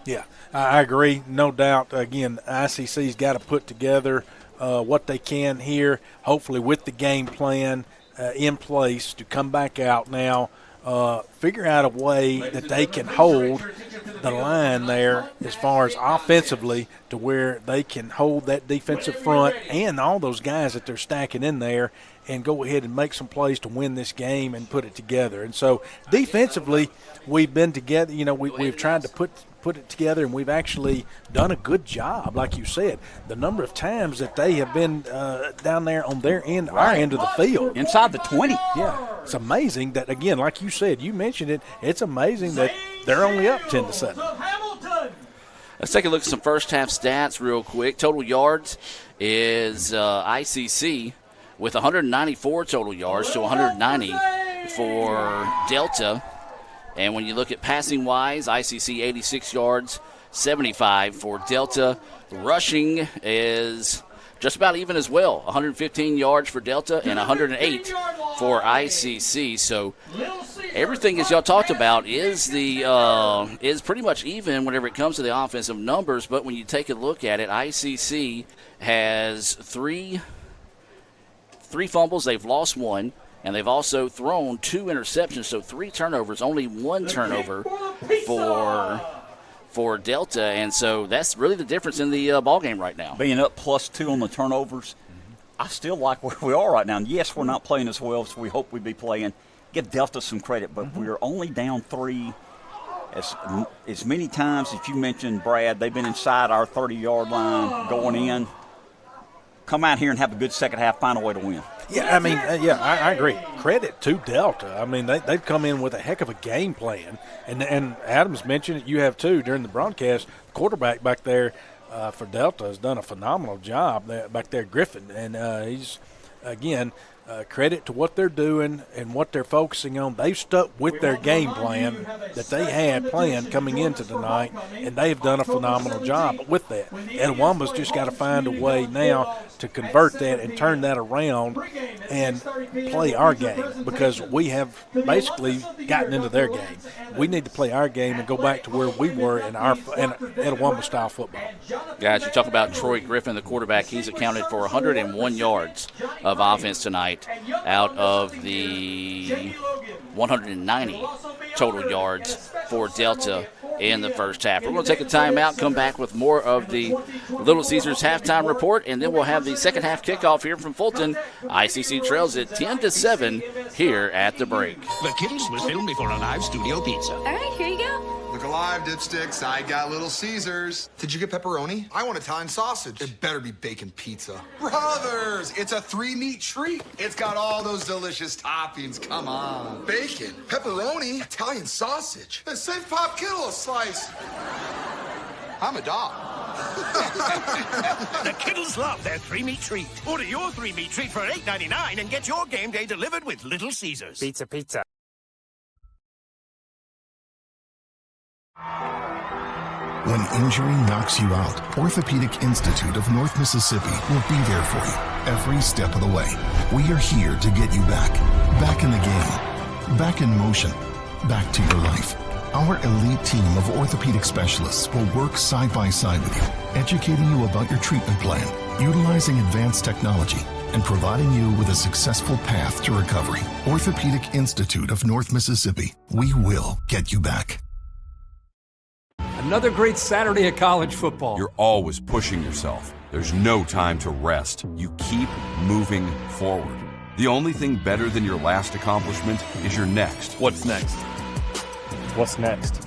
[SPEAKER 13] Yeah, I agree, no doubt. Again, ICC's got to put together what they can here, hopefully with the game plan in place to come back out now figure out a way that they can hold the line there as far as offensively to where they can hold that defensive front and all those guys that they're stacking in there and go ahead and make some plays to win this game and put it together. And so defensively, we've been together. We've tried to put it together, and we've actually done a good job. Like you said, the number of times that they have been down there on their end, our end of the field.
[SPEAKER 2] Inside the 20.
[SPEAKER 13] Yeah. It's amazing that, again, like you said, you mentioned it, it's amazing that they're only up 10-7.
[SPEAKER 12] Let's take a look at some first-half stats real quick. Total yards is ICC with 194 total yards to 190 for Delta. And when you look at passing-wise, ICC 86 yards, 75 for Delta. Rushing is just about even as well, 115 yards for Delta and 108 for ICC. So everything, as y'all talked about, is pretty much even whenever it comes to the offensive numbers. But when you take a look at it, ICC has three fumbles. They've lost one. And they've also thrown 2 interceptions, so 3 turnovers, only 1 turnover for Delta. And so that's really the difference in the ballgame right now.
[SPEAKER 2] Being up +2 on the turnovers, I still like where we are right now. And yes, we're not playing as well as we hope we'd be playing. Give Delta some credit, but we're only down 3. As many times as you mentioned, Brad, they've been inside our 30-yard line going in. Come out here and have a good second half, find a way to win.
[SPEAKER 13] Yeah, I mean, I agree. Credit to Delta. I mean, they've come in with a heck of a game plan. And Adams mentioned it, you have too, during the broadcast. The quarterback back there for Delta has done a phenomenal job back there, Griffin. And he's, again, credit to what they're doing and what they're focusing on. They've stuck with their game plan that they had planned coming into tonight, and they've done a phenomenal job with that. Etowamba's just got to find a way now to convert that and turn that around and play our game, because we have basically gotten into their game. We need to play our game and go back to where we were in Etowamba-style football.
[SPEAKER 12] Guys, you talk about Troy Griffin, the quarterback. He's accounted for 101 yards of offense tonight out of the 190 total yards for Delta in the first half. We're going to take a timeout, come back with more of the Little Caesars halftime report, and then we'll have the second half kickoff here from Fulton. ICC trails at 10-7 here at the break.
[SPEAKER 18] The Kittles was filmed before a live studio pizza.
[SPEAKER 6] All right, here you go. Look alive, dipsticks. I got Little Caesars. Did you get pepperoni? I want Italian sausage. It better be bacon pizza. Brothers, it's a 3-meat treat. It's got all those delicious toppings. Come on. Bacon, pepperoni, Italian sausage. And save Pop Kittle a slice. I'm a dog.
[SPEAKER 18] The Kittles love their 3-meat treat. Order your 3-meat treat for $8.99 and get your game day delivered with Little Caesars.
[SPEAKER 20] Pizza.
[SPEAKER 1] When injury knocks you out, Orthopedic Institute of North Mississippi will be there for you every step of the way. We are here to get you back in the game, back in motion, back to your life. Our elite team of orthopedic specialists will work side by side with you, educating you about your treatment plan, utilizing advanced technology, and providing you with a successful path to recovery. Orthopedic Institute of North Mississippi. We will get you back.
[SPEAKER 11] Another great Saturday of college football.
[SPEAKER 14] You're always pushing yourself. There's no time to rest. You keep moving forward. The only thing better than your last accomplishment is your next.
[SPEAKER 15] What's next?
[SPEAKER 3] What's next?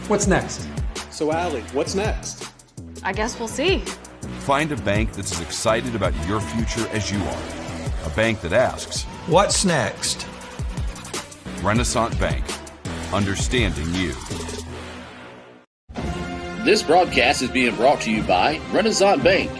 [SPEAKER 11] What's next?
[SPEAKER 20] So, Allie, what's next?
[SPEAKER 5] I guess we'll see.
[SPEAKER 14] Find a bank that's as excited about your future as you are. A bank that asks,
[SPEAKER 20] What's next?
[SPEAKER 14] Renaissance Bank. Understanding you.
[SPEAKER 12] This broadcast is being brought to you by Renaissance Bank,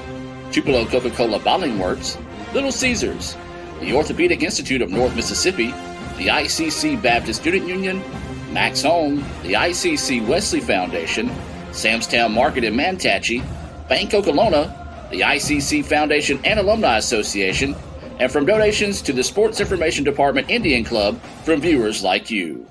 [SPEAKER 12] Tupelo Coca-Cola Bottling Works, Little Caesars, the Orthopedic Institute of North Mississippi, the ICC Baptist Student Union, Max Home, the ICC Wesley Foundation, Samstown Market in Mantachie, Bank Okolona, the ICC Foundation and Alumni Association, and from donations to the Sports Information Department Indian Club from viewers like you.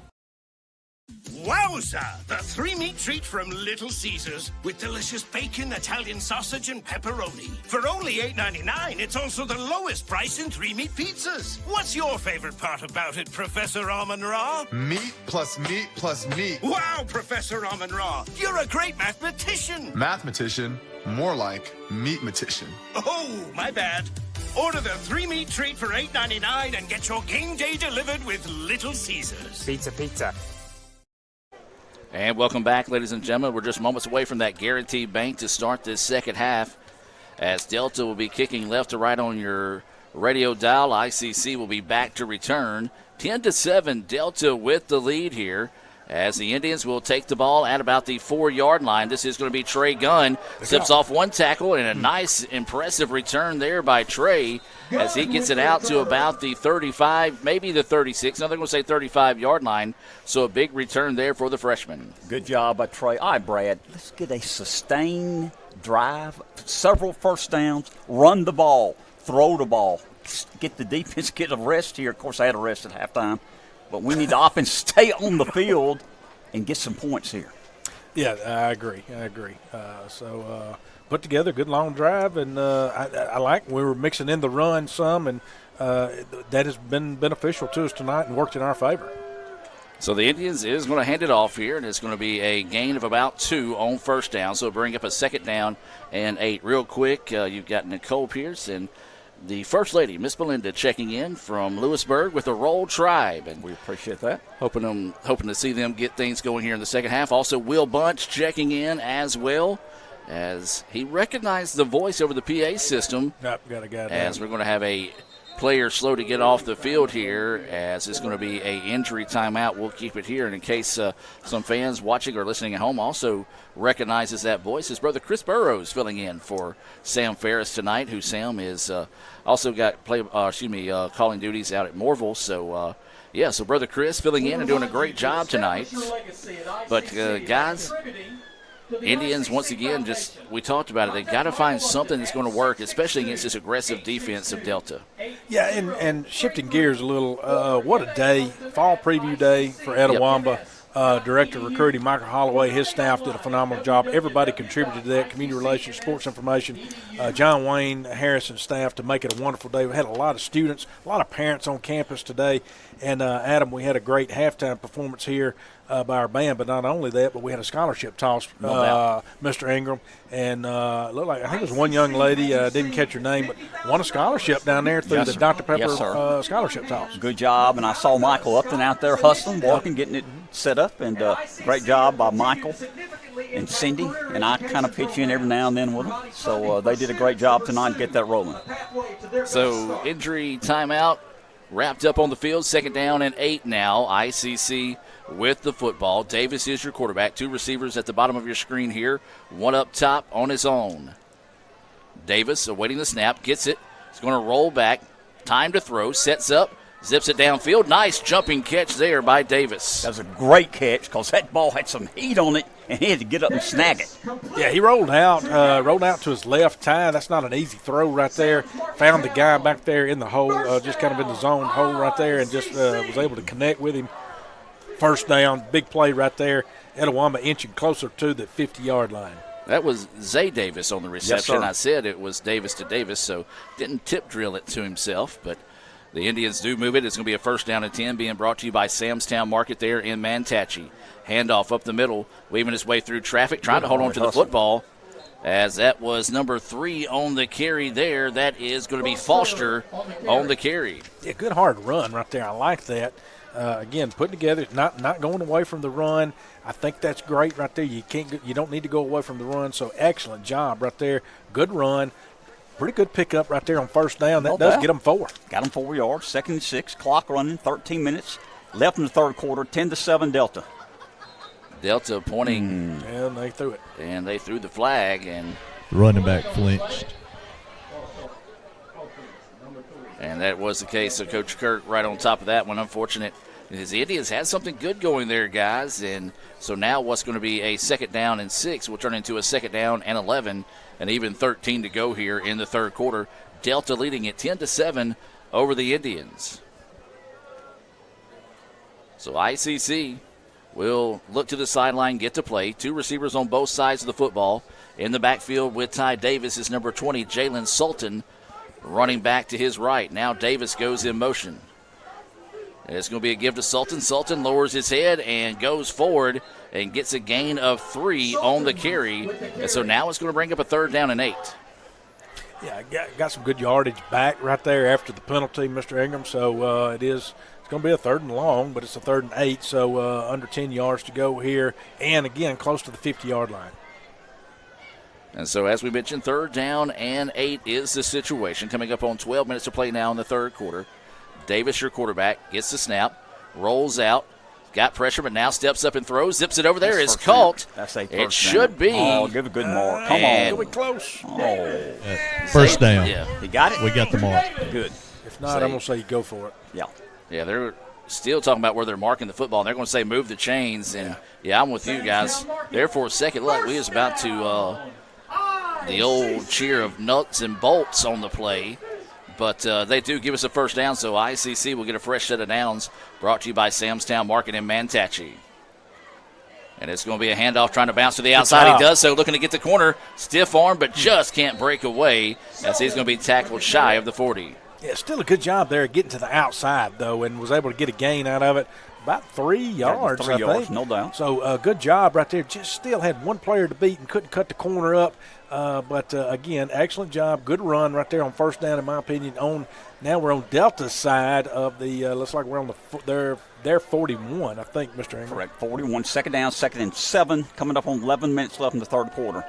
[SPEAKER 18] Wowza! The three-meat treat from Little Caesars with delicious bacon, Italian sausage, and pepperoni. For only $8.99, it's also the lowest price in three-meat pizzas. What's your favorite part about it, Professor Amon-Ra?
[SPEAKER 6] Meat plus meat plus meat.
[SPEAKER 18] Wow, Professor Amon-Ra, you're a great mathematician.
[SPEAKER 6] Mathematician, more like meatmatician.
[SPEAKER 18] Oh, my bad. Order the three-meat treat for $8.99 and get your game day delivered with Little Caesars.
[SPEAKER 4] Pizza.
[SPEAKER 12] And welcome back, ladies and gentlemen. We're just moments away from that Guaranteed Bank to start this second half, as Delta will be kicking left to right on your radio dial. ICC will be back to return. 10-7, Delta with the lead here, as the Indians will take the ball at about the 4-yard line. This is going to be Trey Gunn. Steps off one tackle, and a nice, impressive return there by Trey as he gets it out to about the 35, maybe the 36. Now they're going to say 35-yard line, so a big return there for the freshman.
[SPEAKER 2] Good job by Trey. All right, Brad, let's get a sustained drive, several first downs, run the ball, throw the ball, get the defense, get a rest here. Of course, I had a rest at halftime. But we need the offense stay on the field and get some points here.
[SPEAKER 13] Yeah, I agree. So put together a good long drive, and I like we were mixing in the run some, and that has been beneficial to us tonight and worked in our favor.
[SPEAKER 12] So the Indians is going to hand it off here, and it's going to be a gain of about 2 on first down. So bring up a 2nd down and 8. Real quick, you've got Nicole Pierce and the First Lady, Miss Belinda, checking in from Lewisburg with the Roll Tribe. And
[SPEAKER 2] we appreciate that.
[SPEAKER 12] Hoping to see them get things going here in the second half. Also, Will Bunch checking in as well, as he recognized the voice over the PA system.
[SPEAKER 13] Yep, got a guy down.
[SPEAKER 12] As we're going to have a player slow to get off the field here, as it's going to be a injury timeout. We'll keep it here, and in case some fans watching or listening at home also recognizes that voice, his brother Chris Burrows filling in for Sam Ferris tonight, who Sam is also got calling duties out at Morville. So so brother Chris filling in and doing a great job tonight. But guys, Indians, once again, we talked about it. They got to find something that's going to work, especially against this aggressive defense of Delta.
[SPEAKER 13] Yeah, and shifting gears a little, what a day, fall preview day for Etowamba.
[SPEAKER 12] Yep.
[SPEAKER 13] Director of Recruiting, Michael Holloway, his staff did a phenomenal job. Everybody contributed to that, community relations, sports information, John Wayne, Harrison staff, to make it a wonderful day. We had a lot of students, a lot of parents on campus today. And, Adam, we had a great halftime performance here by our band, but not only that, but we had a scholarship toss, Mr. Ingram. And it looked like, I think it was one young lady, didn't catch her name, but won a scholarship down there through the Dr. Pepper scholarship toss.
[SPEAKER 2] Good job, and I saw Michael Upton out there hustling, walking, getting it set up, and great job by Michael and Cindy, and I kind of pitch in every now and then with them. So they did a great job tonight to get that rolling.
[SPEAKER 12] So injury timeout wrapped up on the field, 2nd down and 8 now. ICC with the football. Davis is your quarterback. 2 receivers at the bottom of your screen here. One up top on his own. Davis awaiting the snap, gets it. He's going to roll back. Time to throw, sets up, zips it downfield. Nice jumping catch there by Davis.
[SPEAKER 2] That was a great catch because that ball had some heat on it, and he had to get up and snag it.
[SPEAKER 13] Yeah, he rolled out to his left tie. That's not an easy throw right there. Found the guy back there in the hole, just kind of in the zone hole right there, and just was able to connect with him. First down, big play right there. Etowamba inching closer to the 50-yard line.
[SPEAKER 12] That was Zay Davis on the reception.
[SPEAKER 2] Yes,
[SPEAKER 12] I said it was Davis to Davis, so didn't tip drill it to himself, but the Indians do move it. It's going to be a 1st down and 10, being brought to you by Sam's Town Market there in Manatachie. Handoff up the middle, weaving his way through traffic, trying to hold on to the football, as that was number 3 on the carry there. That is going to be Foster on the carry.
[SPEAKER 13] Yeah, good hard run right there. I like that. Again, putting together, not going away from the run. I think that's great right there. You don't need to go away from the run. So excellent job right there. Good run. Pretty good pickup right there on 1st down. That does get them 4.
[SPEAKER 2] Got them 4 yards. 2nd and 6. Clock running. 13 minutes left in the 3rd quarter. 10-7 Delta.
[SPEAKER 12] Delta pointing.
[SPEAKER 13] And they threw it.
[SPEAKER 12] And they threw the flag. And
[SPEAKER 24] running back flinched.
[SPEAKER 12] And that was the case. So Coach Kirk right on top of that one. Unfortunate. The Indians had something good going there, guys. And so now what's going to be a 2nd down and 6 will turn into a 2nd down and 11, and even 13 to go here in the 3rd quarter. Delta leading it 10-7 over the Indians. So ICC will look to the sideline, get to play. 2 receivers on both sides of the football. In the backfield with Ty Davis is number 20, Jalen Sultan, running back to his right. Now Davis goes in motion. And it's going to be a give to Sultan. Sultan lowers his head and goes forward and gets a gain of 3 on the carry. And so now it's going to bring up a 3rd down and 8.
[SPEAKER 13] Yeah, got some good yardage back right there after the penalty, Mr. Ingram. So it's going to be a 3rd and long, but it's a 3rd and 8, so under 10 yards to go here. And, again, close to the 50-yard line.
[SPEAKER 12] And so, as we mentioned, 3rd down and 8 is the situation. Coming up on 12 minutes to play now in the 3rd quarter. Davis, your quarterback, gets the snap, rolls out, got pressure, but now steps up and throws, zips it over there, is caught.
[SPEAKER 2] That's a first
[SPEAKER 12] it should be.
[SPEAKER 2] Oh, give a good mark. Come on.
[SPEAKER 13] It'll be close.
[SPEAKER 2] Oh.
[SPEAKER 24] First down.
[SPEAKER 12] Yeah.
[SPEAKER 2] He got it?
[SPEAKER 24] We got the mark.
[SPEAKER 2] Good.
[SPEAKER 13] If not, I'm going to say go for it.
[SPEAKER 2] Yeah.
[SPEAKER 12] Yeah, they're still talking about where they're marking the football. They're going to say move the chains. And, yeah, I'm with you guys. There for a second, look, we was about to the old cheer of nuts and bolts on the play. But they do give us a first down, so ICC will get a fresh set of downs, brought to you by Sam's Town Market in Manatee. And it's going to be a handoff trying to bounce to the outside. He does so, looking to get the corner. Stiff arm, but just can't break away as he's going to be tackled shy of the 40.
[SPEAKER 13] Yeah, still a good job there getting to the outside, though, and was able to get a gain out of it. About 3 yards, I think.
[SPEAKER 2] No doubt.
[SPEAKER 13] So good job right there. Just still had one player to beat and couldn't cut the corner up. But again, excellent job. Good run right there on first down, in my opinion. Now we're on Delta's side of the looks like we're on their 41, I think, Mr. Ingram.
[SPEAKER 2] Correct. 41, 2nd down, 2nd and 7, coming up on 11 minutes left in the 3rd quarter.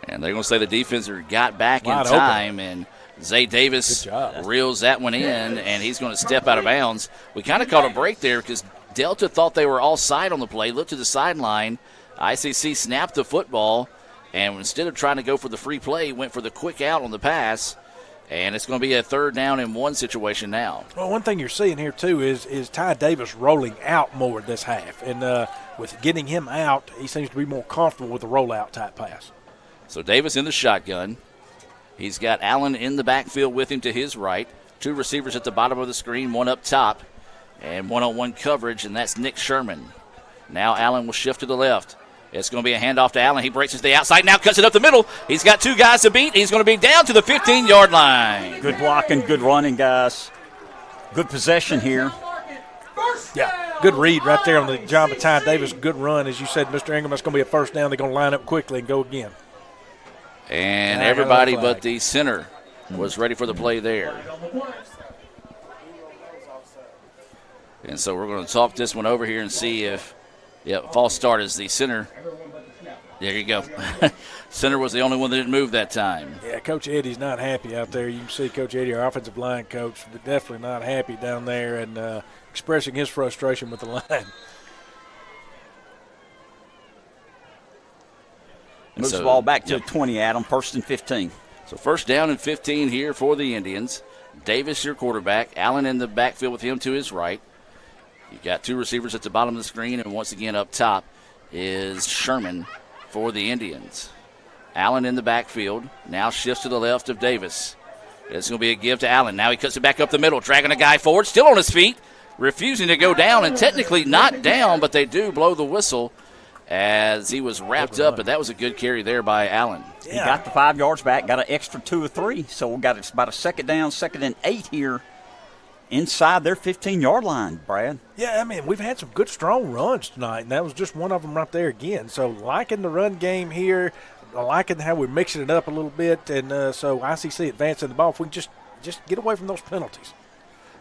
[SPEAKER 12] And they're going to say the defense got back
[SPEAKER 13] Wide
[SPEAKER 12] in time, and Zay Davis reels that one in, and he's going to step out of bounds. We kind of caught a break there because Delta thought they were all side on the play, looked to the sideline. ICC snapped the football, and instead of trying to go for the free play, went for the quick out on the pass, and it's going to be a 3rd down and 1 situation now.
[SPEAKER 13] Well, one thing you're seeing here, too, is Ty Davis rolling out more this half. And with getting him out, he seems to be more comfortable with the rollout type pass.
[SPEAKER 12] So Davis in the shotgun. He's got Allen in the backfield with him to his right. 2 receivers at the bottom of the screen, 1 up top. And one-on-one coverage, and that's Nick Sherman. Now Allen will shift to the left. It's going to be a handoff to Allen. He breaks it to the outside, now cuts it up the middle. He's got 2 guys to beat. He's going to be down to the 15-yard line.
[SPEAKER 2] Good blocking, good running, guys. Good possession here.
[SPEAKER 13] Yeah, good read right there on the job of Ty Davis. Good run. As you said, Mr. Ingram, that's going to be a first down. They're going to line up quickly and go again.
[SPEAKER 12] And everybody but the center was ready for the play there. And so we're going to talk this one over here and see if, false start is the center. There you go. Center was the only one that didn't move that time.
[SPEAKER 13] Yeah, Coach Eddie's not happy out there. You can see Coach Eddie, our offensive line coach, definitely not happy down there and expressing his frustration with the line.
[SPEAKER 2] Moves the ball back to 20, Adam, 1st and 15.
[SPEAKER 12] So 1st down and 15 here for the Indians. Davis, your quarterback. Allen in the backfield with him to his right. You've got 2 receivers at the bottom of the screen, and once again up top is Sherman for the Indians. Allen in the backfield, now shifts to the left of Davis. It's going to be a give to Allen. Now he cuts it back up the middle, dragging a guy forward, still on his feet, refusing to go down, and technically not down, but they do blow the whistle as he was wrapped up, but that was a good carry there by Allen.
[SPEAKER 2] Yeah. He got the 5 yards back, got an extra 2 or 3, so we got about a 2nd down, 2nd and 8 here inside their 15-yard line, Brad.
[SPEAKER 13] Yeah, I mean, we've had some good, strong runs tonight, and that was just one of them right there again. So liking the run game here, liking how we're mixing it up a little bit, and so ICC advancing the ball. If we just get away from those penalties.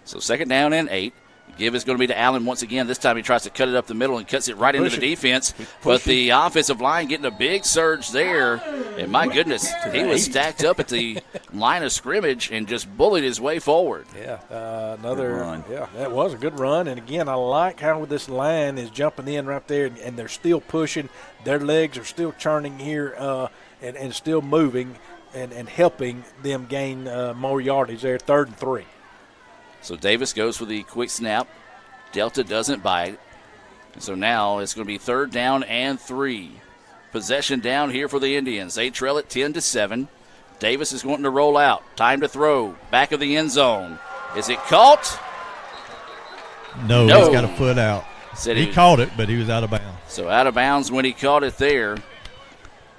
[SPEAKER 12] So 2nd down and 8. Give is going to be to Allen once again. This time he tries to cut it up the middle and cuts it right into the defense. But the offensive line getting a big surge there. And my goodness, he was stacked up at the line of scrimmage and just bullied his way forward.
[SPEAKER 13] Yeah, another run. Yeah, that was a good run. And again, I like how this line is jumping in right there, and they're still pushing. Their legs are still churning here and still moving and helping them gain more yardage there. 3rd and 3.
[SPEAKER 12] So Davis goes for the quick snap. Delta doesn't bite. So now it's going to be 3rd down and 3. Possession down here for the Indians. They trail it 10-7. Davis is wanting to roll out. Time to throw. Back of the end zone. Is it caught?
[SPEAKER 24] No, he's got a foot out. He caught it, but he was out of bounds.
[SPEAKER 12] So out of bounds when he caught it there.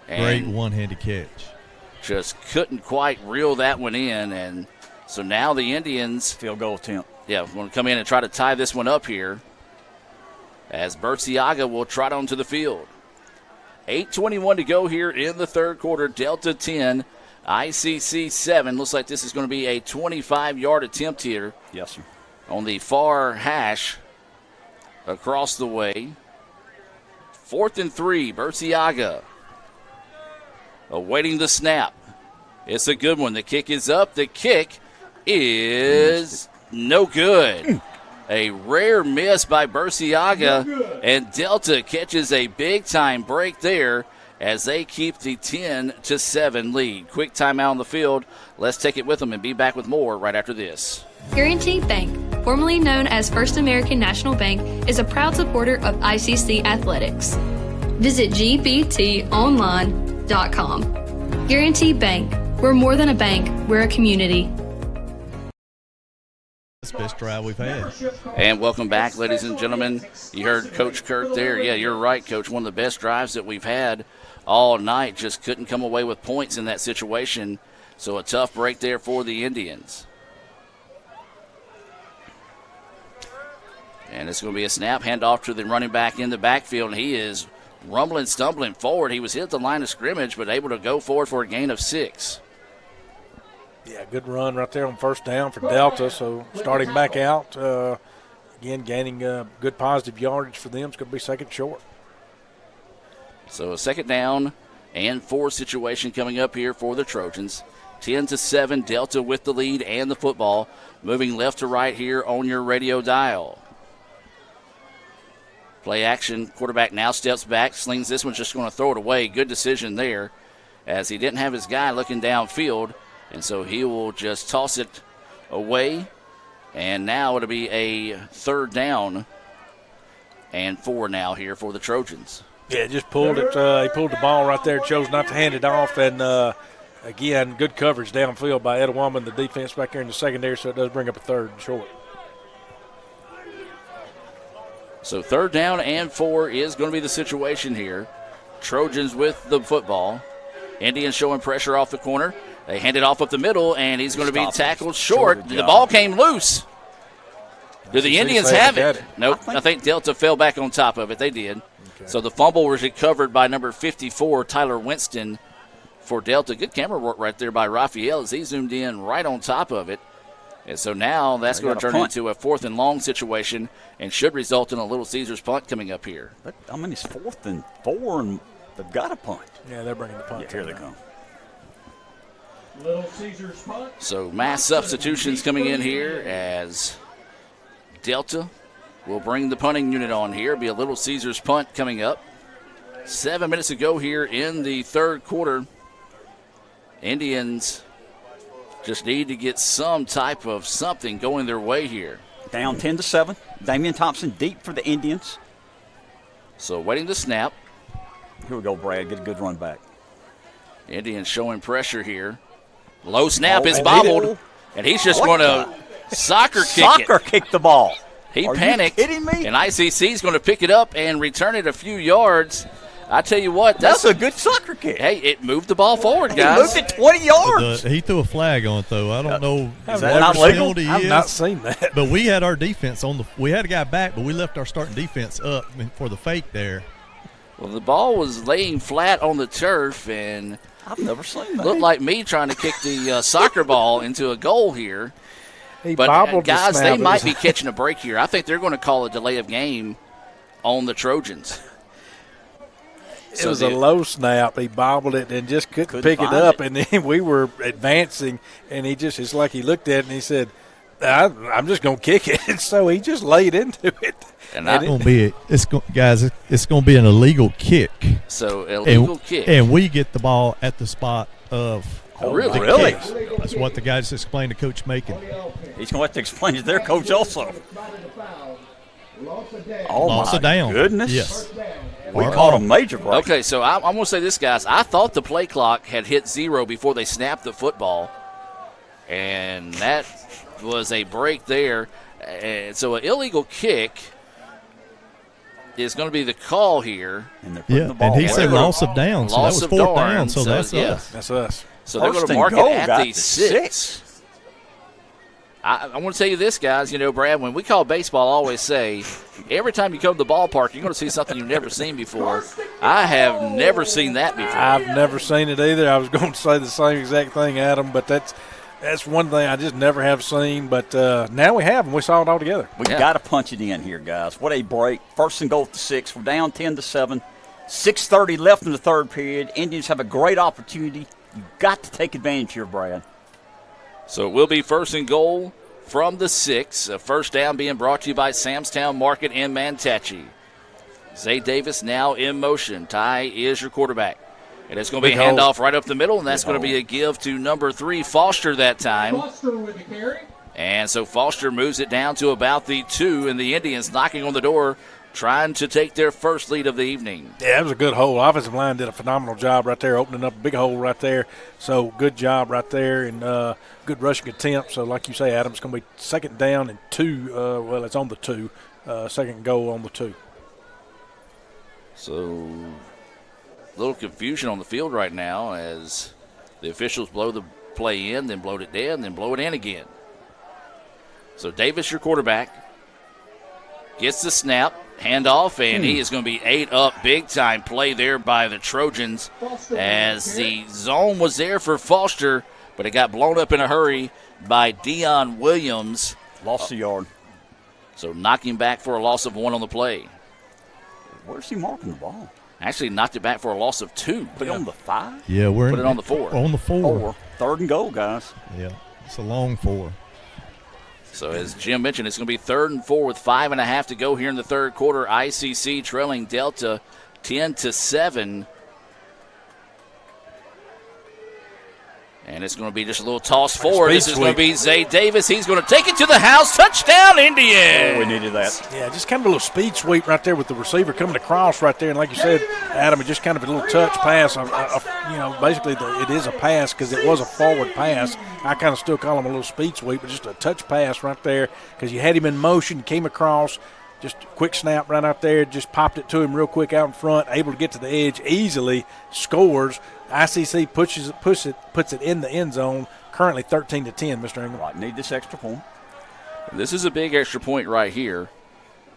[SPEAKER 24] Great one-handed catch.
[SPEAKER 12] Just couldn't quite reel that one in, and so now the Indians
[SPEAKER 2] field goal attempt.
[SPEAKER 12] Yeah, going to come in and try to tie this one up here as Burciaga will trot onto the field. 8:21 to go here in the third quarter. Delta 10, ICC 7. Looks like this is going to be a 25-yard attempt here.
[SPEAKER 2] Yes, sir.
[SPEAKER 12] On the far hash across the way. 4th and 3, Burciaga awaiting the snap. It's a good one. The kick is up. The kick is no good. A rare miss by Burciaga, and Delta catches a big-time break there as they keep the 10-7 lead. Quick timeout on the field. Let's take it with them and be back with more right after this.
[SPEAKER 9] Guaranty Bank, formerly known as First American National Bank, is a proud supporter of ICC athletics. Visit gbtonline.com. Guaranty Bank. We're more than a bank, we're a community.
[SPEAKER 24] That's the best drive we've had.
[SPEAKER 12] And welcome back, ladies and gentlemen. You heard Coach Kirk there. Yeah, you're right, Coach. One of the best drives that we've had all night. Just couldn't come away with points in that situation. So a tough break there for the Indians. And it's going to be a snap, handoff to the running back in the backfield. And he is rumbling, stumbling forward. He was hit at the line of scrimmage, but able to go forward for a gain of 6.
[SPEAKER 13] Yeah, good run right there on first down for Delta. So starting back out, again, gaining good positive yardage for them. It's going to be second short.
[SPEAKER 12] So a second down and 4 situation coming up here for the Trojans. 10-7, Delta with the lead and the football. Moving left to right here on your radio dial. Play action. Quarterback now steps back, slings this one, just going to throw it away. Good decision there as he didn't have his guy looking downfield. And so he will just toss it away. And now it'll be a third down and 4 now here for the Trojans.
[SPEAKER 13] Yeah, just pulled it. He pulled the ball right there, chose not to hand it off. And, again, good coverage downfield by Etowah, the defense back there in the secondary, so it does bring up a third and short.
[SPEAKER 12] So third down and 4 is going to be the situation here. Trojans with the football. Indians showing pressure off the corner. They hand it off up the middle, and he's going to be tackled short. The ball came loose. Do the Indians have it? Nope. I think Delta fell back on top of it. They did. Okay. So the fumble was recovered by number 54, Tyler Winston, for Delta. Good camera work right there by Raphael as he zoomed in right on top of it. And so now that's going to turn into a 4th and long situation and should result in a Little Caesars punt coming up here.
[SPEAKER 2] I mean, it's 4th and 4, and they've got a punt.
[SPEAKER 13] Yeah, they're bringing the punt.
[SPEAKER 2] Yeah, here they come.
[SPEAKER 19] Little Caesars punt.
[SPEAKER 12] So mass substitutions coming in here as Delta will bring the punting unit on here. Be a Little Caesars punt coming up. 7 minutes to go here in the third quarter. Indians just need to get some type of something going their way here.
[SPEAKER 2] Down 10-7. Damian Thompson deep for the Indians.
[SPEAKER 12] So waiting to snap.
[SPEAKER 2] Here we go, Brad. Get a good run back.
[SPEAKER 12] Indians showing pressure here. Low snap is bobbled, and he's just going to soccer
[SPEAKER 2] kick the ball.
[SPEAKER 12] He
[SPEAKER 2] Are
[SPEAKER 12] panicked,
[SPEAKER 2] you kidding me?
[SPEAKER 12] And ICC's going to pick it up and return it a few yards. I tell you what,
[SPEAKER 2] that's a good soccer kick.
[SPEAKER 12] Hey, it moved the ball forward, guys.
[SPEAKER 2] He moved it 20 yards.
[SPEAKER 24] He threw a flag on it, though. I don't know
[SPEAKER 2] is that not legal?
[SPEAKER 13] I've not seen that.
[SPEAKER 24] But we had our defense on the. We had a guy back, but we left our starting defense up for the fake there.
[SPEAKER 12] Well, the ball was laying flat on the turf, and
[SPEAKER 2] I've never seen that.
[SPEAKER 12] Looked like me trying to kick the soccer ball into a goal here.
[SPEAKER 13] But,
[SPEAKER 12] guys, they might be catching a break here. I think they're going to call a delay of game on the Trojans.
[SPEAKER 13] It was a low snap. He bobbled it and just couldn't pick it up. And then we were advancing, and it's like he looked at it and he said, I'm just going to kick it. And so he just laid into it.
[SPEAKER 24] And it's going to be an illegal kick.
[SPEAKER 12] So, illegal kick.
[SPEAKER 24] And we get the ball at the spot of
[SPEAKER 12] really?
[SPEAKER 24] Kick. That's what the guy just explained to Coach Macon.
[SPEAKER 2] He's going to have to explain to their coach also.
[SPEAKER 24] Loss of down.
[SPEAKER 2] Goodness.
[SPEAKER 24] Yes.
[SPEAKER 2] We caught a major break.
[SPEAKER 12] Okay, so I'm going to say this, guys. I thought the play clock had hit 0 before they snapped the football. And that was a break there. And so an illegal kick. is going to be the call here.
[SPEAKER 2] And they're putting the ball
[SPEAKER 24] and he said
[SPEAKER 2] away.
[SPEAKER 24] loss of down, so that
[SPEAKER 12] Loss
[SPEAKER 24] was
[SPEAKER 12] of
[SPEAKER 24] fourth
[SPEAKER 12] darn,
[SPEAKER 24] down, so that's us.
[SPEAKER 13] That's us.
[SPEAKER 12] So they're going
[SPEAKER 2] First
[SPEAKER 12] to
[SPEAKER 2] and
[SPEAKER 12] mark
[SPEAKER 2] goal
[SPEAKER 12] it at
[SPEAKER 2] got
[SPEAKER 12] the
[SPEAKER 2] to
[SPEAKER 12] 6. I want to tell you this, guys. You know, Brad, when we call baseball, I always say, every time you come to the ballpark, you're going to see something you've never seen before. I have never seen that before.
[SPEAKER 13] I've never seen it either. I was going to say the same exact thing, Adam, but that's one thing I just never have seen. But now we have, and we saw it all together.
[SPEAKER 2] We've got to punch it in here, guys. What a break. First and goal at the 6. We're down 10-7. 6:30 left in the third period. Indians have a great opportunity. You've got to take advantage here, Brad.
[SPEAKER 12] So it will be first and goal from the 6. A first down being brought to you by Samstown Market in Manatee. Zay Davis now in motion. Ty is your quarterback. And it's going to be a handoff right up the middle, and that's going to be a give to number 3, Foster, that time.
[SPEAKER 19] Foster with the carry.
[SPEAKER 12] And so Foster moves it down to about the 2, and the Indians knocking on the door, trying to take their first lead of the evening.
[SPEAKER 13] Yeah, it was a good hole. Offensive line did a phenomenal job right there, opening up a big hole right there. So good job right there, and good rushing attempt. So like you say, Adam, it's going to be second down and 2. Well, it's on the 2. Second goal on the 2.
[SPEAKER 12] So a little confusion on the field right now as the officials blow the play in, then blow it down, then blow it in again. So Davis, your quarterback, gets the snap, handoff, and he is going to be ate up big time play there by the Trojans as the zone was there for Foster, but it got blown up in a hurry by Dion Williams.
[SPEAKER 2] Lost a yard.
[SPEAKER 12] So knocking back for a loss of 1 on the play.
[SPEAKER 2] Where's he marking the ball?
[SPEAKER 12] Actually knocked it back for a loss of 2.
[SPEAKER 2] Put it on the 5?
[SPEAKER 24] Yeah,
[SPEAKER 12] Put it on the 4.
[SPEAKER 24] On the 4.
[SPEAKER 2] Third and goal, guys.
[SPEAKER 24] Yeah, it's a long 4.
[SPEAKER 12] So as Jim mentioned, it's going to be 3rd and 4 with 5.5 to go here in the third quarter. ICC trailing Delta 10-7. And it's going to be just a little toss forward. This is going to be Zay Davis. He's going to take it to the house. Touchdown, Indians.
[SPEAKER 2] Oh, we needed that.
[SPEAKER 13] Yeah, just kind of a little speed sweep right there with the receiver coming across right there. And like you said, Adam, it just kind of a little touch pass. Basically it is a pass because it was a forward pass. I kind of still call him a little speed sweep, but just a touch pass right there because you had him in motion, came across, just a quick snap right out there, just popped it to him real quick out in front, able to get to the edge easily, scores. ICC puts it in the end zone, currently 13-10, Mr. Ingram.
[SPEAKER 2] Right, need this extra point.
[SPEAKER 12] This is a big extra point right here.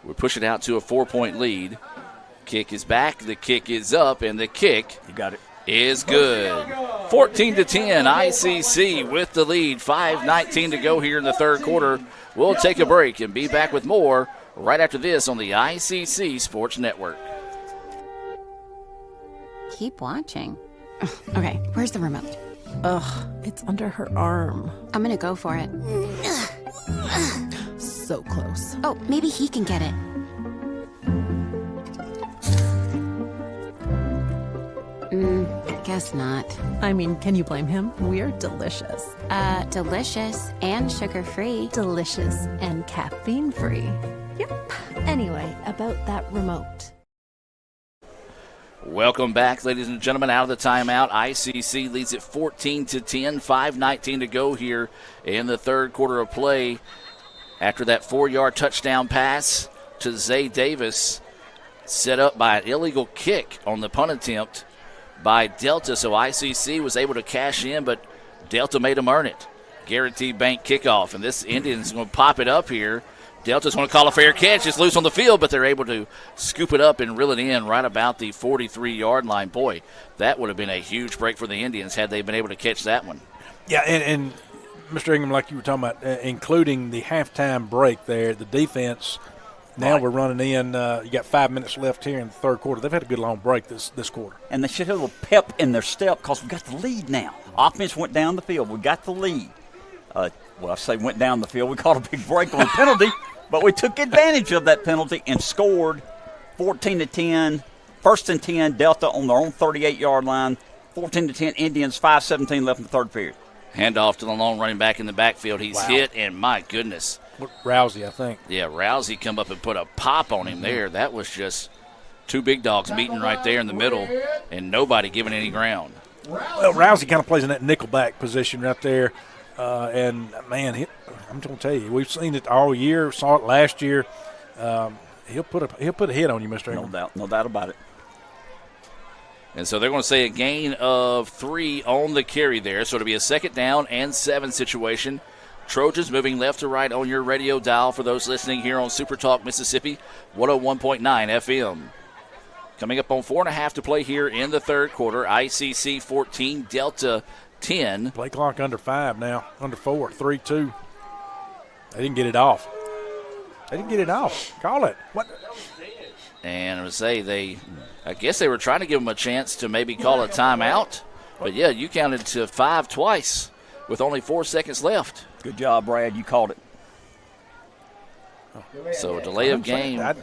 [SPEAKER 12] We push it out to a 4-point lead. Kick is back, the kick is up, and the kick is good. 14-10, ICC with the lead. 5:19 to go here in the third quarter. We'll take a break and be back with more right after this on the ICC Sports Network.
[SPEAKER 4] Keep watching. Okay, where's the remote? Ugh, it's under her arm. I'm gonna go for it. So close. Oh, maybe he can get it. Guess not.
[SPEAKER 21] I mean, can you blame him? We're delicious.
[SPEAKER 4] Delicious and sugar-free.
[SPEAKER 21] Delicious and caffeine-free. Yep. Anyway, about that remote.
[SPEAKER 12] Welcome back, ladies and gentlemen, out of the timeout. ICC leads it 14-10, 5:19 to go here in the third quarter of play. After that 4-yard touchdown pass to Zay Davis, set up by an illegal kick on the punt attempt by Delta. So ICC was able to cash in, but Delta made them earn it. Guaranteed Bank kickoff, and this Indians going to pop it up here. Delta's going to call a fair catch. It's loose on the field, but they're able to scoop it up and reel it in right about the 43-yard line. Boy, that would have been a huge break for the Indians had they been able to catch that one.
[SPEAKER 13] Yeah, and Mr. Ingram, like you were talking about, including the halftime break there, the defense, now we're running in. You got 5 minutes left here in the third quarter. They've had a good long break this quarter.
[SPEAKER 2] And they should have a little pep in their step because we got the lead now. Offense went down the field. We got the lead. I say went down the field. We caught a big break on a penalty. But we took advantage of that penalty and scored 14-10. First and 10, Delta on their own 38-yard line. 14-10, Indians, 5:17 left in the third period.
[SPEAKER 12] Handoff to the lone running back in the backfield. He's hit, and my goodness.
[SPEAKER 13] Rousey, I think.
[SPEAKER 12] Yeah, Rousey come up and put a pop on him there. That was just two big dogs meeting right there in the middle and nobody giving any ground.
[SPEAKER 13] Well, Rousey kind of plays in that nickelback position right there. And, man, I'm going to tell you, we've seen it all year, saw it last year. He'll put a hit on you, Mr. Ingram.
[SPEAKER 2] No doubt about it.
[SPEAKER 12] And so they're going to say a gain of 3 on the carry there. So it'll be a 2nd down and 7 situation. Trojans moving left to right on your radio dial for those listening here on Super Talk Mississippi 101.9 FM. Coming up on 4.5 to play here in the third quarter. ICC 14, Delta 10.
[SPEAKER 13] Play clock under 5 now, under 4, 3-2. They didn't get it off. Call it. What?
[SPEAKER 12] And I would say I guess they were trying to give them a chance to maybe call a timeout. But, yeah, you counted to 5 twice with only 4 seconds left.
[SPEAKER 2] Good job, Brad. You called it.
[SPEAKER 12] So a delay of game.
[SPEAKER 13] I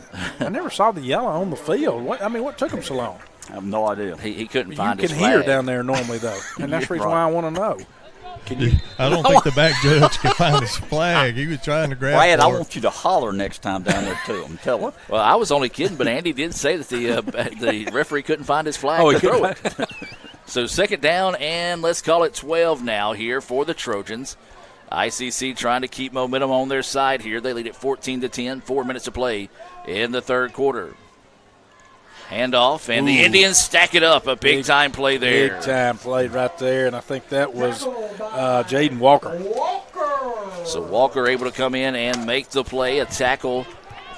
[SPEAKER 13] never saw the yellow on the field. What took him so long?
[SPEAKER 2] I have no idea.
[SPEAKER 12] He couldn't find his flag.
[SPEAKER 13] You can hear down there normally, though, and that's the reason why I want to know.
[SPEAKER 24] I don't think the back judge could find his flag. He was trying to grab
[SPEAKER 2] Brad,
[SPEAKER 24] for
[SPEAKER 2] I
[SPEAKER 24] it.
[SPEAKER 2] want you to holler next time down there, too. I'm telling you.
[SPEAKER 12] Well, I was only kidding, but Andy did say that the referee couldn't find his flag to throw it. So 2nd down, and let's call it 12 now here for the Trojans. ICC trying to keep momentum on their side here. They lead at 14-10, 4 minutes to play in the third quarter. Handoff, and the Indians stack it up. A big-time play there.
[SPEAKER 13] Big-time play right there, and I think that was Jaden Walker.
[SPEAKER 12] So Walker able to come in and make the play, a tackle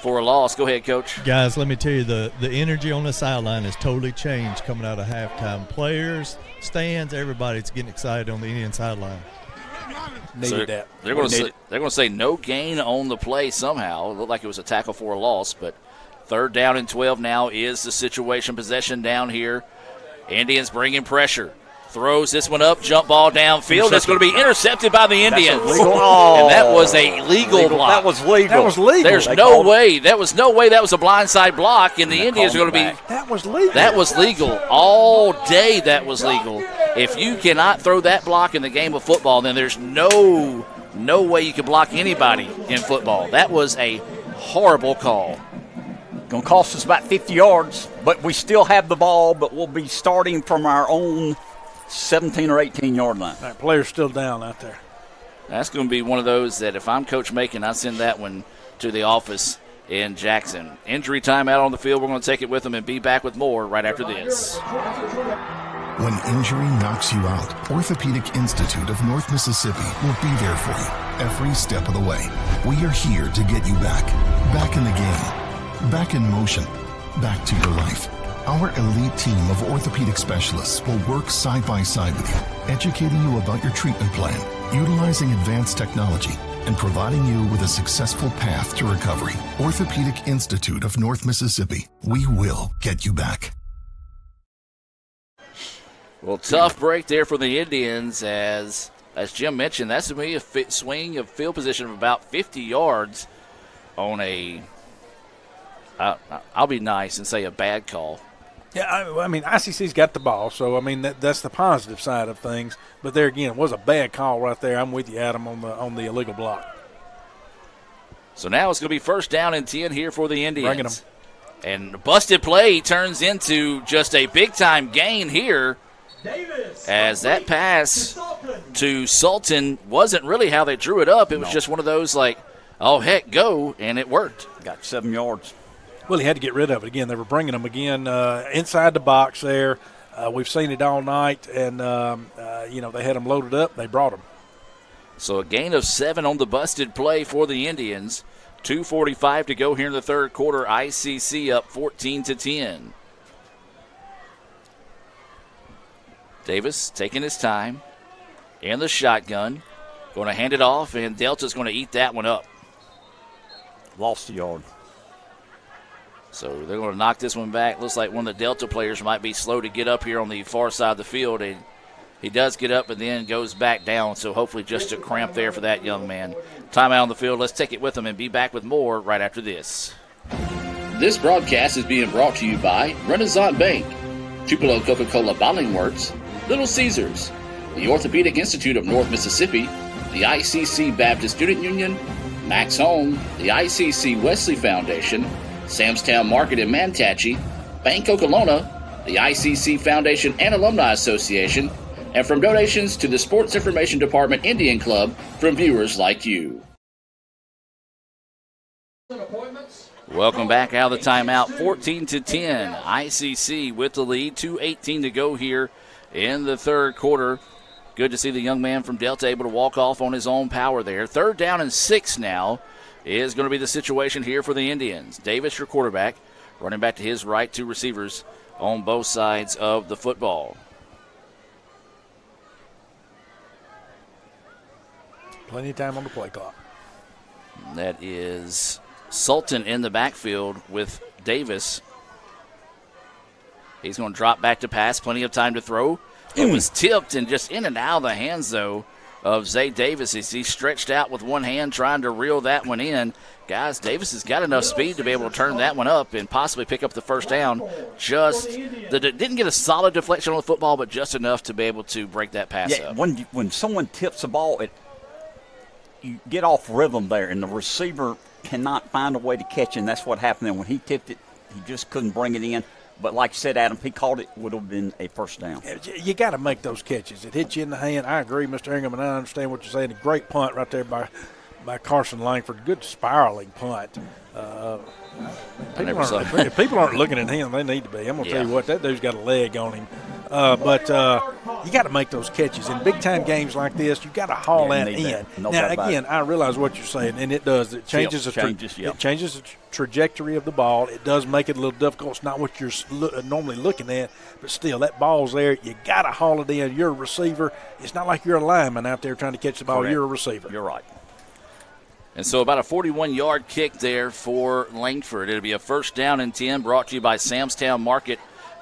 [SPEAKER 12] for a loss. Go ahead, Coach.
[SPEAKER 24] Guys, let me tell you, the energy on the sideline has totally changed coming out of halftime. Players, stands, everybody's getting excited on the Indian sideline.
[SPEAKER 13] Needed that.
[SPEAKER 12] They're going to say no gain on the play somehow. It looked like it was a tackle for a loss, but 3rd down and 12 now is the situation. Possession down here. Indians bringing pressure. Throws this one up, jump ball downfield. It's going to be intercepted by the Indians. And that was a legal block.
[SPEAKER 2] That was legal.
[SPEAKER 12] There's no way. That was a blindside block, and the Indians are going to be.
[SPEAKER 13] That was legal.
[SPEAKER 12] That was legal. All day that was legal. If you cannot throw that block in the game of football, then there's no way you can block anybody in football. That was a horrible call.
[SPEAKER 2] Going to cost us about 50 yards, but we still have the ball, but we'll be starting from our own 17 or 18-yard line.
[SPEAKER 13] That player's still down out there.
[SPEAKER 12] That's going to be one of those that if I'm Coach Macon, I send that one to the office in Jackson. Injury time out on the field. We're going to take it with them and be back with more right after this.
[SPEAKER 1] When injury knocks you out, Orthopedic Institute of North Mississippi will be there for you every step of the way. We are here to get you back in the game, back in motion, back to your life. Our elite team of orthopedic specialists will work side by side with you, educating you about your treatment plan, utilizing advanced technology, and providing you with a successful path to recovery. Orthopedic Institute of North Mississippi. We will get you back.
[SPEAKER 12] Well, tough break there for the Indians as Jim mentioned, that's going to be a swing of field position of about 50 yards on a, I'll be nice and say a bad call.
[SPEAKER 13] Yeah, I mean, ICC's got the ball, so, I mean, that's the positive side of things. But there again, it was a bad call right there. I'm with you, Adam, on the illegal block.
[SPEAKER 12] So now it's going to be 1st down and 10 here for the Indians.
[SPEAKER 13] Bringing them.
[SPEAKER 12] And busted play turns into just a big-time gain here. As that pass to Sultan wasn't really how they drew it up. It was just one of those like, oh, heck, go, and it worked.
[SPEAKER 2] Got 7 yards.
[SPEAKER 13] Well, he had to get rid of it again. They were bringing them again inside the box there. We've seen it all night, and, they had them loaded up. They brought them.
[SPEAKER 12] So a gain of 7 on the busted play for the Indians. 2:45 to go here in the third quarter. ICC up 14-10. Davis taking his time and the shotgun. Going to hand it off, and Delta's going to eat that one up.
[SPEAKER 2] Lost a yard.
[SPEAKER 12] So they're going to knock this one back. Looks like one of the Delta players might be slow to get up here on the far side of the field. And he does get up and then goes back down. So hopefully just a cramp there for that young man. Timeout on the field. Let's take it with them and be back with more right after this.
[SPEAKER 7] This broadcast is being brought to you by Renaissance Bank, Tupelo Coca-Cola Bottling Works, Little Caesars, the Orthopedic Institute of North Mississippi, the ICC Baptist Student Union, Max Home, the ICC Wesley Foundation, Samstown Market in Manatee, Bank Okolona, the ICC Foundation and Alumni Association, and from donations to the Sports Information Department Indian Club from viewers like you.
[SPEAKER 19] Appointments,
[SPEAKER 12] Welcome back out of the timeout. 14-10. ICC with the lead. 2:18 to go here in the third quarter. Good to see the young man from Delta able to walk off on his own power there. 3rd down and 6 now is going to be the situation here for the Indians. Davis, your quarterback, running back to his right, 2 receivers on both sides of the football.
[SPEAKER 13] Plenty of time on the play clock.
[SPEAKER 12] That is Sultan in the backfield with Davis. He's going to drop back to pass. Plenty of time to throw. It was tipped and just in and out of the hands, though, of Zay Davis as he stretched out with one hand trying to reel that one in. Guys, Davis has got enough speed to be able to turn that one up and possibly pick up the first down. Didn't get a solid deflection on the football, but just enough to be able to break that pass up.
[SPEAKER 2] When someone tips the ball, you get off rhythm there, and the receiver cannot find a way to catch it, and that's what happened there. When he tipped it, he just couldn't bring it in. But like you said, Adam, if he called it, would have been a first down.
[SPEAKER 13] You got to make those catches. It hits you in the hand. I agree, Mr. Ingram, and I understand what you're saying. A great punt right there by Carson Langford. Good spiraling punt. If people aren't looking at him, they need to be. I'm going to tell you what, that dude's got a leg on him. But you got to make those catches. In big-time games like this, you got to haul that in.
[SPEAKER 2] No
[SPEAKER 13] now, again, I realize what you're saying, and it does. It changes the trajectory of the ball. It does make it a little difficult. It's not what you're normally looking at, but still, that ball's there. You got to haul it in. You're a receiver. It's not like you're a lineman out there trying to catch the ball.
[SPEAKER 2] Correct.
[SPEAKER 13] You're a receiver.
[SPEAKER 2] You're right.
[SPEAKER 12] And so about a 41-yard kick there for Langford. It'll be a 1st down and 10 brought to you by Samstown Market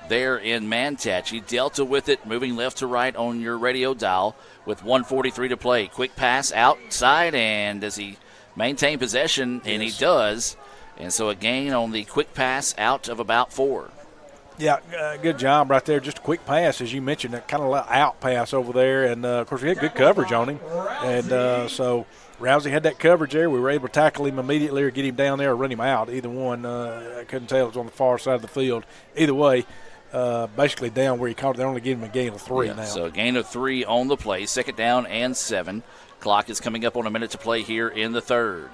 [SPEAKER 12] there in Mantachie. Delta with it, moving left to right on your radio dial with 1:43 to play. Quick pass outside, and does he maintain possession? Yes. And he does. And so a gain on the quick pass out of about 4.
[SPEAKER 13] Yeah, good job right there. Just a quick pass, as you mentioned, that kind of out pass over there. And, of course, we had good coverage on him. And so Rousey had that coverage there. We were able to tackle him immediately or get him down there or run him out. Either one, I couldn't tell. It was on the far side of the field. Either way, basically down where he caught it. They only gave him a gain of 3 now.
[SPEAKER 12] So a gain of 3 on the play. 2nd down and 7. Clock is coming up on a minute to play here in the 3rd.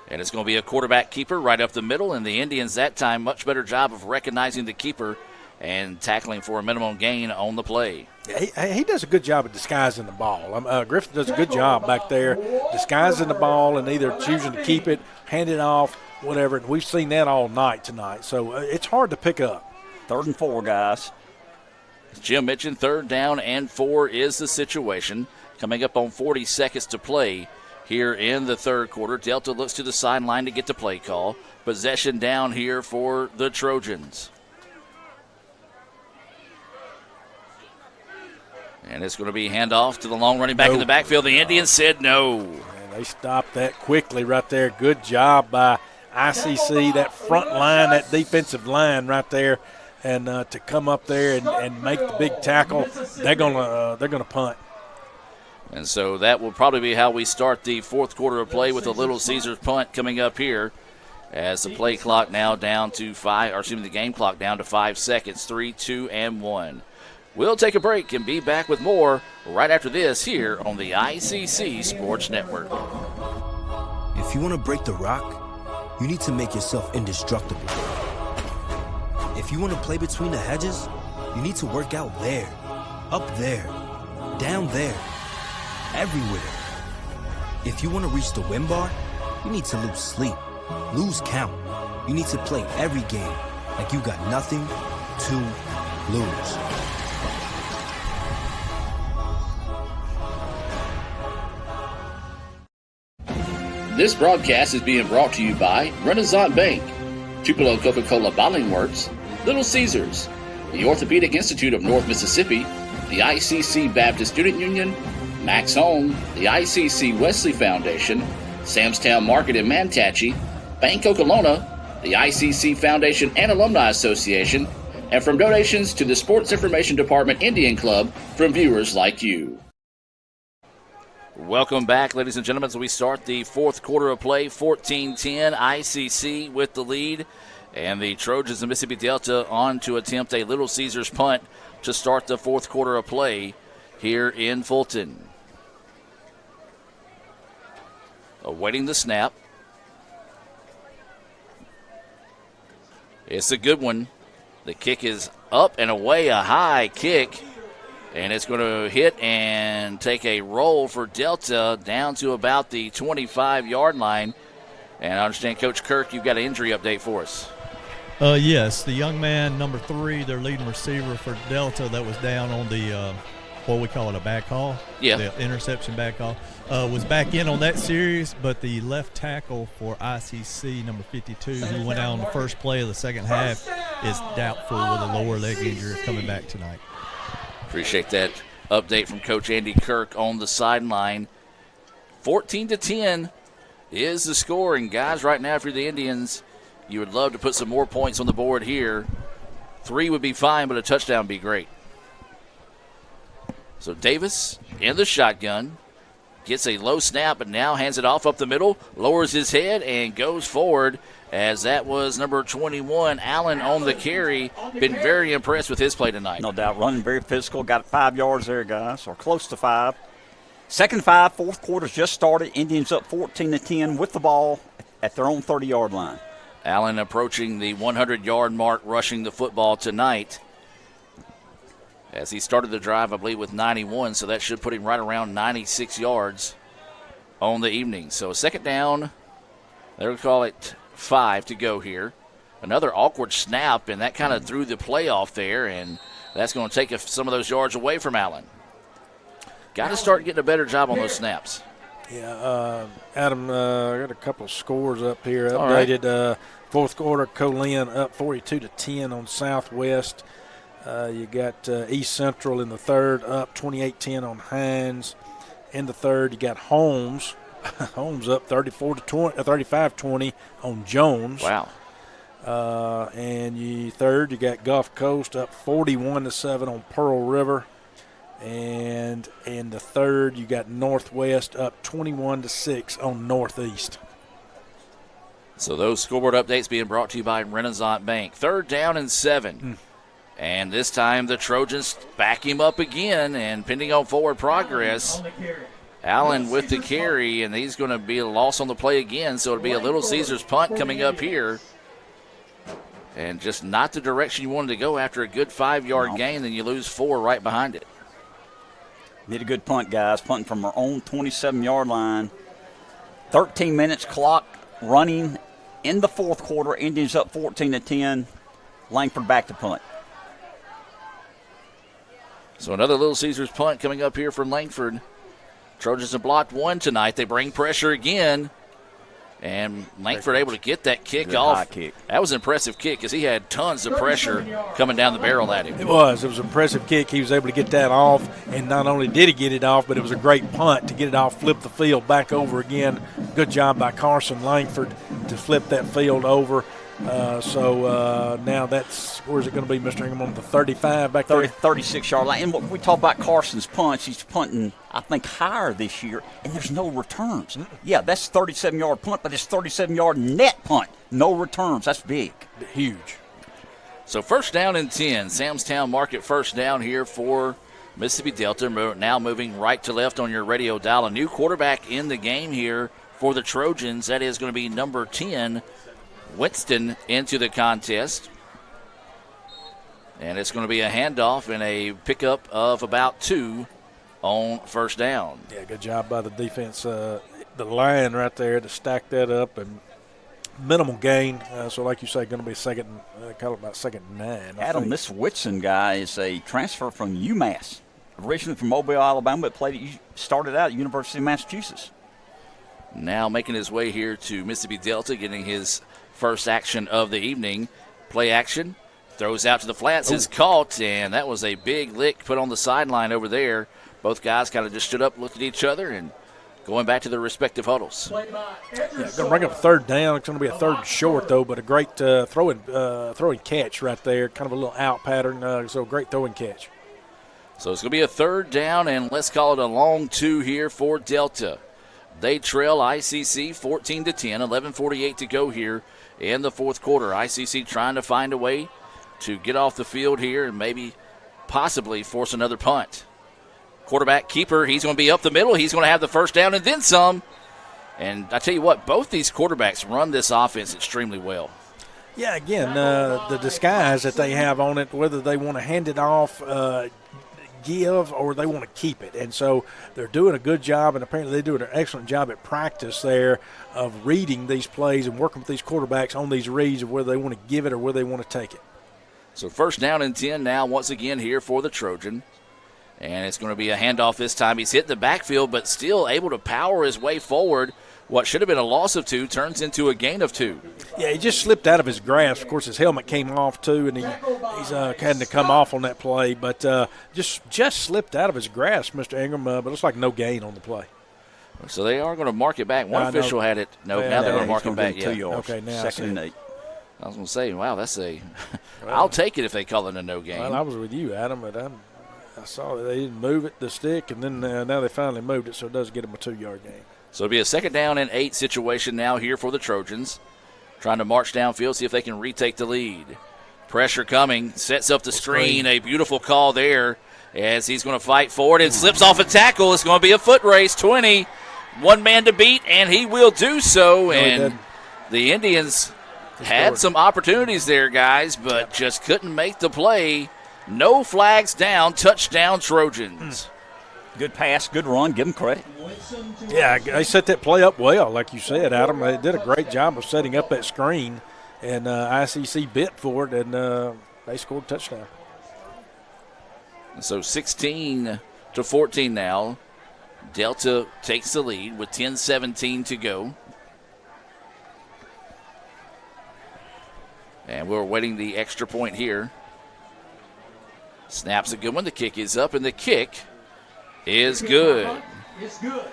[SPEAKER 12] And it's going to be a quarterback keeper right up the middle, and the Indians that time much better job of recognizing the keeper and tackling for a minimum gain on the play.
[SPEAKER 13] Yeah, he does a good job of disguising the ball. Griffin does a good job back there disguising the ball and either choosing to keep it, hand it off, whatever. And we've seen that all night tonight. So it's hard to pick up.
[SPEAKER 2] 3rd and 4, guys.
[SPEAKER 12] As Jim mentioned, 3rd down and 4 is the situation. Coming up on 40 seconds to play here in the 3rd quarter. Delta looks to the sideline to get the play call. Possession down here for the Trojans. And it's going to be handoff to the long running back in the backfield. The Indians said no.
[SPEAKER 13] And they stopped that quickly right there. Good job by ICC, that front line, that defensive line right there. And to come up there and make the big tackle, they're gonna punt.
[SPEAKER 12] And so that will probably be how we start the 4th quarter of play with a Little Caesars punt coming up here as the play clock now down to the game clock down to 5 seconds, 3, 2, and 1. We'll take a break and be back with more right after this here on the ICC Sports Network.
[SPEAKER 8] If you want to break the rock, you need to make yourself indestructible. If you want to play between the hedges, you need to work out there, up there, down there, everywhere. If you want to reach the win bar, you need to lose sleep, lose count. You need to play every game like you got nothing to lose.
[SPEAKER 7] This broadcast is being brought to you by Renaissance Bank, Tupelo Coca-Cola Bottling Works, Little Caesars, the Orthopedic Institute of North Mississippi, the ICC Baptist Student Union, Max Home, the ICC Wesley Foundation, Samstown Market in Mantachie, Bank Okolona, the ICC Foundation and Alumni Association, and from donations to the Sports Information Department Indian Club from viewers like you.
[SPEAKER 12] Welcome back, ladies and gentlemen, as we start the 4th quarter of play. 14-10, ICC with the lead, and the Trojans of Mississippi Delta on to attempt a Little Caesars punt to start the 4th quarter of play here in Fulton. Awaiting the snap. It's a good one. The kick is up and away, a high kick. And it's going to hit and take a roll for Delta down to about the 25-yard line. And I understand, Coach Kirk, you've got an injury update for us.
[SPEAKER 24] Yes, the young man, number 3, their leading receiver for Delta, that was down on the what we call it, a back haul.
[SPEAKER 12] Yeah.
[SPEAKER 24] The interception back haul. Was back in on that series, but the left tackle for ICC, number 52, who went out on the first play of the second half, is doubtful with a lower leg injury coming back tonight.
[SPEAKER 12] Appreciate that update from Coach Andy Kirk on the sideline. 14-10 is the score. And, guys, right now, if you're the Indians, you would love to put some more points on the board here. 3 would be fine, but a touchdown would be great. So Davis in the shotgun. Gets a low snap, but now hands it off up the middle, lowers his head, and goes forward, as that was number 21, Allen, on the carry. Been very impressed with his play tonight.
[SPEAKER 2] No doubt, running very physical. Got 5 yards there, guys, or close to 5. Second 5, fourth quarter's just started. Indians up 14-10 with the ball at their own 30-yard line.
[SPEAKER 12] Allen approaching the 100-yard mark, rushing the football tonight. As he started the drive, I believe, with 91, so that should put him right around 96 yards on the evening. So second down, they'll call it 5 to go here. Another awkward snap, and that kind of threw the play off there, and that's going to take some of those yards away from Allen. Got to start getting a better job on those snaps.
[SPEAKER 13] Yeah, Adam, I got a couple scores up here.
[SPEAKER 12] All right.
[SPEAKER 13] Updated fourth quarter, Colin up 42-10 on Southwest. You got East Central in the third up 28-10 on Hines. In the third, you got Holmes. Holmes up 35-20 on Jones.
[SPEAKER 12] Wow.
[SPEAKER 13] And third, you got Gulf Coast up 41-7 on Pearl River. And in the third, you got Northwest up 21-6 on Northeast.
[SPEAKER 12] So those scoreboard updates being brought to you by Renaissance Bank. Third down and 7. And this time the Trojans back him up again, and pending on forward progress, Allen with the carry, and he's going to be a loss on the play again, so it'll be a Little Caesars punt coming up here. And just not the direction you wanted to go after a good 5-yard gain, then you lose 4 right behind it.
[SPEAKER 2] Did a good punt, guys, punting from our own 27-yard line. 13 minutes clock running in the fourth quarter. Indians up 14-10. Langford back to punt.
[SPEAKER 12] So another Little Caesars punt coming up here from Langford. Trojans have blocked 1 tonight. They bring pressure again. And Langford able to get that kick off.
[SPEAKER 2] High kick.
[SPEAKER 12] That was an impressive kick because he had tons of pressure coming down the barrel at him.
[SPEAKER 13] It was an impressive kick. He was able to get that off, and not only did he get it off, but it was a great punt to get it off, flip the field back over again. Good job by Carson Langford to flip that field over. So now that's, where's it going to be, Mr. Ingram, on the 35 back there?
[SPEAKER 2] 36-yard line. And when we talk about Carson's punts, he's punting, I think, higher this year, and there's no returns. Yeah, that's 37-yard punt, but it's 37-yard net punt. No returns. That's big.
[SPEAKER 13] Huge.
[SPEAKER 12] So first down and 10. Samstown Market first down here for Mississippi Delta. Now moving right to left on your radio dial. A new quarterback in the game here for the Trojans. That is going to be number 10, Winston, into the contest. And it's going to be a handoff and a pickup of about 2 on first down.
[SPEAKER 13] Yeah, good job by the defense. The line right there to stack that up, and minimal gain. So like you say, going to be second, call it about second and 9.
[SPEAKER 2] Adam, this Whitson guy is a transfer from UMass, originally from Mobile, Alabama, but started out at University of Massachusetts.
[SPEAKER 12] Now making his way here to Mississippi Delta, getting his first action of the evening. Play action. Throws out to the flats, is caught, and that was a big lick put on the sideline over there. Both guys kind of just stood up, looked at each other, and going back to their respective huddles.
[SPEAKER 13] Yeah, going to bring up third down. It's going to be a third short, though, but a great throwing catch right there. Kind of a little out pattern, so great throwing catch.
[SPEAKER 12] So it's going to be a third down, and let's call it a long 2 here for Delta. They trail ICC 14-10, 11:48 to go here in the fourth quarter. ICC trying to find a way to get off the field here and maybe possibly force another punt. Quarterback keeper, he's going to be up the middle. He's going to have the first down and then some. And I tell you what, both these quarterbacks run this offense extremely well.
[SPEAKER 13] Yeah, again, the disguise that they have on it, whether they want to hand it off, give, or they want to keep it. And so they're doing a good job, and apparently they do an excellent job at practice there of reading these plays and working with these quarterbacks on these reads of whether they want to give it or whether they want to take it.
[SPEAKER 12] So first down and 10 now once again here for the Trojan. And it's going to be a handoff this time. He's hit the backfield, but still able to power his way forward. What should have been a loss of 2 turns into a gain of 2.
[SPEAKER 13] Yeah, he just slipped out of his grasp. Of course, his helmet came off too, and he's had to come off on that play. But just slipped out of his grasp, Mr. Ingram. But it looks like no gain on the play.
[SPEAKER 12] So they are going to mark it back. One official had it. No, now they're going to mark it back.
[SPEAKER 2] 2 yards.
[SPEAKER 13] Okay, now
[SPEAKER 2] second and 8.
[SPEAKER 12] I was going to say, wow, that's a – I'll take it if they call it a no gain.
[SPEAKER 13] Well, I was with you, Adam, but I saw that they didn't move it, the stick, and then now they finally moved it, so it does get them a 2-yard gain.
[SPEAKER 12] So it'll be a second down and 8 situation now here for the Trojans. Trying to march downfield, see if they can retake the lead. Pressure coming, sets up the screen. A beautiful call there as he's going to fight forward and slips off a tackle. It's going to be a foot race, 20. One man to beat, and he will do so. And the Indians had some opportunities there, guys, but just couldn't make the play. No flags down, touchdown Trojans.
[SPEAKER 2] Good pass, good run, give them credit.
[SPEAKER 13] Yeah, they set that play up well, like you said, Adam. They did a great job of setting up that screen, and ICC bit for it, and they scored a touchdown.
[SPEAKER 12] So 16-14 now. Delta takes the lead with 10:17 to go. And we're waiting the extra point here. Snap's a good one. The kick is up, and the kick is good.
[SPEAKER 11] It's good.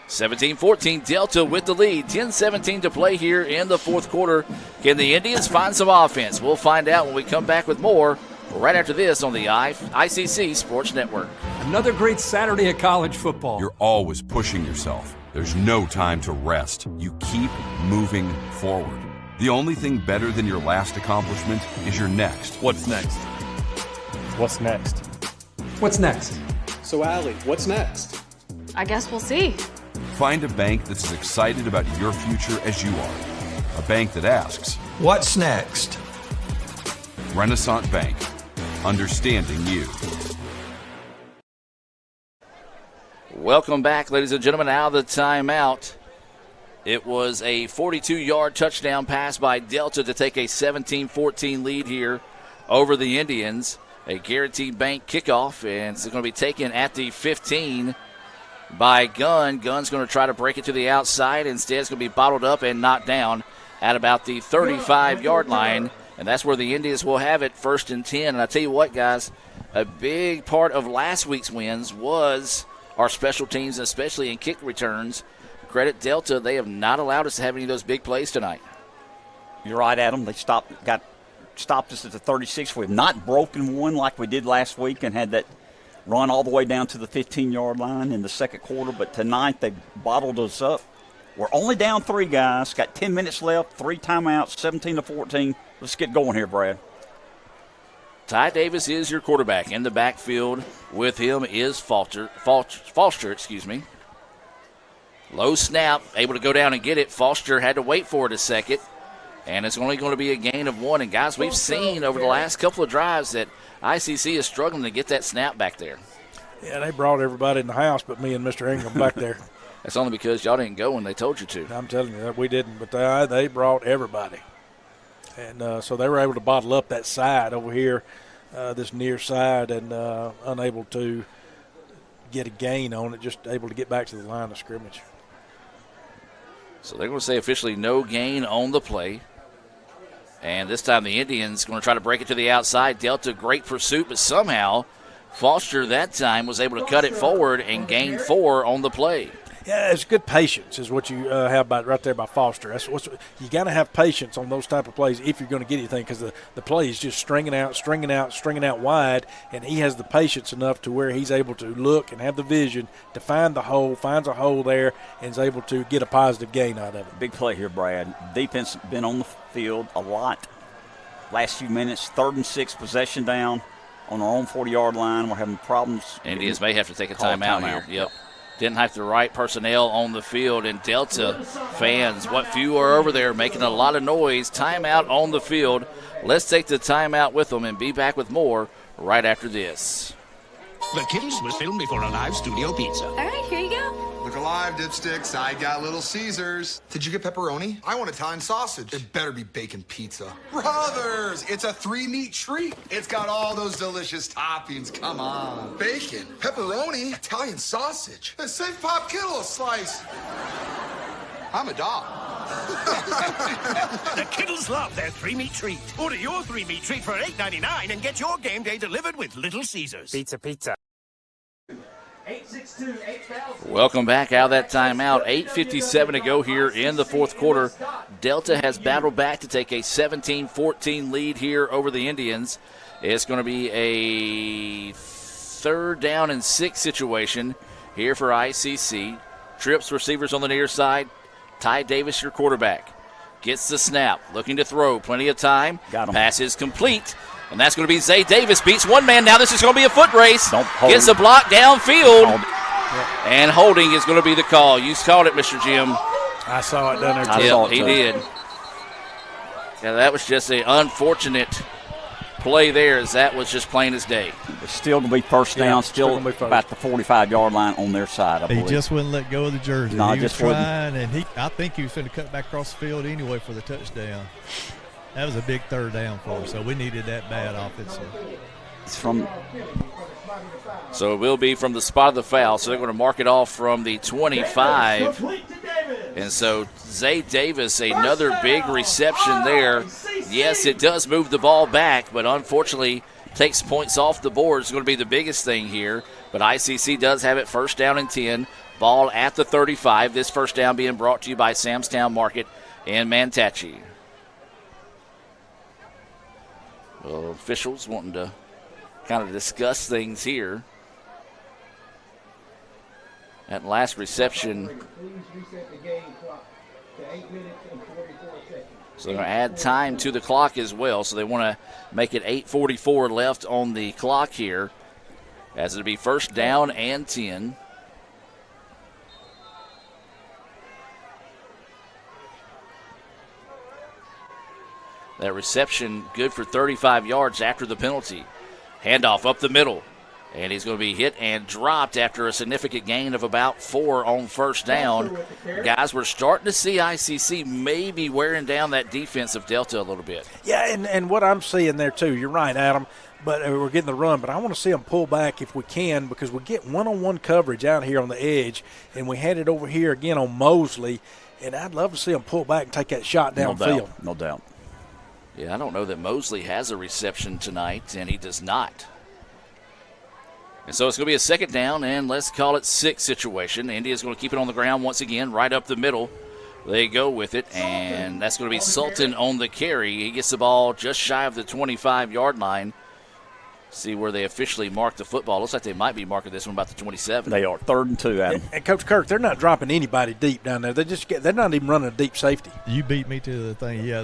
[SPEAKER 12] 17-14, Delta with the lead. 10:17 to play here in the fourth quarter. Can the Indians find some offense? We'll find out when we come back with more right after this on the ICC Sports Network.
[SPEAKER 11] Another great Saturday of college football.
[SPEAKER 14] You're always pushing yourself. There's no time to rest. You keep moving forward. The only thing better than your last accomplishment is your next.
[SPEAKER 15] What's next?
[SPEAKER 3] What's next?
[SPEAKER 11] What's next?
[SPEAKER 20] So, Allie, what's next?
[SPEAKER 9] I guess we'll see.
[SPEAKER 14] Find a bank that's as excited about your future as you are. A bank that asks,
[SPEAKER 20] What's next?
[SPEAKER 14] Renaissance Bank. Understanding you.
[SPEAKER 12] Welcome back, ladies and gentlemen, out of the timeout. It was a 42-yard touchdown pass by Delta to take a 17-14 lead here over the Indians. A Guaranteed Bank kickoff, and it's going to be taken at the 15 by Gunn. Gunn's going to try to break it to the outside. Instead, it's going to be bottled up and knocked down at about the 35-yard line, and that's where the Indians will have it, 1st and 10. And I tell you what, guys, a big part of last week's wins was our special teams, especially in kick returns. Credit Delta, they have not allowed us to have any of those big plays tonight.
[SPEAKER 2] You're right, Adam. They stopped us at the 36. We've not broken one like we did last week and had that run all the way down to the 15-yard line in the second quarter. But tonight they bottled us up. We're only down 3, guys. Got 10 minutes left, 3 timeouts, 17-14. Let's get going here, Brad.
[SPEAKER 12] Ty Davis is your quarterback. In the backfield with him is Foster. Low snap, able to go down and get it. Foster had to wait for it a second. And it's only going to be a gain of 1. And, guys, we've seen over the last couple of drives that ICC is struggling to get that snap back there.
[SPEAKER 13] Yeah, they brought everybody in the house but me and Mr. Ingram back there.
[SPEAKER 12] That's only because y'all didn't go when they told you to.
[SPEAKER 13] I'm telling you, we didn't. But they brought everybody. And so they were able to bottle up that side over here, this near side, and unable to get a gain on it, just able to get back to the line of scrimmage.
[SPEAKER 12] So they're going to say officially no gain on the play. And this time the Indians going to try to break it to the outside. Delta, great pursuit, but somehow Foster that time was able to cut it forward and gain 4 on the play.
[SPEAKER 13] Yeah, it's good patience is what you have right there by Foster. That's you got to have patience on those type of plays if you're going to get anything, because the play is just stringing out wide, and he has the patience enough to where he's able to look and have the vision to find the hole, finds a hole there, and is able to get a positive gain out of it.
[SPEAKER 2] Big play here, Brad. Defense has been on the field a lot. Last few minutes, 3rd and 6, possession down on our own 40-yard line. We're having problems.
[SPEAKER 12] Indians may have to take a timeout here. Yep. Didn't have the right personnel on the field, and Delta fans, what few are over there, making a lot of noise. Timeout on the field. Let's take the timeout with them and be back with more right after this.
[SPEAKER 18] The Kittles was filmed before a live studio pizza.
[SPEAKER 10] All right, here you go.
[SPEAKER 6] Look alive, dipsticks. I got Little Caesars. Did you get pepperoni? I want Italian sausage. It better be bacon pizza. Brothers, it's a 3-meat treat. It's got all those delicious toppings. Come on. Bacon, pepperoni, Italian sausage. Then save Pop Kittle a slice. I'm a dog.
[SPEAKER 18] The Kittles love their 3-meat treat. Order your 3-meat treat for $8.99 and get your game day delivered with Little Caesars.
[SPEAKER 20] Pizza.
[SPEAKER 19] 862-8000.
[SPEAKER 12] Welcome back out of that timeout. 8:57 to go here in the fourth quarter. Delta has battled back to take a 17-14 lead here over the Indians. It's going to be a 3rd down and 6 situation here for ICC. Trips receivers on the near side. Ty Davis, your quarterback, gets the snap, looking to throw, plenty of time.
[SPEAKER 2] Got him.
[SPEAKER 12] Pass is complete, and that's going to be Zay Davis. Beats one man. Now this is going to be a foot race. Gets a block downfield, and holding is going to be the call. You called it, Mr. Jim.
[SPEAKER 13] I saw it down there.
[SPEAKER 12] Yeah, he did. Yeah, that was just an unfortunate play there, as that was just plain as day.
[SPEAKER 2] It's still going to be first down, still about the 45-yard line on their side, I believe.
[SPEAKER 24] He just wouldn't let go of the jersey.
[SPEAKER 2] No,
[SPEAKER 24] he
[SPEAKER 2] just
[SPEAKER 24] was trying, and I think he was going to cut back across the field anyway for the touchdown. That was a big 3rd down for us, so we needed that bad offensively.
[SPEAKER 2] It's from.
[SPEAKER 12] So it will be from the spot of the foul, so they're going to mark it off from the 25. And so Zay Davis, another big reception there. Yes, it does move the ball back, but unfortunately takes points off the board. It's going to be the biggest thing here. But ICC does have it 1st down and 10. Ball at the 35. This first down being brought to you by Samstown Market in Manatee. Well, officials wanting to kind of discuss things here. That last reception. So they're going to add time to the clock as well. So they want to make it 8:44 left on the clock here, as it'll be 1st down and 10. That reception good for 35 yards after the penalty. Handoff up the middle. And he's going to be hit and dropped after a significant gain of about 4 on 1st down. Guys, we're starting to see ICC maybe wearing down that defense of Delta a little bit.
[SPEAKER 13] Yeah, and what I'm seeing there too, you're right, Adam, but we're getting the run. But I want to see them pull back if we can, because we get one-on-one coverage out here on the edge, and we had it over here again on Mosley, and I'd love to see them pull back and take that shot downfield.
[SPEAKER 2] No doubt.
[SPEAKER 12] Yeah, I don't know that Mosley has a reception tonight, and he does not. And so it's going to be a 2nd down, and let's call it 6 situation. India's going to keep it on the ground once again, right up the middle. They go with it, and that's going to be Sultan on the carry. He gets the ball just shy of the 25-yard line. See where they officially mark the football. Looks like they might be marking this one about the 27.
[SPEAKER 2] They are 3rd and 2, Adam.
[SPEAKER 13] And Coach Kirk, they're not dropping anybody deep down there. They're not even running a deep safety.
[SPEAKER 24] You beat me to the thing. Yeah,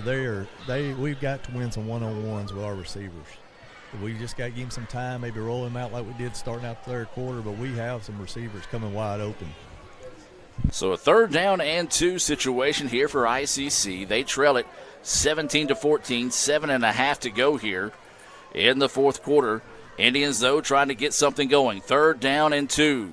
[SPEAKER 24] we've got to win some one-on-ones with our receivers. We just got to give him some time, maybe roll him out like we did starting out the 3rd quarter, but we have some receivers coming wide open.
[SPEAKER 12] So a 3rd down and 2 situation here for ICC. They trail it 17-14, 7.5 to go here in the 4th quarter. Indians, though, trying to get something going. 3rd down and 2.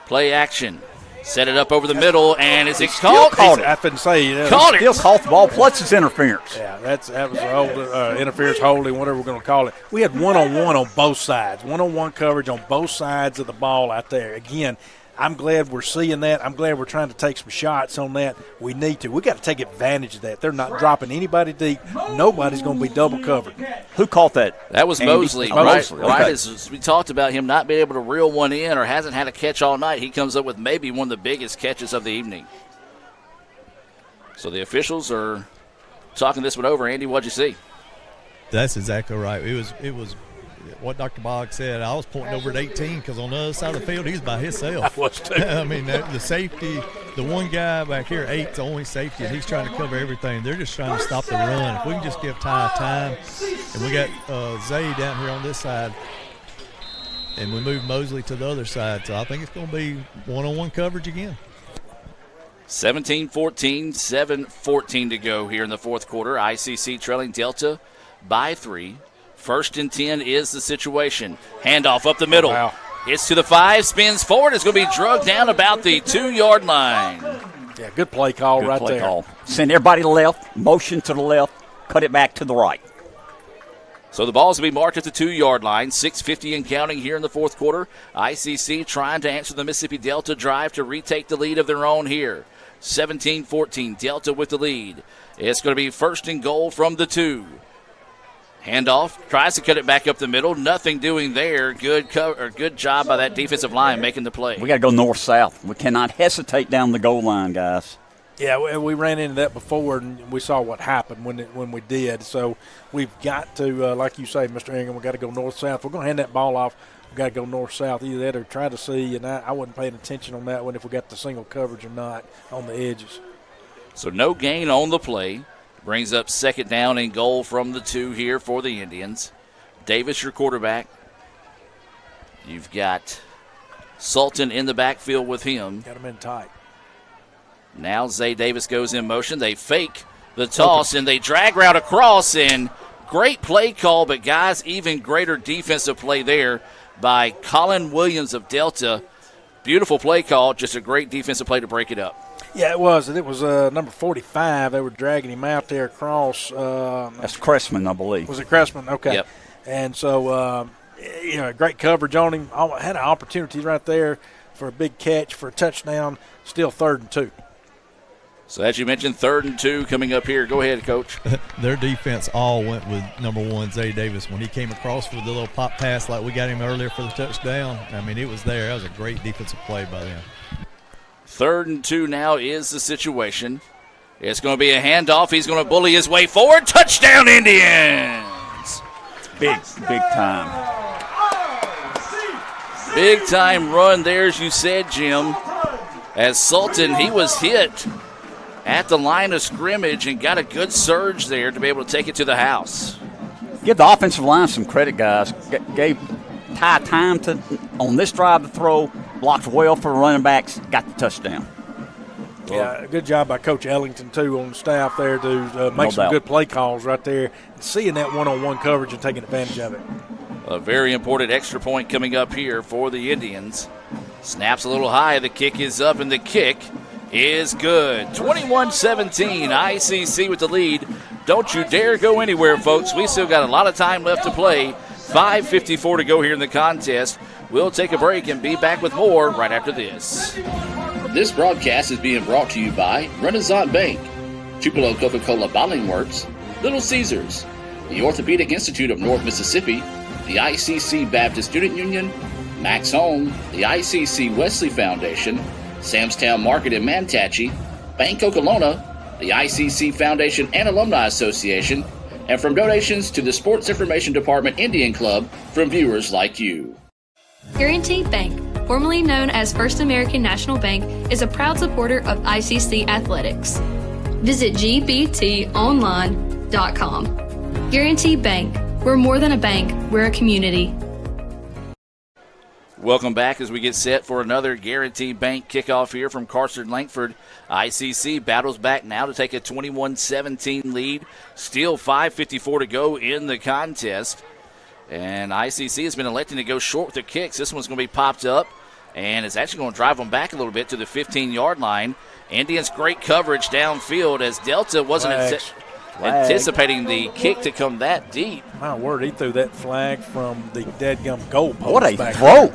[SPEAKER 12] Play action. Set it up over the middle, and is it called?
[SPEAKER 13] I couldn't say.
[SPEAKER 12] Called it.
[SPEAKER 2] Still caught the ball, plus it's interference.
[SPEAKER 13] Yeah, that was interference, holding, whatever we're going to call it. We had one-on-one on both sides, one-on-one coverage on both sides of the ball out there. Again, I'm glad we're seeing that. I'm glad we're trying to take some shots on that. We need to. We got to take advantage of that. They're not dropping anybody deep. Nobody's going to be double covered.
[SPEAKER 2] Who caught that?
[SPEAKER 12] That was
[SPEAKER 2] Andy?
[SPEAKER 12] Mosley.
[SPEAKER 2] Mosley.
[SPEAKER 12] Right
[SPEAKER 2] Okay.
[SPEAKER 12] as we talked about him not being able to reel one in or hasn't had a catch all night, he comes up with maybe one of the biggest catches of the evening. So the officials are talking this one over. Andy, what'd you see?
[SPEAKER 24] That's exactly right. It was what Dr. Boggs said. I was pointing over at 18 because on the other side of the field, he's by himself.
[SPEAKER 13] I was too.
[SPEAKER 24] I mean, the safety, the one guy back here, 8's the only safety, and he's trying to cover everything. They're just trying to stop the run. If we can just give Ty time, and we got Zay down here on this side. and we move Mosley to the other side. So I think it's going to be one-on-one coverage again.
[SPEAKER 12] 17-14, 7:14 to go here in the fourth quarter. ICC trailing Delta by 3. 1st and 10 is the situation. Handoff up the middle.
[SPEAKER 13] Wow.
[SPEAKER 12] It's to the 5, spins forward. It's going to be drugged down about the 2-yard line.
[SPEAKER 13] Yeah, good play call
[SPEAKER 2] Good
[SPEAKER 13] right
[SPEAKER 2] play
[SPEAKER 13] there.
[SPEAKER 2] Call. Send everybody left, motion to the left, cut it back to the right.
[SPEAKER 12] So the ball's going to be marked at the 2-yard line. 6:50 and counting here in the fourth quarter. ICC trying to answer the Mississippi Delta drive to retake the lead of their own here. 17-14, Delta with the lead. It's going to be 1st and goal from the 2. Handoff, tries to cut it back up the middle. Nothing doing there. Good job by that defensive line making the play.
[SPEAKER 2] We got to go north-south. We cannot hesitate down the goal line, guys.
[SPEAKER 13] Yeah, we ran into that before, and we saw what happened when we did. So we've got to, like you say, Mr. Ingram, we've got to go north-south. We're going to hand that ball off. We've got to go north-south. Either that or try to see, and I wasn't paying attention on that one if we got the single coverage or not on the edges.
[SPEAKER 12] So no gain on the play. Brings up 2nd down and goal from the 2 here for the Indians. Davis, your quarterback. You've got Sultan in the backfield with him.
[SPEAKER 13] Got him in tight.
[SPEAKER 12] Now Zay Davis goes in motion. They fake the toss, and they drag route across, and great play call, but guys, even greater defensive play there by Colin Williams of Delta. Beautiful play call, just a great defensive play to break it up.
[SPEAKER 13] Yeah, it was. It was number 45. They were dragging him out there across.
[SPEAKER 2] That's Cressman, I believe.
[SPEAKER 13] Was it Cressman? Okay.
[SPEAKER 12] Yep.
[SPEAKER 13] And so, great coverage on him. Had an opportunity right there for a big catch, for a touchdown. Still 3rd and 2.
[SPEAKER 12] So as you mentioned, 3rd and 2 coming up here. Go ahead, Coach.
[SPEAKER 24] Their defense all went with number 1, Zay Davis. When he came across with the little pop pass like we got him earlier for the touchdown, I mean, it was there. That was a great defensive play by them.
[SPEAKER 12] 3rd and 2 now is the situation. It's going to be a handoff. He's going to bully his way forward. Touchdown, Indians!
[SPEAKER 2] Big time.
[SPEAKER 12] Big time run there, as you said, Jim. As Sultan, he was hit at the line of scrimmage and got a good surge there to be able to take it to the house.
[SPEAKER 2] Give the offensive line some credit, guys. Gave Ty time on this drive to throw. Blocked well for running backs, got the touchdown.
[SPEAKER 13] Yeah, good job by Coach Ellington, too, on the staff there to make some good play calls right there. Seeing that one-on-one coverage and taking advantage of it.
[SPEAKER 12] A very important extra point coming up here for the Indians. Snaps a little high. The kick is up, and the kick is good. 21-17, ICC with the lead. Don't you dare go anywhere, folks. We still got a lot of time left to play. 5:54 to go here in the contest. We'll take a break and be back with more right after this.
[SPEAKER 7] This broadcast is being brought to you by Renaissance Bank, Tupelo Coca-Cola Bottling Works, Little Caesars, the Orthopedic Institute of North Mississippi, the ICC Baptist Student Union, Max Home, the ICC Wesley Foundation, Samstown Market in Manatee, Bank Okolona, the ICC Foundation and Alumni Association, and from donations to the Sports Information Department Indian Club from viewers like you.
[SPEAKER 9] Guaranteed Bank, formerly known as First American National Bank, is a proud supporter of ICC athletics. Visit gbtonline.com. Guaranteed Bank, we're more than a bank, we're a community.
[SPEAKER 12] Welcome back as we get set for another Guaranteed Bank kickoff here from Carson Langford. ICC battles back now to take a 21-17 lead. Still 5:54 to go in the contest. And ICC has been electing to go short with the kicks. This one's going to be popped up, and it's actually going to drive them back a little bit to the 15-yard line. Indians great coverage downfield as Delta wasn't anticipating the kick to come that deep.
[SPEAKER 13] My word, he threw that flag from the deadgum goal post.
[SPEAKER 2] What a throw.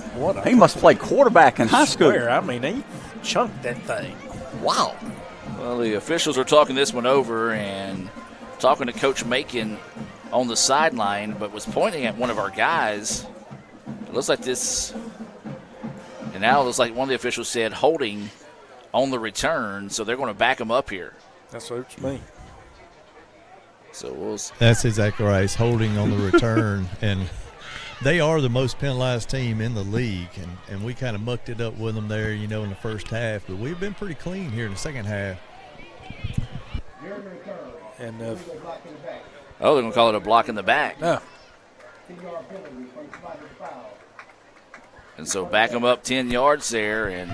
[SPEAKER 2] He must play quarterback in high school.
[SPEAKER 13] I mean, he chunked that thing.
[SPEAKER 2] Wow.
[SPEAKER 12] Well, the officials are talking this one over and talking to Coach Macon on the sideline, but was pointing at one of our guys. It looks like this, and now it looks like one of the officials said holding on the return, so they're going to back him up here.
[SPEAKER 13] That suits me.
[SPEAKER 12] So we'll see.
[SPEAKER 24] That's exactly right. It's holding on the return, and they are the most penalized team in the league, and we kind of mucked it up with them there, in the first half, but we've been pretty clean here in the second half.
[SPEAKER 13] And
[SPEAKER 12] they're going to call it a block in the back.
[SPEAKER 13] No.
[SPEAKER 12] And so back them up 10 yards there. And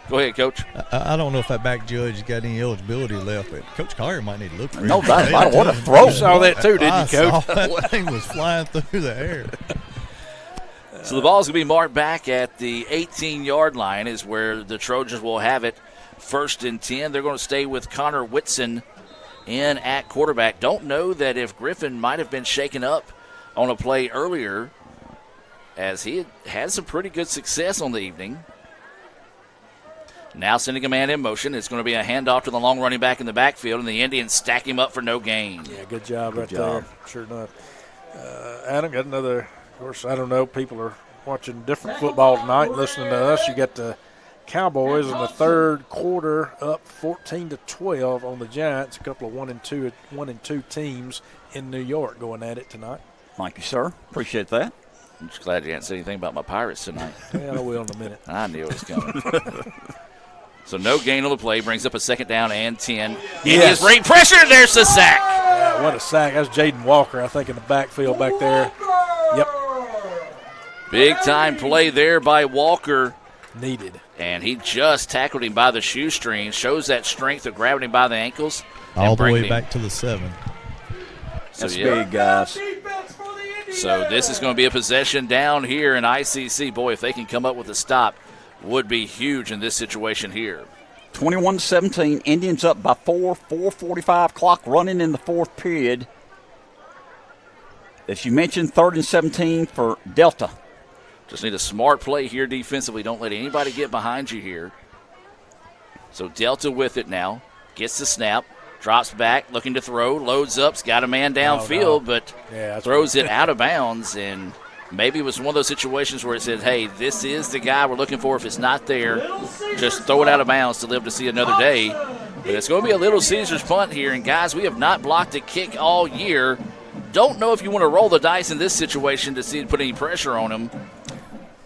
[SPEAKER 12] go ahead, Coach.
[SPEAKER 24] I don't know if that back judge got any eligibility left, but Coach Collier might need to look for him.
[SPEAKER 2] No doubt about it. What a throw.
[SPEAKER 13] You saw that too, didn't you, Coach?
[SPEAKER 24] That thing was flying through the air.
[SPEAKER 12] So the ball's going to be marked back at the 18-yard line is where the Trojans will have it. 1st and 10. They're going to stay with Connor Whitson in at quarterback. Don't know that if Griffin might have been shaken up on a play earlier, as he had some pretty good success on the evening. Now sending a man in motion. It's going to be a handoff to the long running back in the backfield, and the Indians stack him up for no gain.
[SPEAKER 13] Yeah, good job there. Sure enough. Adam got another, of course, I don't know, people are watching different football tonight and listening to us. You got the Cowboys in the third quarter up 14-12 on the Giants. A couple of 1-2 teams in New York going at it tonight.
[SPEAKER 2] Thank you, sir. Appreciate that.
[SPEAKER 12] I'm just glad you didn't say anything about my Pirates tonight.
[SPEAKER 13] Yeah, I will in a minute.
[SPEAKER 12] I knew it was coming. So no gain on the play. Brings up a 2nd down and 10. Indians bring pressure. There's the sack.
[SPEAKER 13] Yeah, what a sack. That's Jaden Walker, I think, in the backfield back there. Yep.
[SPEAKER 12] Big time play there by Walker.
[SPEAKER 13] Needed.
[SPEAKER 12] And he just tackled him by the shoestring. Shows that strength of grabbing him by the ankles.
[SPEAKER 24] All the way back to the 7.
[SPEAKER 2] That's big, guys.
[SPEAKER 12] So this is going to be a possession down here in ICC. Boy, if they can come up with a stop, would be huge in this situation here.
[SPEAKER 2] 21-17, Indians up by 4, 4:45 clock running in the 4th period. As you mentioned, 3rd and 17 for Delta.
[SPEAKER 12] Just need a smart play here defensively. Don't let anybody get behind you here. So Delta with it now. Gets the snap. Drops back, looking to throw. Loads up. Got a man downfield, but throws it out of bounds. And maybe it was one of those situations where it said, hey, this is the guy we're looking for. If it's not there, just throw it out of bounds to live to see another day. But it's going to be a Little Caesars punt here. And, guys, we have not blocked a kick all year. Don't know if you want to roll the dice in this situation to see it put any pressure on him.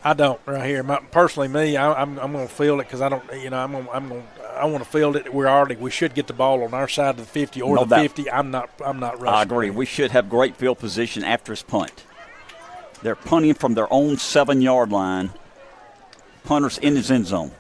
[SPEAKER 13] I don't right here. Personally, I'm going to field it because I don't. I want to field it. We should get the ball on our side of the 50 or the 50. I'm not rushing.
[SPEAKER 2] I agree. We should have great field position after his punt. They're punting from their own 7-yard line. Punter's in his end zone.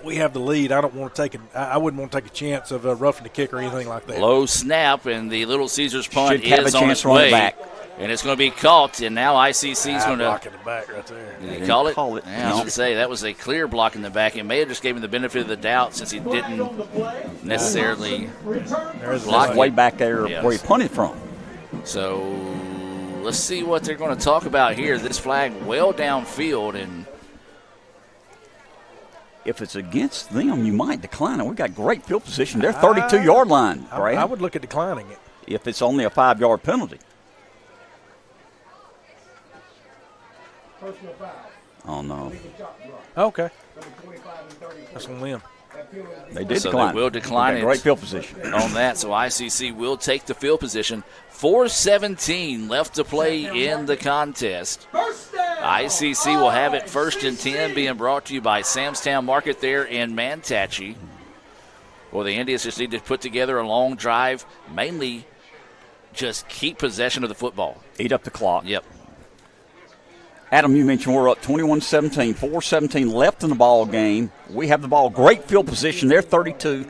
[SPEAKER 13] We have the lead. I don't want to take I wouldn't want to take a chance of roughing the kick or anything like that.
[SPEAKER 12] Low snap, and the Little Caesars punt is on its way.
[SPEAKER 2] Back.
[SPEAKER 12] And it's going to be caught, and now ICC is going to
[SPEAKER 13] block in the back right there.
[SPEAKER 12] Did he call it? Yeah, I was going to say that was a clear block in the back. It may have just gave him the benefit of the doubt since he didn't necessarily block
[SPEAKER 2] way back there where he punted from.
[SPEAKER 12] So let's see what they're going to talk about here. This flag well downfield, and
[SPEAKER 2] if it's against them, you might decline it. We've got great field position. They're 32-yard line, Brad.
[SPEAKER 13] I would look at declining it.
[SPEAKER 2] If it's only a 5-yard penalty. Oh, no.
[SPEAKER 13] Okay. That's on them.
[SPEAKER 2] They did
[SPEAKER 12] so
[SPEAKER 2] decline.
[SPEAKER 12] They will decline it.
[SPEAKER 2] Great field position
[SPEAKER 12] on that. So ICC will take the field position. 4:17 left to play in the contest. ICC will have it 1st and 10, being brought to you by Samstown Market there in Manatee. Well, the Indians just need to put together a long drive, mainly just keep possession of the football.
[SPEAKER 2] Eat up the clock.
[SPEAKER 12] Yep.
[SPEAKER 2] Adam, you mentioned we're up 21-17, 4:17 left in the ball game. We have the ball. Great field position. They're 32.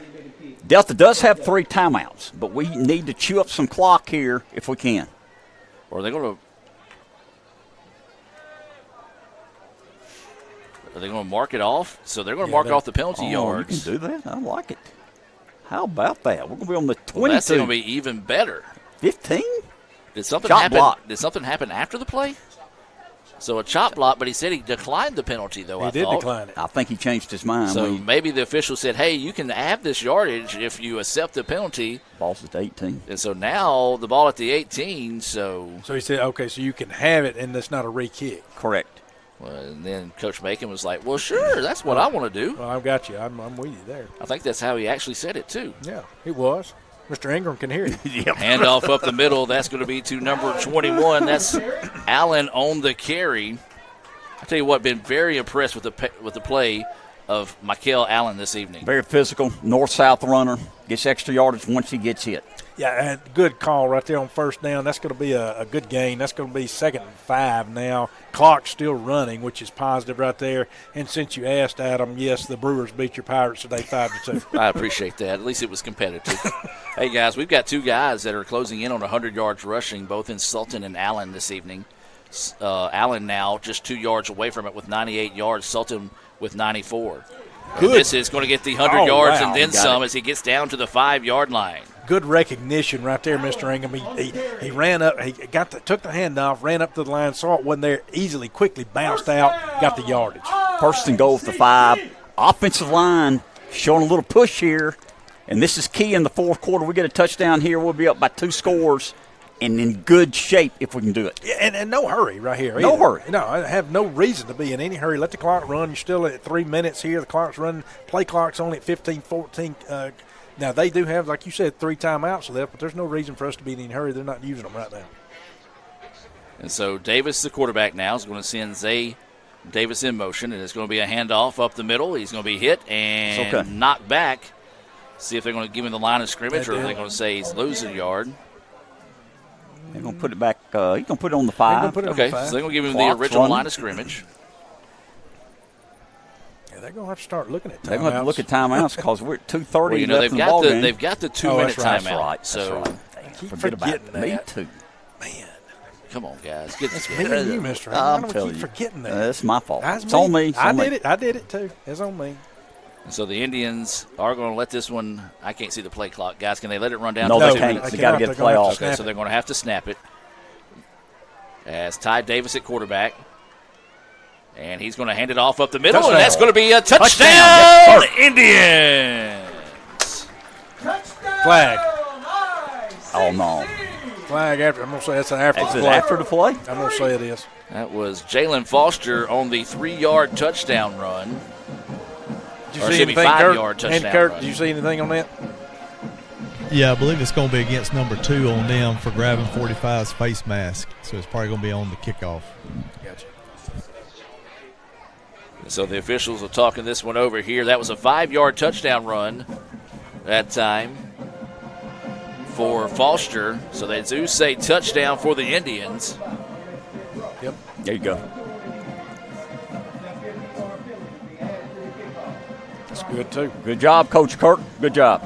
[SPEAKER 2] Delta does have 3 timeouts, but we need to chew up some clock here if we can.
[SPEAKER 12] Or are they going to mark it off? So they're going to mark off the penalty yards.
[SPEAKER 2] You can do that. I like it. How about that? We're going to be on the 22.
[SPEAKER 12] Well, that's going to be even better.
[SPEAKER 2] 15?
[SPEAKER 12] Did something happen after the play? So a chop block, but he said he declined the penalty, though.
[SPEAKER 13] He did decline it.
[SPEAKER 2] I think he changed his mind.
[SPEAKER 12] So maybe the official said, hey, you can have this yardage if you accept the penalty.
[SPEAKER 2] Ball's at the 18.
[SPEAKER 12] And so now the ball at the 18, So
[SPEAKER 13] he said, okay, so you can have it, and it's not a re-kick.
[SPEAKER 2] Correct.
[SPEAKER 12] Well, and then Coach Macon was like, well, sure, that's what I want to do.
[SPEAKER 13] Well, I've got you. I'm with you there.
[SPEAKER 12] I think that's how he actually said it, too.
[SPEAKER 13] Yeah, it was. Mr. Ingram can hear you.
[SPEAKER 12] Handoff up the middle. That's going to be to number 21. That's Allen on the carry. I tell you what, been very impressed with the play of Michael Allen this evening.
[SPEAKER 2] Very physical, north-south runner. Gets extra yardage once he gets hit.
[SPEAKER 13] Yeah, good call right there on first down. That's going to be a good gain. That's going to be 2nd and 5 now. Clock's still running, which is positive right there. And since you asked, Adam, yes, the Brewers beat your Pirates today 5-2.
[SPEAKER 12] I appreciate that. At least it was competitive. Hey, guys, we've got 2 guys that are closing in on 100 yards rushing, both in Sultan and Allen this evening. Allen now just 2 yards away from it with 98 yards. Sultan with 94.
[SPEAKER 13] Good.
[SPEAKER 12] And this is going to get the 100 yards
[SPEAKER 13] wow.
[SPEAKER 12] and then some as he gets down to the 5-yard line.
[SPEAKER 13] Good recognition right there, Mr. Ingham. He ran up, took the handoff, ran up to the line, saw it wasn't there, easily, quickly bounced out, got the yardage.
[SPEAKER 2] First and goal at the 5. Offensive line showing a little push here, and this is key in the fourth quarter. We get a touchdown here, we'll be up by 2 scores, and in good shape if we can do it.
[SPEAKER 13] Yeah, and no hurry right here.
[SPEAKER 2] No
[SPEAKER 13] either.
[SPEAKER 2] hurry.
[SPEAKER 13] No, I have no reason to be in any hurry. Let the clock run. You're still at 3 minutes here. The clock's running. Play clock's only at 15-14. Now, they do have, like you said, 3 timeouts left, but there's no reason for us to be in any hurry. They're not using them right now.
[SPEAKER 12] And so Davis, the quarterback now, is going to send Zay Davis in motion, and it's going to be a handoff up the middle. He's going to be hit and knocked back. See if they're going to give him the line of scrimmage or are they going to say he's losing a yard.
[SPEAKER 2] They're going to put it back. He's going to put it on the 5.
[SPEAKER 12] So they're going to give him the original line of scrimmage.
[SPEAKER 13] They're going to have to start looking at timeouts.
[SPEAKER 2] They're going to have to look at timeouts because we're at 2:30
[SPEAKER 12] well, you know,
[SPEAKER 2] left in the ball game.
[SPEAKER 12] They've got the 2-minute timeout.
[SPEAKER 2] That's right.
[SPEAKER 12] So
[SPEAKER 2] Forget about that. Me too.
[SPEAKER 13] Man.
[SPEAKER 12] Come on, guys. Get this
[SPEAKER 13] Me and you, Mr. I'm telling you. Forgetting that.
[SPEAKER 2] That's my fault.
[SPEAKER 13] It's
[SPEAKER 2] on me.
[SPEAKER 13] I did it, too. It's on me.
[SPEAKER 12] And so the Indians are going to let this one – I can't see the play clock. Guys, can they let it run down?
[SPEAKER 2] No,
[SPEAKER 12] to
[SPEAKER 2] they
[SPEAKER 12] 2
[SPEAKER 2] can't.
[SPEAKER 12] minutes?
[SPEAKER 2] They got to get a play off.
[SPEAKER 12] Okay, so they're going to have to snap it. As Ty Davis at quarterback. And he's going to hand it off up the middle, and that's going to be a touchdown, Indians.
[SPEAKER 13] Flag.
[SPEAKER 2] Oh, no.
[SPEAKER 13] Flag after. I'm going to say that's an after the play.
[SPEAKER 2] After the play?
[SPEAKER 13] I'm going to say it is.
[SPEAKER 12] That was Jalen Foster on the 3-yard touchdown run.
[SPEAKER 13] Did you see anything,
[SPEAKER 12] 5-yard touchdown
[SPEAKER 13] Kurt,
[SPEAKER 12] run.
[SPEAKER 13] did you see anything on that?
[SPEAKER 24] Yeah, I believe it's going to be against number 2 on them for grabbing 45's face mask. So it's probably going to be on the kickoff.
[SPEAKER 13] Gotcha.
[SPEAKER 12] So the officials are talking this one over here. That was a 5-yard touchdown run that time for Foster. So they do say touchdown for the Indians.
[SPEAKER 13] Yep.
[SPEAKER 2] There you go.
[SPEAKER 13] That's good, too.
[SPEAKER 2] Good job, Coach Kirk. Good job.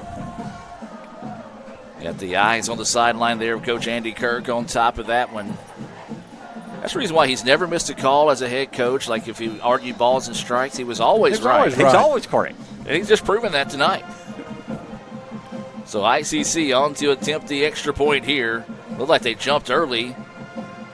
[SPEAKER 12] Got the eyes on the sideline there of Coach Andy Kirk on top of that one. That's the reason why he's never missed a call as a head coach. Like if he argued balls and strikes, he was always right.
[SPEAKER 2] He's always correct.
[SPEAKER 12] And he's just proven that tonight. So ICC on to attempt the extra point here. Looked like they jumped early.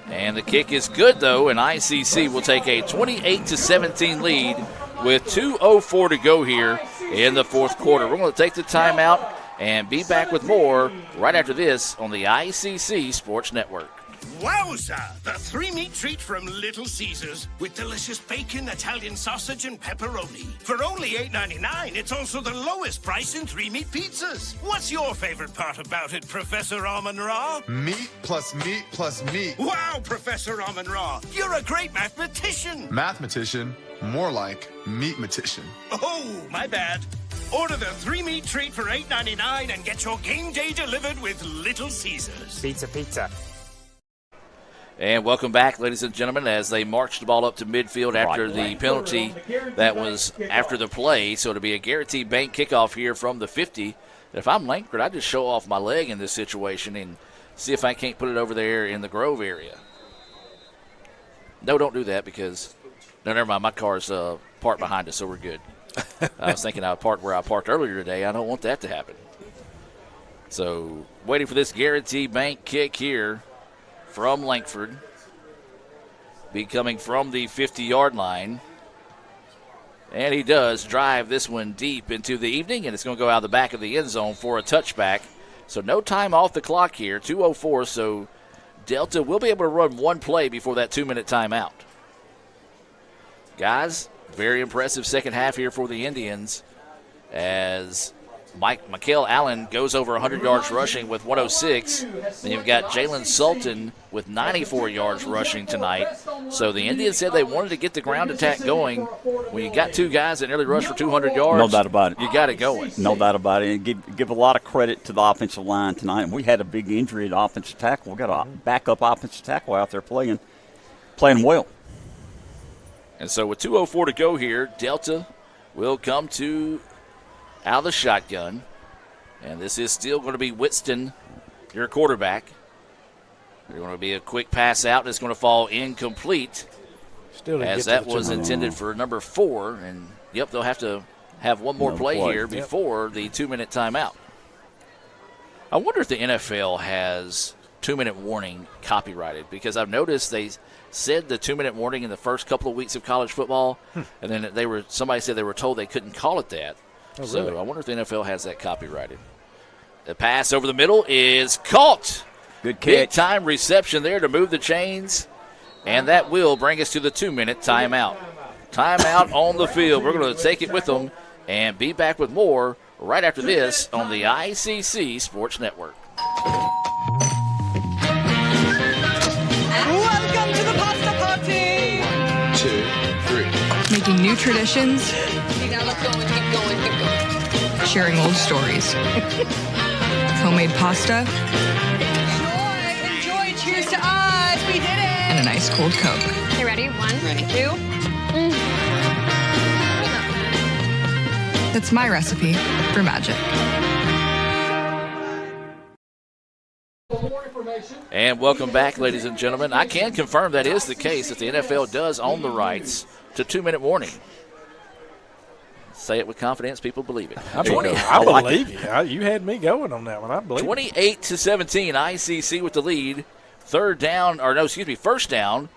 [SPEAKER 12] And the kick is good, though, and ICC will take a 28-17 lead with 2:04 to go here in the fourth quarter. We're going to take the timeout and be back with more right after this on the ICC Sports Network.
[SPEAKER 18] Wowza! The 3-meat treat from Little Caesars with delicious bacon, Italian sausage, and pepperoni. For only $8.99, it's also the lowest price in 3-meat pizzas. What's your favorite part about it, Professor Amon-Ra?
[SPEAKER 6] Meat plus meat plus meat.
[SPEAKER 18] Wow, Professor Amon-Ra, you're a great mathematician.
[SPEAKER 6] Mathematician, more like meatmatician.
[SPEAKER 18] Oh, my bad. Order the 3-meat treat for $8.99 and get your game day delivered with Little Caesars.
[SPEAKER 16] Pizza.
[SPEAKER 12] And welcome back, ladies and gentlemen, as they march the ball up to midfield after the penalty that was after the play. So it'll be a Guaranteed Bank kickoff here from the 50. If I'm Langford, I'd just show off my leg in this situation and see if I can't put it over there in the Grove area. No, don't do that because – no, never mind. My car's parked behind us, so we're good. I was thinking I would park where I parked earlier today. I don't want that to happen. So waiting for this Guaranteed Bank kick here from Langford. Be coming from the 50-yard line. And he does drive this one deep into the evening, and it's going to go out the back of the end zone for a touchback. So no time off the clock here, 2:04, so Delta will be able to run one play before that 2-minute timeout. Guys, very impressive second half here for the Indians as Mikael Allen goes over 100 yards rushing with 106. Then you've got Jalen Sultan with 94 yards rushing tonight. So the Indians said they wanted to get the ground attack going. When you got two guys that nearly rushed for 200 yards,
[SPEAKER 2] no doubt about it.
[SPEAKER 12] You got it going.
[SPEAKER 2] No doubt about it. And give a lot of credit to the offensive line tonight. And we had a big injury at offensive tackle. We got a backup offensive tackle out there playing well.
[SPEAKER 12] And so with 2:04 to go here, Delta will come out of the shotgun. And this is still going to be Whitston, your quarterback. There's going to be a quick pass out, and it's going to fall incomplete. As that was intended for number 4. And, they'll have to have one more play here before the 2-minute timeout. I wonder if the NFL has 2-minute warning copyrighted, because I've noticed they said the 2-minute warning in the first couple of weeks of college football, and then somebody said they were told they couldn't call it that.
[SPEAKER 13] Oh,
[SPEAKER 12] so
[SPEAKER 13] really?
[SPEAKER 12] I wonder if the NFL has that copyrighted. The pass over the middle is caught.
[SPEAKER 2] Good catch.
[SPEAKER 12] Big time reception there to move the chains, and that will bring us to the 2-minute timeout. Timeout on the field. We're going to take it with them and be back with more right after this on the ICC Sports Network.
[SPEAKER 16] Welcome to the pasta party!
[SPEAKER 20] 1, 2, 3.
[SPEAKER 16] Making new traditions. See, now let's go and keep going. Sharing old stories. Homemade pasta. Enjoy, cheers to us, we did it! And a nice cold Coke.
[SPEAKER 17] Okay, ready? 1, 2.
[SPEAKER 16] That's my recipe for magic.
[SPEAKER 12] And welcome back, ladies and gentlemen. I can confirm that is the case, that the NFL does own the rights to 2-minute warning. Say it with confidence, people believe it.
[SPEAKER 13] I believe you. You had me going on that one. I believe
[SPEAKER 12] 28-17, ICC with the lead. First down,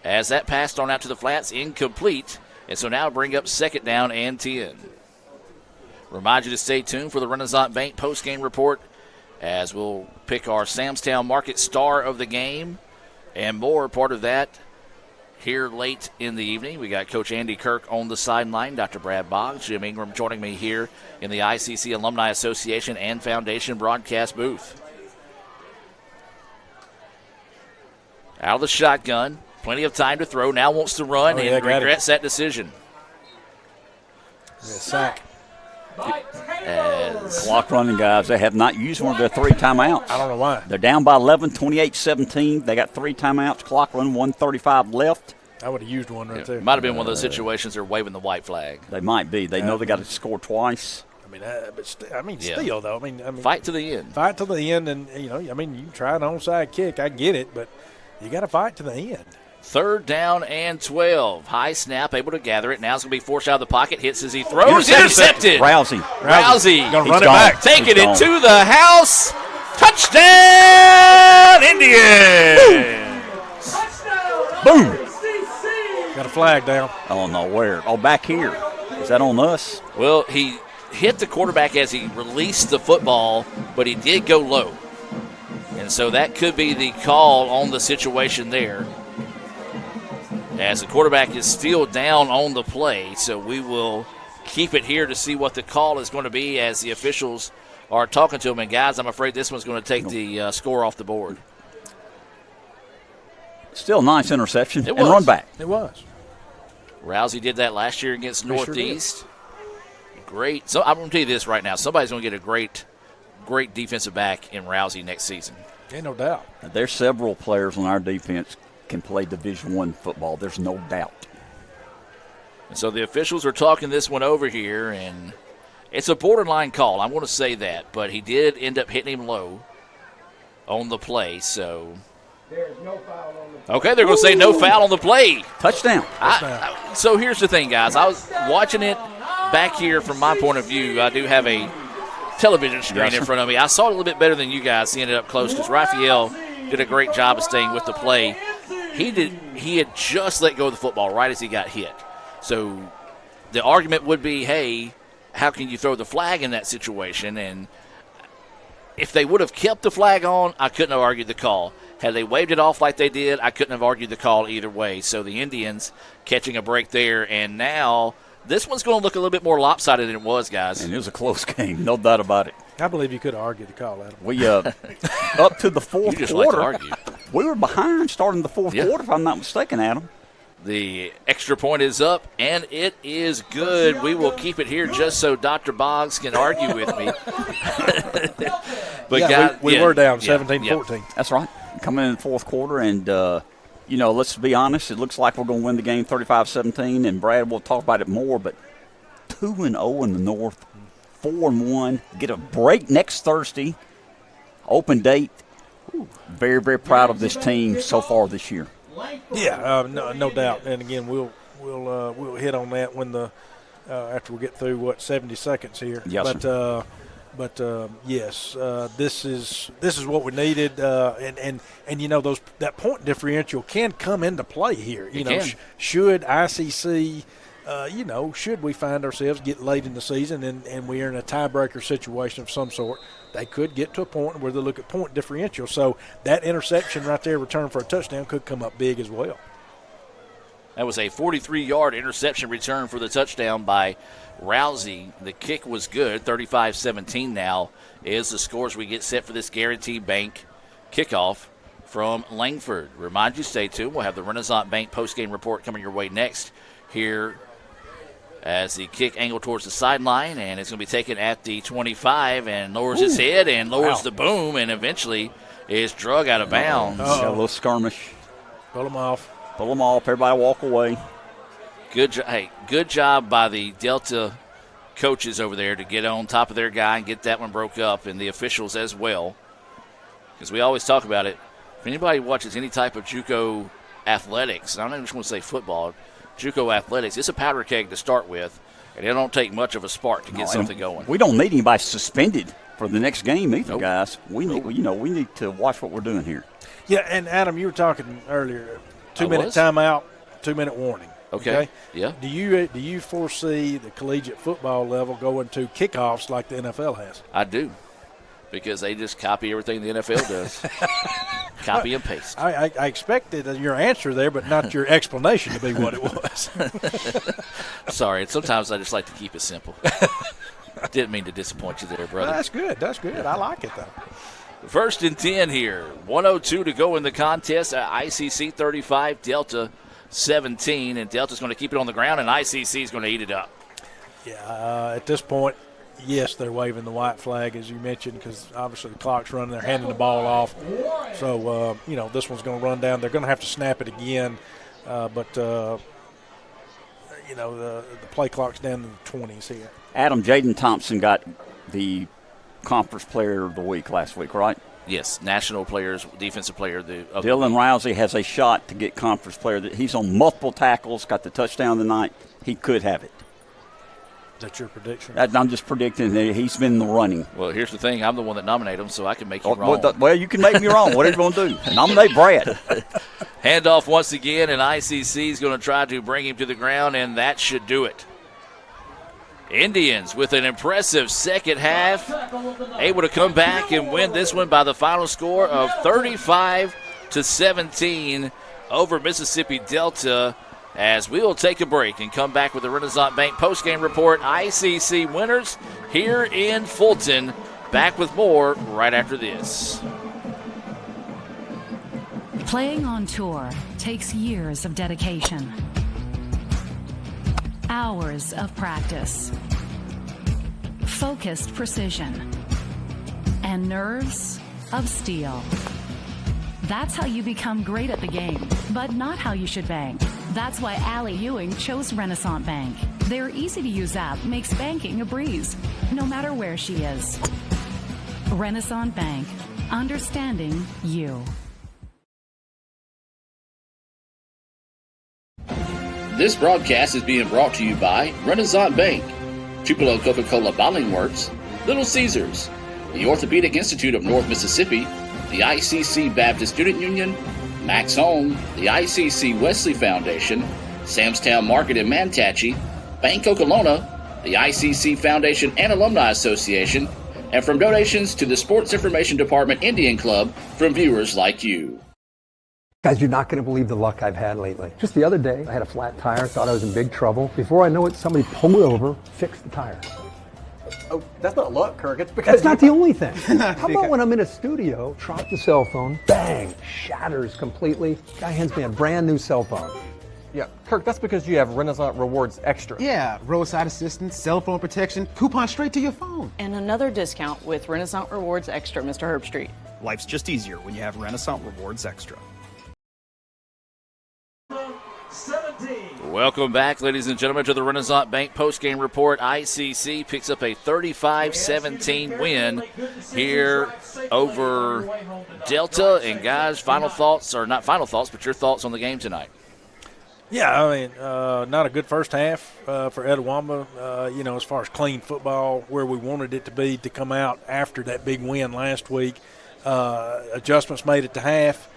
[SPEAKER 12] as that passed on out to the flats, incomplete. And so now bring up second down and 10. Remind you to stay tuned for the Renaissance Bank post-game report, as we'll pick our Samstown Market star of the game and more. Part of that here late in the evening. We got Coach Andy Kirk on the sideline, Dr. Brad Boggs, Jim Ingram joining me here in the ICC Alumni Association and Foundation broadcast booth. Out of the shotgun, plenty of time to throw, now wants to run and regrets that decision.
[SPEAKER 13] Sack.
[SPEAKER 2] As clock running, guys, they have not used one of their 3 timeouts.
[SPEAKER 13] I don't know why.
[SPEAKER 2] They're down by 11, 28-17. They got 3 timeouts, clock running, 1:35 left.
[SPEAKER 13] I would have used one right there.
[SPEAKER 12] Might have been one of those situations they're waving the white flag.
[SPEAKER 2] They might be. They know they got to score twice.
[SPEAKER 13] Still, though. I mean,
[SPEAKER 12] fight to the end.
[SPEAKER 13] Fight to the end, and you can try an onside kick. I get it, but you got to fight to the end.
[SPEAKER 12] Third down and 12. High snap, able to gather it. Now it's going to be forced out of the pocket. Hits as he throws. Intercepted.
[SPEAKER 2] Rousey.
[SPEAKER 12] Going
[SPEAKER 13] to run it back.
[SPEAKER 12] Taking it to the house. Touchdown, Indians.
[SPEAKER 2] Boom.
[SPEAKER 13] Got a flag down.
[SPEAKER 2] I don't know where. Oh, back here. Is that on us?
[SPEAKER 12] Well, he hit the quarterback as he released the football, but he did go low. And so that could be the call on the situation there, as the quarterback is still down on the play. So we will keep it here to see what the call is going to be as the officials are talking to him. And, guys, I'm afraid this one's going to take the score off the board.
[SPEAKER 2] Still nice interception and
[SPEAKER 12] was.
[SPEAKER 2] run back.
[SPEAKER 13] It was.
[SPEAKER 12] Rousey did that last year against Northeast. Great. So I'm going to tell you this right now. Somebody's going to get a great defensive back in Rousey next season.
[SPEAKER 13] Ain't no doubt.
[SPEAKER 2] There's several players on our defense can play Division I football. There's no doubt.
[SPEAKER 12] And so the officials are talking this one over here, and it's a borderline call. I'm going to say that, but he did end up hitting him low on the play. So
[SPEAKER 19] there's no foul on the play.
[SPEAKER 12] Okay, they're going to say no foul on the play.
[SPEAKER 2] Touchdown.
[SPEAKER 12] So here's the thing, guys. I was watching it back here from my point of view. I do have a television screen in front of me. I saw it a little bit better than you guys, seeing it up close, because Raphael did a great job of staying with the play. He had just let go of the football right as he got hit. So the argument would be, hey, how can you throw the flag in that situation? And if they would have kept the flag on, I couldn't have argued the call. Had they waved it off like they did, I couldn't have argued the call either way. So the Indians catching a break there, and now This one's going to look a little bit more lopsided than it was, guys.
[SPEAKER 2] And it was a close game, no doubt about it.
[SPEAKER 13] I believe you could argue the call, Adam.
[SPEAKER 2] We up to the fourth
[SPEAKER 12] You just
[SPEAKER 2] quarter.
[SPEAKER 12] like to argue.
[SPEAKER 2] We were behind starting the fourth
[SPEAKER 12] Yeah.
[SPEAKER 2] quarter, if I'm not mistaken, Adam.
[SPEAKER 12] The extra point is up, and it is good. We will keep it here just so Dr. Boggs can argue with me. But
[SPEAKER 13] Yeah, we were down 17-14.
[SPEAKER 2] That's right. Coming in the fourth quarter, and, let's be honest, it looks like we're going to win the game 35-17, and Brad will talk about it more, but 2-0 in the North, 4-1, get a break next Thursday, open date. Very, very proud of this team so far this year.
[SPEAKER 13] Yeah, no doubt. And again, we'll hit on that when after we get through 70 seconds here.
[SPEAKER 2] Yes, sir.
[SPEAKER 13] But yes, this is what we needed, and that point differential can come into play here. Should ICC, should we find ourselves get late in the season and we are in a tiebreaker situation of some sort, they could get to a point where they look at point differential. So that interception right there, return for a touchdown, could come up big as well.
[SPEAKER 12] That was a 43-yard interception return for the touchdown by Rousey. The kick was good. 35-17 now is the scores we get set for this Guaranteed Bank kickoff from Langford. Remind you, stay tuned. We'll have the Renaissance Bank postgame report coming your way next here as the kick angle towards the sideline, and it's going to be taken at the 25 and lowers its head and lowers the boom and eventually is drug out of bounds.
[SPEAKER 2] Got a little skirmish.
[SPEAKER 13] Pull them off.
[SPEAKER 2] Everybody walk away.
[SPEAKER 12] Good job by the Delta coaches over there to get on top of their guy and get that one broke up, and the officials as well. Because we always talk about it. If anybody watches any type of JUCO athletics, I don't even just want to say football, JUCO athletics, it's a powder keg to start with, and it don't take much of a spark to get something going.
[SPEAKER 2] We don't need anybody suspended for the next game either, guys. We need to watch what we're doing here.
[SPEAKER 13] Yeah, and Adam, you were talking earlier, 2-minute timeout, 2-minute warning.
[SPEAKER 12] Okay. Yeah.
[SPEAKER 13] Do you foresee the collegiate football level going to kickoffs like the NFL has?
[SPEAKER 12] I do, because they just copy everything the NFL does. Copy and paste.
[SPEAKER 13] I expected your answer there, but not your explanation to be what it was.
[SPEAKER 12] Sorry, sometimes I just like to keep it simple. Didn't mean to disappoint you there, brother.
[SPEAKER 13] That's good. I like it, though.
[SPEAKER 12] First and 10 here. 1:02 to go in the contest. ICC 35, Delta 17, and Delta's going to keep it on the ground, and ICC is going to eat it up.
[SPEAKER 13] Yeah, at this point, yes, they're waving the white flag, as you mentioned, because obviously the clock's running. They're handing the ball off. So, this one's going to run down. They're going to have to snap it again. But the play clock's down to the 20s here.
[SPEAKER 2] Adam, Jaden Thompson got the Conference Player of the Week last week, right?
[SPEAKER 12] Yes, National Players, Defensive Player of the
[SPEAKER 2] Dylan Rousey has a shot to get Conference Player. He's on multiple tackles, got the touchdown tonight. He could have it.
[SPEAKER 13] Is that your prediction?
[SPEAKER 2] I'm just predicting that he's been in the running.
[SPEAKER 12] Well, here's the thing. I'm the one that nominated him, so I can make you wrong.
[SPEAKER 2] Well, you can make me wrong. What are you going to do? Nominate Brad.
[SPEAKER 12] Handoff once again, and ICC is going to try to bring him to the ground, and that should do it. Indians with an impressive second half, able to come back and win this one by the final score of 35-17 over Mississippi Delta. As we will take a break and come back with the Renaissance Bank postgame report. ICC winners here in Fulton. Back with more right after this.
[SPEAKER 4] Playing on tour takes years of dedication, hours of practice, focused precision, and nerves of steel. That's how you become great at the game, but not how you should bank. That's why Allie Ewing chose Renaissance Bank. Their easy-to-use app makes banking a breeze, no matter where she is. Renaissance Bank, understanding you.
[SPEAKER 7] This broadcast is being brought to you by Renaissance Bank, Tupelo Coca-Cola Bottling Works, Little Caesars, the Orthopedic Institute of North Mississippi, the ICC Baptist Student Union, Max Home, the ICC Wesley Foundation, Samstown Market in Mantachie, Bank Okolona, the ICC Foundation and Alumni Association, and from donations to the Sports Information Department Indian Club from viewers like you.
[SPEAKER 11] Guys, you're not going to believe the luck I've had lately. Just the other day, I had a flat tire, thought I was in big trouble. Before I know it, somebody pulled over, fixed the tire.
[SPEAKER 3] Oh, that's not luck, Kirk. It's because
[SPEAKER 11] That's not the only thing. How about when I'm in a studio, drop the cell phone, bang, shatters completely. Guy hands me a brand new cell phone.
[SPEAKER 3] Yeah, Kirk, that's because you have Renaissance Rewards Extra.
[SPEAKER 5] Yeah, roadside assistance, cell phone protection, coupon straight to your phone.
[SPEAKER 21] And another discount with Renaissance Rewards Extra, Mr. Herbstreit.
[SPEAKER 22] Life's just easier when you have Renaissance Rewards Extra.
[SPEAKER 12] Welcome back, ladies and gentlemen, to the Renaissance Bank postgame report. ICC picks up a 35-17 win here over Delta. And guys, final thoughts, or not final thoughts, but your thoughts on the game tonight.
[SPEAKER 13] Yeah, I mean, not a good first half for Etowah. As far as clean football, where we wanted it to be to come out after that big win last week. Adjustments made at the half,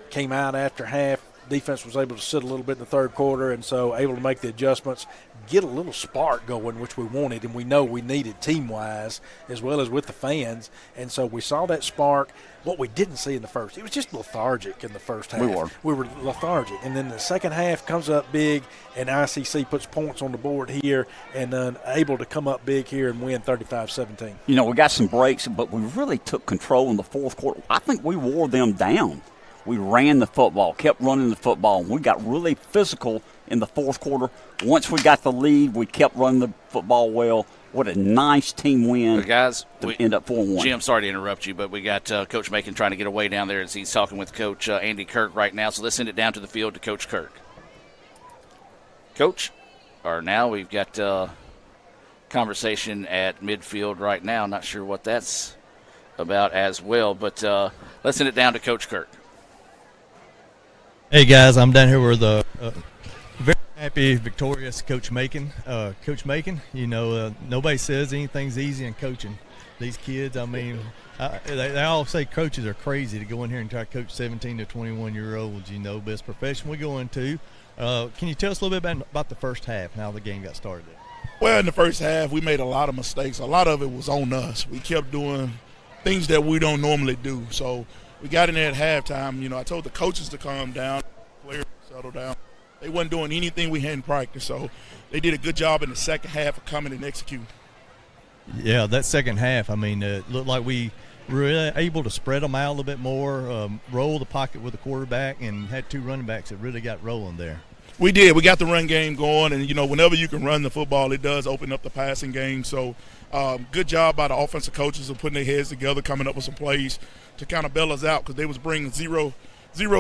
[SPEAKER 13] came out after half. Defense was able to sit a little bit in the third quarter, and so able to make the adjustments, get a little spark going, which we wanted, and we know we needed team-wise as well as with the fans. And so we saw that spark. What we didn't see in the first, it was just lethargic in the first half. We were lethargic. And then the second half comes up big, and ICC puts points on the board here and then able to come up big here and win 35-17.
[SPEAKER 2] You know, we got some breaks, but we really took control in the fourth quarter. I think we wore them down. We ran the football, kept running the football, and we got really physical in the fourth quarter. Once we got the lead, we kept running the football well. What a nice team win.
[SPEAKER 12] But guys,
[SPEAKER 2] we end up 4-1.
[SPEAKER 12] Jim, sorry to interrupt you, but we got Coach Macon trying to get away down there as he's talking with Coach Andy Kirk right now. So let's send it down to the field to Coach Kirk. Coach, now we've got conversation at midfield right now. Not sure what that's about as well, but let's send it down to Coach Kirk.
[SPEAKER 24] Hey guys, I'm down here with the very happy, victorious Coach Macon. Coach Macon, nobody says anything's easy in coaching. These kids, I mean, they all say coaches are crazy to go in here and try to coach 17 to 21-year-olds, but it's a profession we go into. Can you tell us a little bit about the first half and how the game got started?
[SPEAKER 23] Well, in the first half, we made a lot of mistakes. A lot of it was on us. We kept doing things that we don't normally do. So we got in there at halftime. I told the coaches to calm down, players to settle down. They wasn't doing anything we hadn't practiced, so they did a good job in the second half of coming and executing.
[SPEAKER 24] Yeah, that second half, I mean, it looked like we were able to spread them out a little bit more, roll the pocket with the quarterback, and had two running backs that really got rolling there.
[SPEAKER 23] We did. We got the run game going, and, whenever you can run the football, it does open up the passing game. So good job by the offensive coaches of putting their heads together, coming up with some plays to kind of bail us out because they was bringing zero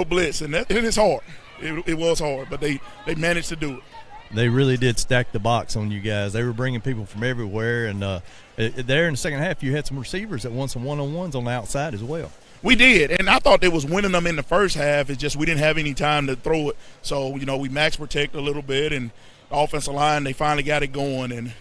[SPEAKER 23] blitz, and it's hard. It was hard, but they managed to do it.
[SPEAKER 24] They really did stack the box on you guys. They were bringing people from everywhere, and there in the second half you had some receivers that won some one-on-ones on the outside as well.
[SPEAKER 23] We did, and I thought they was winning them in the first half. It's just we didn't have any time to throw it. So, we max protect a little bit, and the offensive line, they finally got it going, and,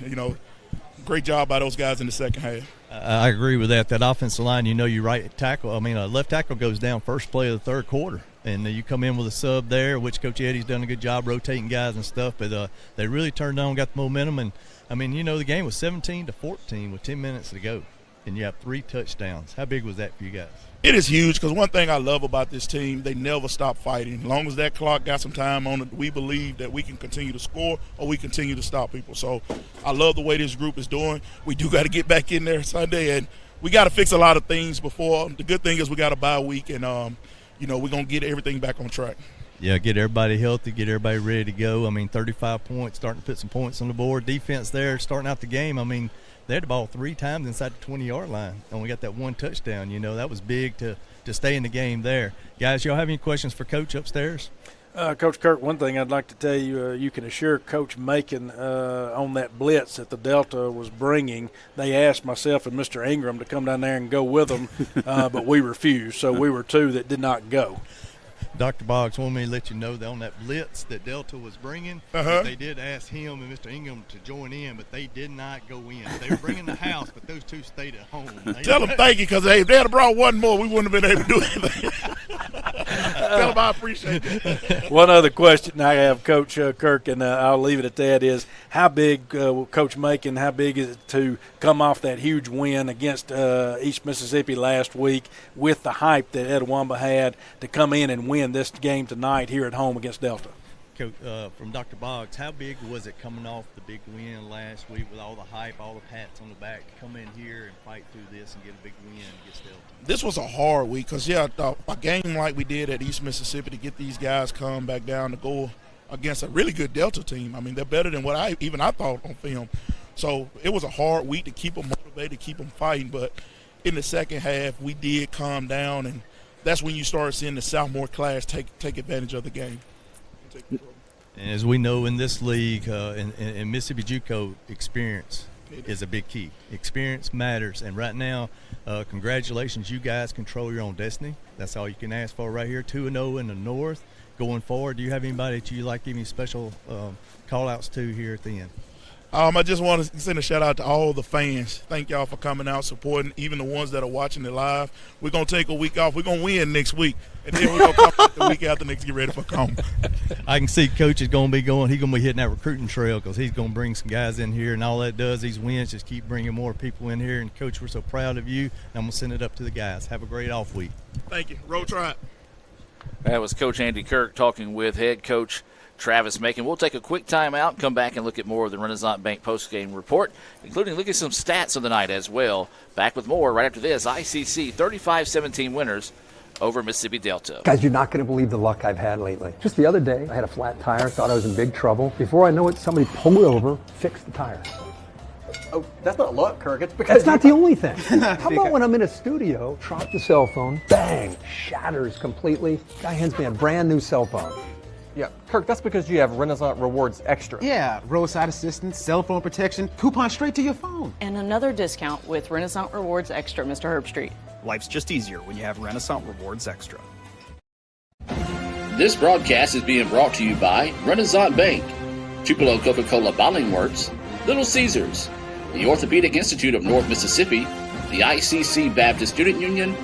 [SPEAKER 23] great job by those guys in the second half.
[SPEAKER 24] I agree with that. That offensive line, your left tackle goes down first play of the third quarter. And you come in with a sub there, which Coach Eddie's done a good job rotating guys and stuff. But they really turned on, got the momentum. And, the game was 17-14 with 10 minutes to go. And you have 3 touchdowns. How big was that for you guys?
[SPEAKER 23] It is huge because one thing I love about this team, they never stop fighting. As long as that clock got some time on it, we believe that we can continue to score or we continue to stop people. So I love the way this group is doing. We do got to get back in there Sunday, and we got to fix a lot of things before. The good thing is we got a bye week, and, we're going to get everything back on track.
[SPEAKER 24] Yeah, get everybody healthy, get everybody ready to go. 35 points, starting to put some points on the board. Defense there, starting out the game. They had the ball 3 times inside the 20-yard line, and we got that 1 touchdown. That was big to stay in the game there. Guys, y'all have any questions for Coach upstairs?
[SPEAKER 13] Coach Kirk, one thing I'd like to tell you, you can assure Coach Macon on that blitz that the Delta was bringing. They asked myself and Mr. Ingram to come down there and go with them, but we refused. So we were 2 that did not go.
[SPEAKER 24] Dr. Boggs wanted me to let you know that on that blitz that Delta was bringing, they did ask him and Mr. Ingram to join in, but they did not go in. They were bringing the house, but those 2 stayed at home.
[SPEAKER 23] Tell them thank you, because if they had brought one more, we wouldn't have been able to do anything. Tell him I appreciate it.
[SPEAKER 13] One other question I have, Coach Kirk, and I'll leave it at that, is how big, Coach Macon, how big is it to come off that huge win against East Mississippi last week with the hype that Etowamba had to come in and win this game tonight here at home against Delta?
[SPEAKER 24] Coach, from Dr. Boggs, how big was it coming off the big win last week with all the hype, all the pats on the back, to come in here and fight through this and get a big win against Delta?
[SPEAKER 23] This was a hard week because, a game like we did at East Mississippi to get these guys come back down to go against a really good Delta team. I mean, they're better than what I thought on film. So it was a hard week to keep them motivated, keep them fighting. But in the second half, we did calm down, and that's when you start seeing the sophomore class take advantage of the game.
[SPEAKER 24] And as we know in this league, in Mississippi JUCO, experience is a big key. Experience matters, and right now, congratulations, you guys control your own destiny. That's all you can ask for right here. 2-0 in the North. Going forward, do you have anybody that you like giving special call-outs to here at the end?
[SPEAKER 23] I just want to send a shout-out to all the fans. Thank y'all for coming out, supporting, even the ones that are watching it live. We're going to take a week off. We're going to win next week, and then we're going to come back the week after next to get ready for home.
[SPEAKER 24] I can see Coach is going to be going. He's going to be hitting that recruiting trail because he's going to bring some guys in here, and all that does, these wins just keep bringing more people in here. And, Coach, we're so proud of you, and I'm going to send it up to the guys. Have a great off week.
[SPEAKER 23] Thank you. Roll Tribe.
[SPEAKER 12] That was Coach Andy Kirk talking with head coach Travis Macon. We'll take a quick time out and come back and look at more of the Renaissance Bank postgame report, including look at some stats of the night as well. Back with more right after this. ICC 35-17 winners over Mississippi Delta.
[SPEAKER 11] Guys, you're not going to believe the luck I've had lately. Just the other day, I had a flat tire, thought I was in big trouble. Before I know it, somebody pulled over, fixed the tire.
[SPEAKER 3] Oh, that's not luck, Kirk. It's because
[SPEAKER 11] That's not the only thing. How about when I'm in a studio, drop the cell phone, bang, shatters completely. Guy hands me a brand new cell phone.
[SPEAKER 3] Yeah, Kirk, that's because you have Renaissance Rewards Extra.
[SPEAKER 5] Yeah, roadside assistance, cell phone protection, coupon straight to your phone.
[SPEAKER 21] And another discount with Renaissance Rewards Extra, Mr. Herbstreit.
[SPEAKER 22] Life's just easier when you have Renaissance Rewards Extra.
[SPEAKER 7] This broadcast is being brought to you by Renaissance Bank, Tupelo Coca-Cola Bottling Works, Little Caesars, the Orthopedic Institute of North Mississippi, the ICC Baptist Student Union,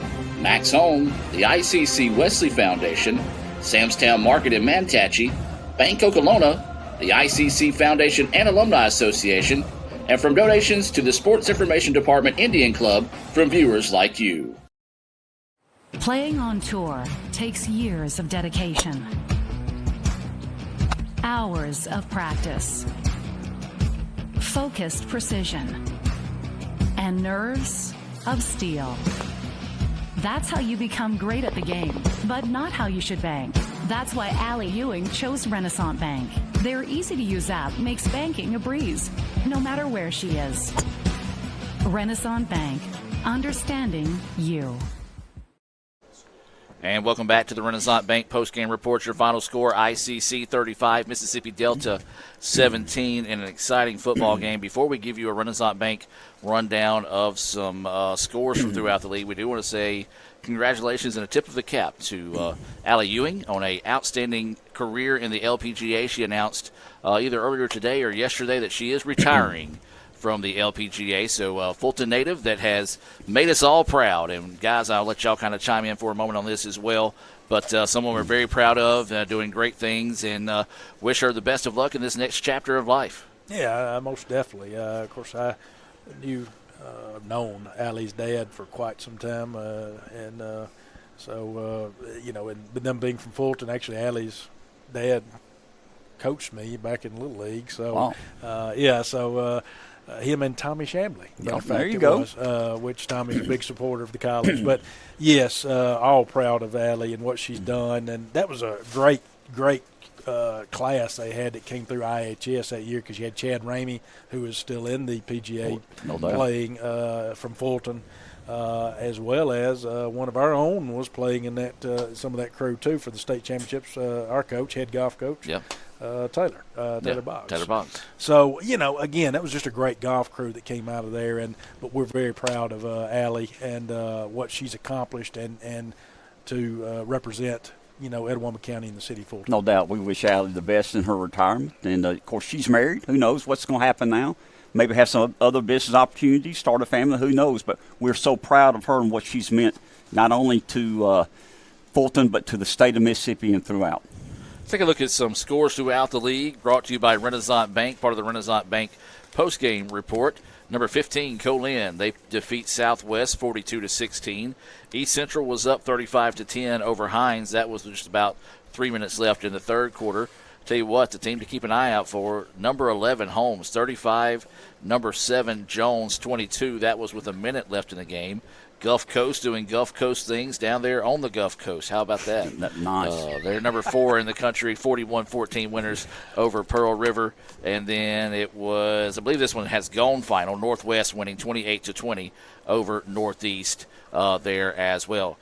[SPEAKER 7] Max Home, the ICC Wesley Foundation, Sam's Town Market in Manatee, Bank Okolona, the ICC Foundation and Alumni Association, and from donations to the Sports Information Department Indian Club from viewers like you.
[SPEAKER 4] Playing on tour takes years of dedication, hours of practice, focused precision, and nerves of steel. That's how you become great at the game, but not how you should bank. That's why Allie Ewing chose Renaissance Bank. Their easy-to-use app makes banking a breeze, no matter where she is. Renaissance Bank, understanding you.
[SPEAKER 12] And welcome back to the Renaissance Bank postgame report. Your final score, ICC 35, Mississippi Delta 17 in an exciting football game. Before we give you a Renaissance Bank rundown of some scores from throughout the league, we do want to say congratulations and a tip of the cap to Allie Ewing on an outstanding career in the LPGA. She announced either earlier today or yesterday that she is retiring from the LPGA. So Fulton native that has made us all proud. And, guys, I'll let y'all kind of chime in for a moment on this as well. But someone we're very proud of, doing great things, and wish her the best of luck in this next chapter of life.
[SPEAKER 13] Yeah, most definitely. Of course, I known Allie's dad for quite some time. So, and them being from Fulton, actually Allie's dad coached me back in Little League. So, wow. Him and Tommy Shambly.
[SPEAKER 2] There you go.
[SPEAKER 13] Which Tommy's a big supporter of the college. But, yes, all proud of Allie and what she's done. And that was a great class they had that came through IHS that year because you had Chad Ramey, who is still in the PGA playing from Fulton, as well as one of our own was playing in that some of that crew, too, for the state championships. Our coach, head golf coach.
[SPEAKER 12] Yep.
[SPEAKER 13] Taylor Boggs.
[SPEAKER 12] Taylor Boggs.
[SPEAKER 13] So, again, that was just a great golf crew that came out of there, but we're very proud of Allie and what she's accomplished and to represent, Etowamba County and the city of Fulton.
[SPEAKER 2] No doubt. We wish Allie the best in her retirement. And, of course, she's married. Who knows what's going to happen now? Maybe have some other business opportunities, start a family. Who knows? But we're so proud of her and what she's meant not only to Fulton, but to the state of Mississippi and throughout.
[SPEAKER 12] Let's take a look at some scores throughout the league, brought to you by Renaissance Bank, part of the Renaissance Bank postgame report. Number 15, Colin, they defeat Southwest 42-16. East Central was up 35-10 over Hines. That was just about 3 minutes left in the third quarter. Tell you what, the team to keep an eye out for, number 11, Holmes, 35. Number 7, Jones, 22. That was with a minute left in the game. Gulf Coast doing Gulf Coast things down there on the Gulf Coast. How about that?
[SPEAKER 2] Nice.
[SPEAKER 12] They're number 4 in the country, 41-14 winners over Pearl River. And then it was, I believe this one has gone final, Northwest winning 28-20 over Northeast there as well.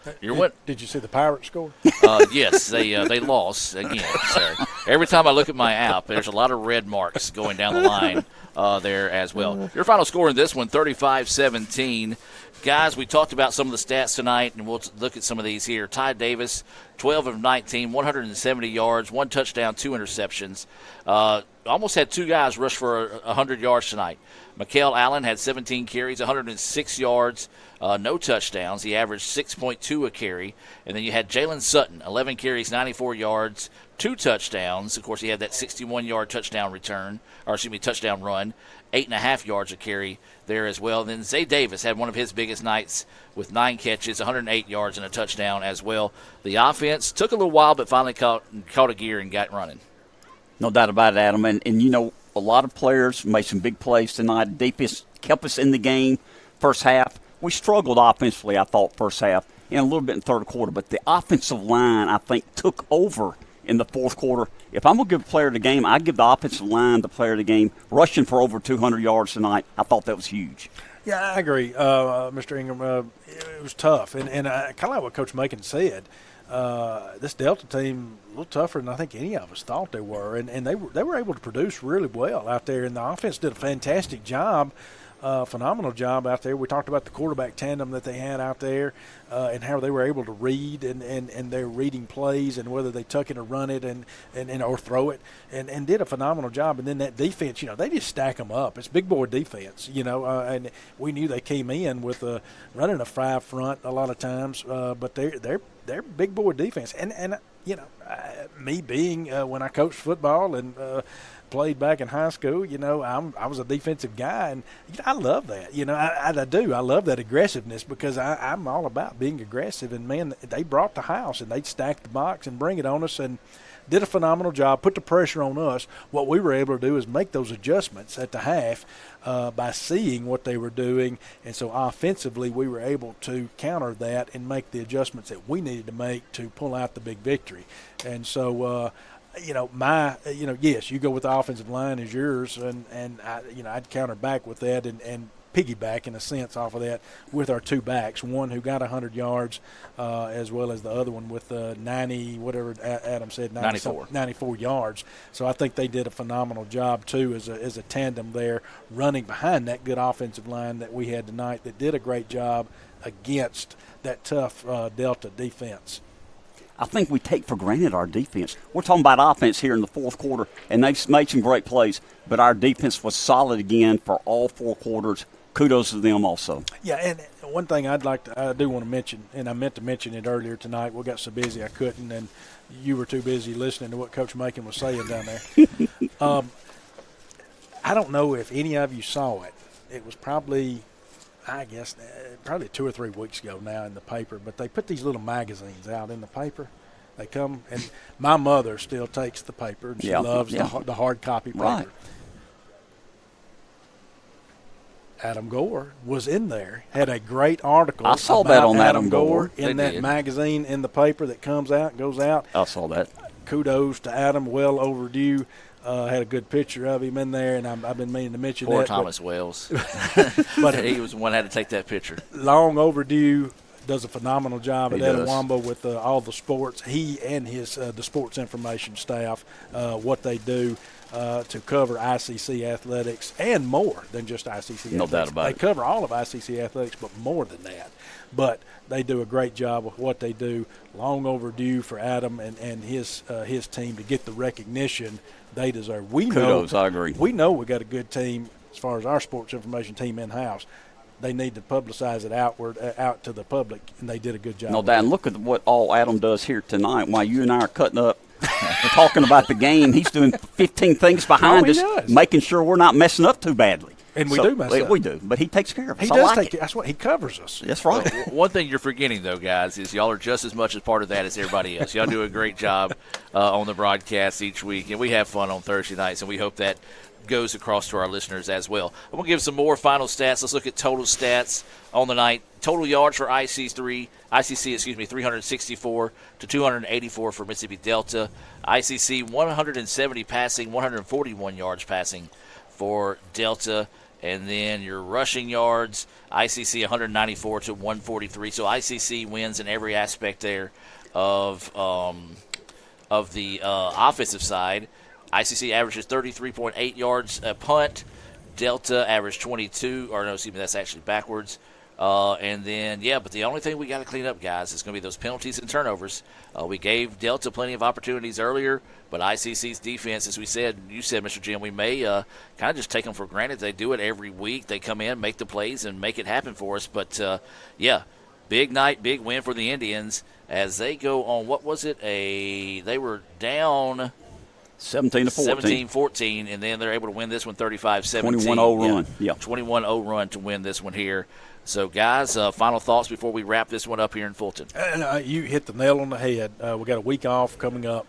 [SPEAKER 13] Did you see the Pirates score?
[SPEAKER 12] Yes, they lost again. So every time I look at my app, there's a lot of red marks going down the line there as well. Your final score in this one, 35-17. Guys, we talked about some of the stats tonight, and we'll look at some of these here. Ty Davis, 12 of 19, 170 yards, 1 touchdown, 2 interceptions. Almost had 2 guys rush for 100 yards tonight. Mikael Allen had 17 carries, 106 yards, no touchdowns. He averaged 6.2 a carry. And then you had Jalen Sutton, 11 carries, 94 yards, 2 touchdowns. Of course, he had that 61-yard touchdown run, 8.5 yards a carry there as well. And then Zay Davis had one of his biggest nights with 9 catches, 108 yards, and a touchdown as well. The offense took a little while, but finally caught a gear and got running.
[SPEAKER 2] No doubt about it, Adam. And you know, a lot of players made some big plays tonight. Defense kept us in the game first half. We struggled offensively, I thought, first half, and a little bit in third quarter. But the offensive line, I think, took over in the fourth quarter. If I'm going to give a player of the game, I'd give the offensive line the player of the game. Rushing for over 200 yards tonight, I thought that was huge.
[SPEAKER 13] Yeah, I agree, Mr. Ingram. It was tough. And kind of like what Coach Macon said, this Delta team a little tougher than I think any of us thought they were. And they were able to produce really well out there. And the offense did a fantastic job. Phenomenal job out there. We talked about the quarterback tandem that they had out there and how they were able to read and they're reading plays and whether they tuck it or run it and or throw it and did a phenomenal job. And then that defense, they just stack them up. It's big boy defense, and we knew they came in with running a 5 front a lot of times, but they're big boy defense. And me being when I coached football and played back in high school, I was a defensive guy, and I love that. I do. I love that aggressiveness because I'm all about being aggressive. And, man, they brought the house, and they'd stack the box and bring it on us and did a phenomenal job, put the pressure on us. What we were able to do is make those adjustments at the half by seeing what they were doing. And so offensively we were able to counter that and make the adjustments that we needed to make to pull out the big victory. And so yes, you go with the offensive line as yours, and I'd counter back with that and piggyback in a sense off of that with our 2 backs, one who got 100 yards as well as the other one with 90, whatever Adam said, 94 yards. So I think they did a phenomenal job too as a tandem there, running behind that good offensive line that we had tonight that did a great job against that tough Delta defense.
[SPEAKER 2] I think we take for granted our defense. We're talking about offense here in the fourth quarter, and they've made some great plays, but our defense was solid again for all 4 quarters. Kudos to them also. Yeah,
[SPEAKER 13] and one thing I do want to mention, and I meant to mention it earlier tonight. We got so busy I couldn't, and you were too busy listening to what Coach Macon was saying down there. I don't know if any of you saw it. It was probably 2 or 3 weeks ago now in the paper, but they put these little magazines out in the paper. They come, and my mother still takes the paper, and she loves the hard copy paper. Right. Adam Gore was in there, had a great article.
[SPEAKER 2] I saw that on
[SPEAKER 13] Adam Gore in that magazine in the paper that comes out and goes out.
[SPEAKER 2] I saw that.
[SPEAKER 13] Kudos to Adam, well overdue. Had a good picture of him in there, and I've been meaning to mention
[SPEAKER 12] Poor
[SPEAKER 13] that.
[SPEAKER 12] Thomas Wells. But he was the one that had to take that picture.
[SPEAKER 13] Long overdue. Does a phenomenal job at Etowamba with all the sports. He and his the sports information staff, what they do to cover ICC athletics and more than just ICC athletics.
[SPEAKER 2] No doubt about it.
[SPEAKER 13] They cover all of ICC athletics, but more than that. But they do a great job with what they do. Long overdue for Adam and his team to get the recognition they deserve.
[SPEAKER 2] Kudos, I agree.
[SPEAKER 13] We know we got a good team as far as our sports information team in-house. they need to publicize it out to the public, and they did a good job.
[SPEAKER 2] No doubt. And look at what all Adam does here tonight. While you and I are cutting up, talking about the game, he's doing 15 things behind us, making sure we're not messing up too badly.
[SPEAKER 13] And we do mess up.
[SPEAKER 2] We do, but he takes care of us.
[SPEAKER 13] He does take it. That's what he covers us.
[SPEAKER 2] That's right.
[SPEAKER 12] One thing you're forgetting, though, guys, is y'all are just as much as part of that as everybody else. Y'all do a great job on the broadcast each week, and we have fun on Thursday nights, and we hope that goes across to our listeners as well. I'm going to give some more final stats. Let's look at total stats on the night. Total yards for ICC, 364 to 284 for Mississippi Delta. ICC 170 passing, 141 yards passing for Delta. And then your rushing yards, ICC 194 to 143. So ICC wins in every aspect there of the offensive side. ICC averages 33.8 yards a punt. Delta averaged 22. Or no, excuse me, that's actually backwards. And then, but the only thing we got to clean up, guys, is going to be those penalties and turnovers. We gave Delta plenty of opportunities earlier, but ICC's defense, as you said, Mr. Jim, we may kind of just take them for granted. They do it every week. They come in, make the plays, and make it happen for us. But, big night, big win for the Indians as they go on, what was it? They were down 17-14, and then they're able to win this one 35-17.
[SPEAKER 2] 21-0 run. Yeah.
[SPEAKER 12] 21-0 run to win this one here. So, guys, final thoughts before we wrap this one up here in Fulton.
[SPEAKER 13] You hit the nail on the head. We got a week off coming up.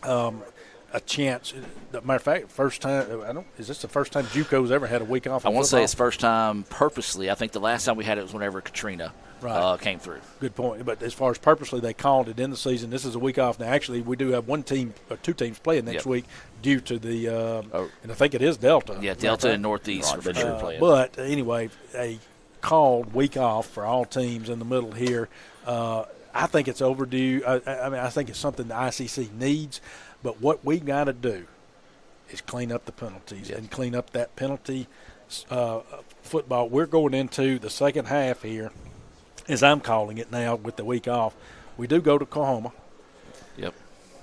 [SPEAKER 13] A chance. Matter of fact, first time. Is this the first time JUCO's ever had a week off?
[SPEAKER 12] I want to say it's first time purposely. I think the last time we had it was whenever Katrina came through.
[SPEAKER 13] Good point. But as far as purposely, they called it in the season. This is a week off. Now, actually, we do have one team or two teams playing next week due to the. And I think it is Delta.
[SPEAKER 12] Yeah, Delta and Northeast are for sure playing.
[SPEAKER 13] But anyway, a called week off for all teams in the middle here. I think it's overdue. I think it's something the ICC needs. But what we got to do is clean up the penalties and clean up that penalty football. We're going into the second half here, as I'm calling it now, with the week off. We do go to Coahoma.
[SPEAKER 12] Yep.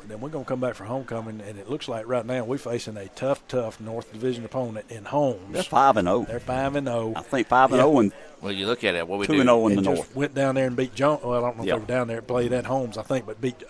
[SPEAKER 13] Then we're going to come back for homecoming, and it looks like right now we're facing a tough North Division opponent in Holmes.
[SPEAKER 2] They're 5-0.
[SPEAKER 13] They're 5-0.
[SPEAKER 2] I think 5-0 and
[SPEAKER 12] well, you look at it. What we
[SPEAKER 2] 2-0 in the
[SPEAKER 13] just
[SPEAKER 2] North.
[SPEAKER 13] Went down there and beat Jones. Well, I don't know if they were down there, played at Holmes, I think, but beat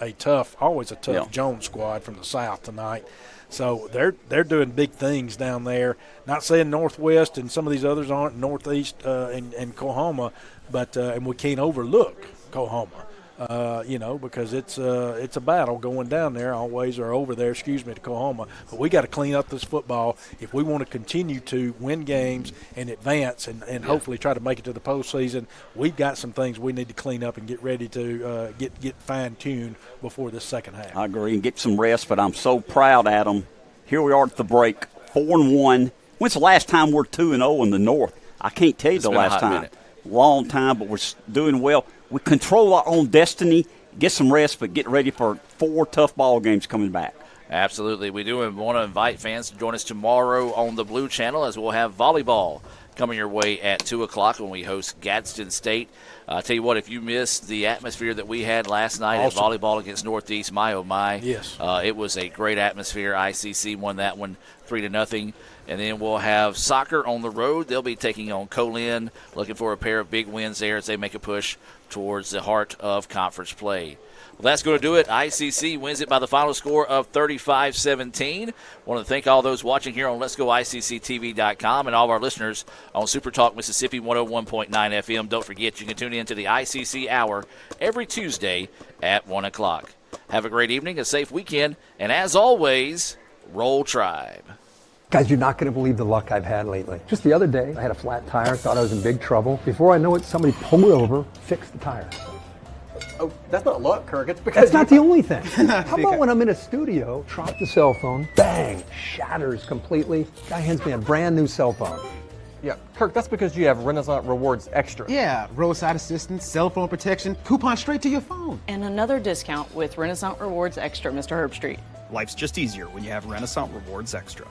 [SPEAKER 13] always a tough Jones squad from the South tonight. So they're doing big things down there. Not saying Northwest and some of these others aren't, Northeast and Coahoma, but and we can't overlook Coahoma. Because it's a battle going down there always, or over there, to Coahoma. But we got to clean up this football if we want to continue to win games and advance and hopefully try to make it to the postseason. We've got some things we need to clean up and get ready to get fine-tuned before this second half.
[SPEAKER 2] I agree, and get some rest, but I'm so proud, Adam. Here we are at the break, 4-1. When's the last time we're 2-0 in the North? I can't tell you the last time. Long time, but we're doing well. We control our own destiny, get some rest, but get ready for 4 tough ball games coming back.
[SPEAKER 12] Absolutely. We do want to invite fans to join us tomorrow on the Blue Channel as we'll have volleyball coming your way at 2 o'clock when we host Gadsden State. I'll tell you what, if you missed the atmosphere that we had last night at volleyball against Northeast, my oh my.
[SPEAKER 13] Yes.
[SPEAKER 12] It was a great atmosphere. ICC won that one 3-0. And then we'll have soccer on the road. They'll be taking on Colin, looking for a pair of big wins there as they make a push towards the heart of conference play. Well, that's going to do it. ICC wins it by the final score of 35-17. Want to thank all those watching here on Let'sGoICCTV.com and all of our listeners on Super Talk Mississippi 101.9 FM. Don't forget, you can tune in to the ICC Hour every Tuesday at 1 o'clock. Have a great evening, a safe weekend, and as always, Roll Tribe.
[SPEAKER 11] Guys, you're not going to believe the luck I've had lately. Just the other day, I had a flat tire, thought I was in big trouble. Before I know it, somebody pulled over, fixed the tire.
[SPEAKER 3] Oh, that's not luck, Kirk. It's because
[SPEAKER 11] that's not the only thing. How about when I'm in a studio, drop the cell phone, bang, shatters completely. Guy hands me a brand new cell phone.
[SPEAKER 3] Yeah, Kirk, that's because you have Renaissance Rewards Extra.
[SPEAKER 5] Yeah, roadside assistance, cell phone protection, coupon straight to your phone.
[SPEAKER 21] And another discount with Renaissance Rewards Extra, Mr. Herbstreit.
[SPEAKER 22] Life's just easier when you have Renaissance Rewards Extra.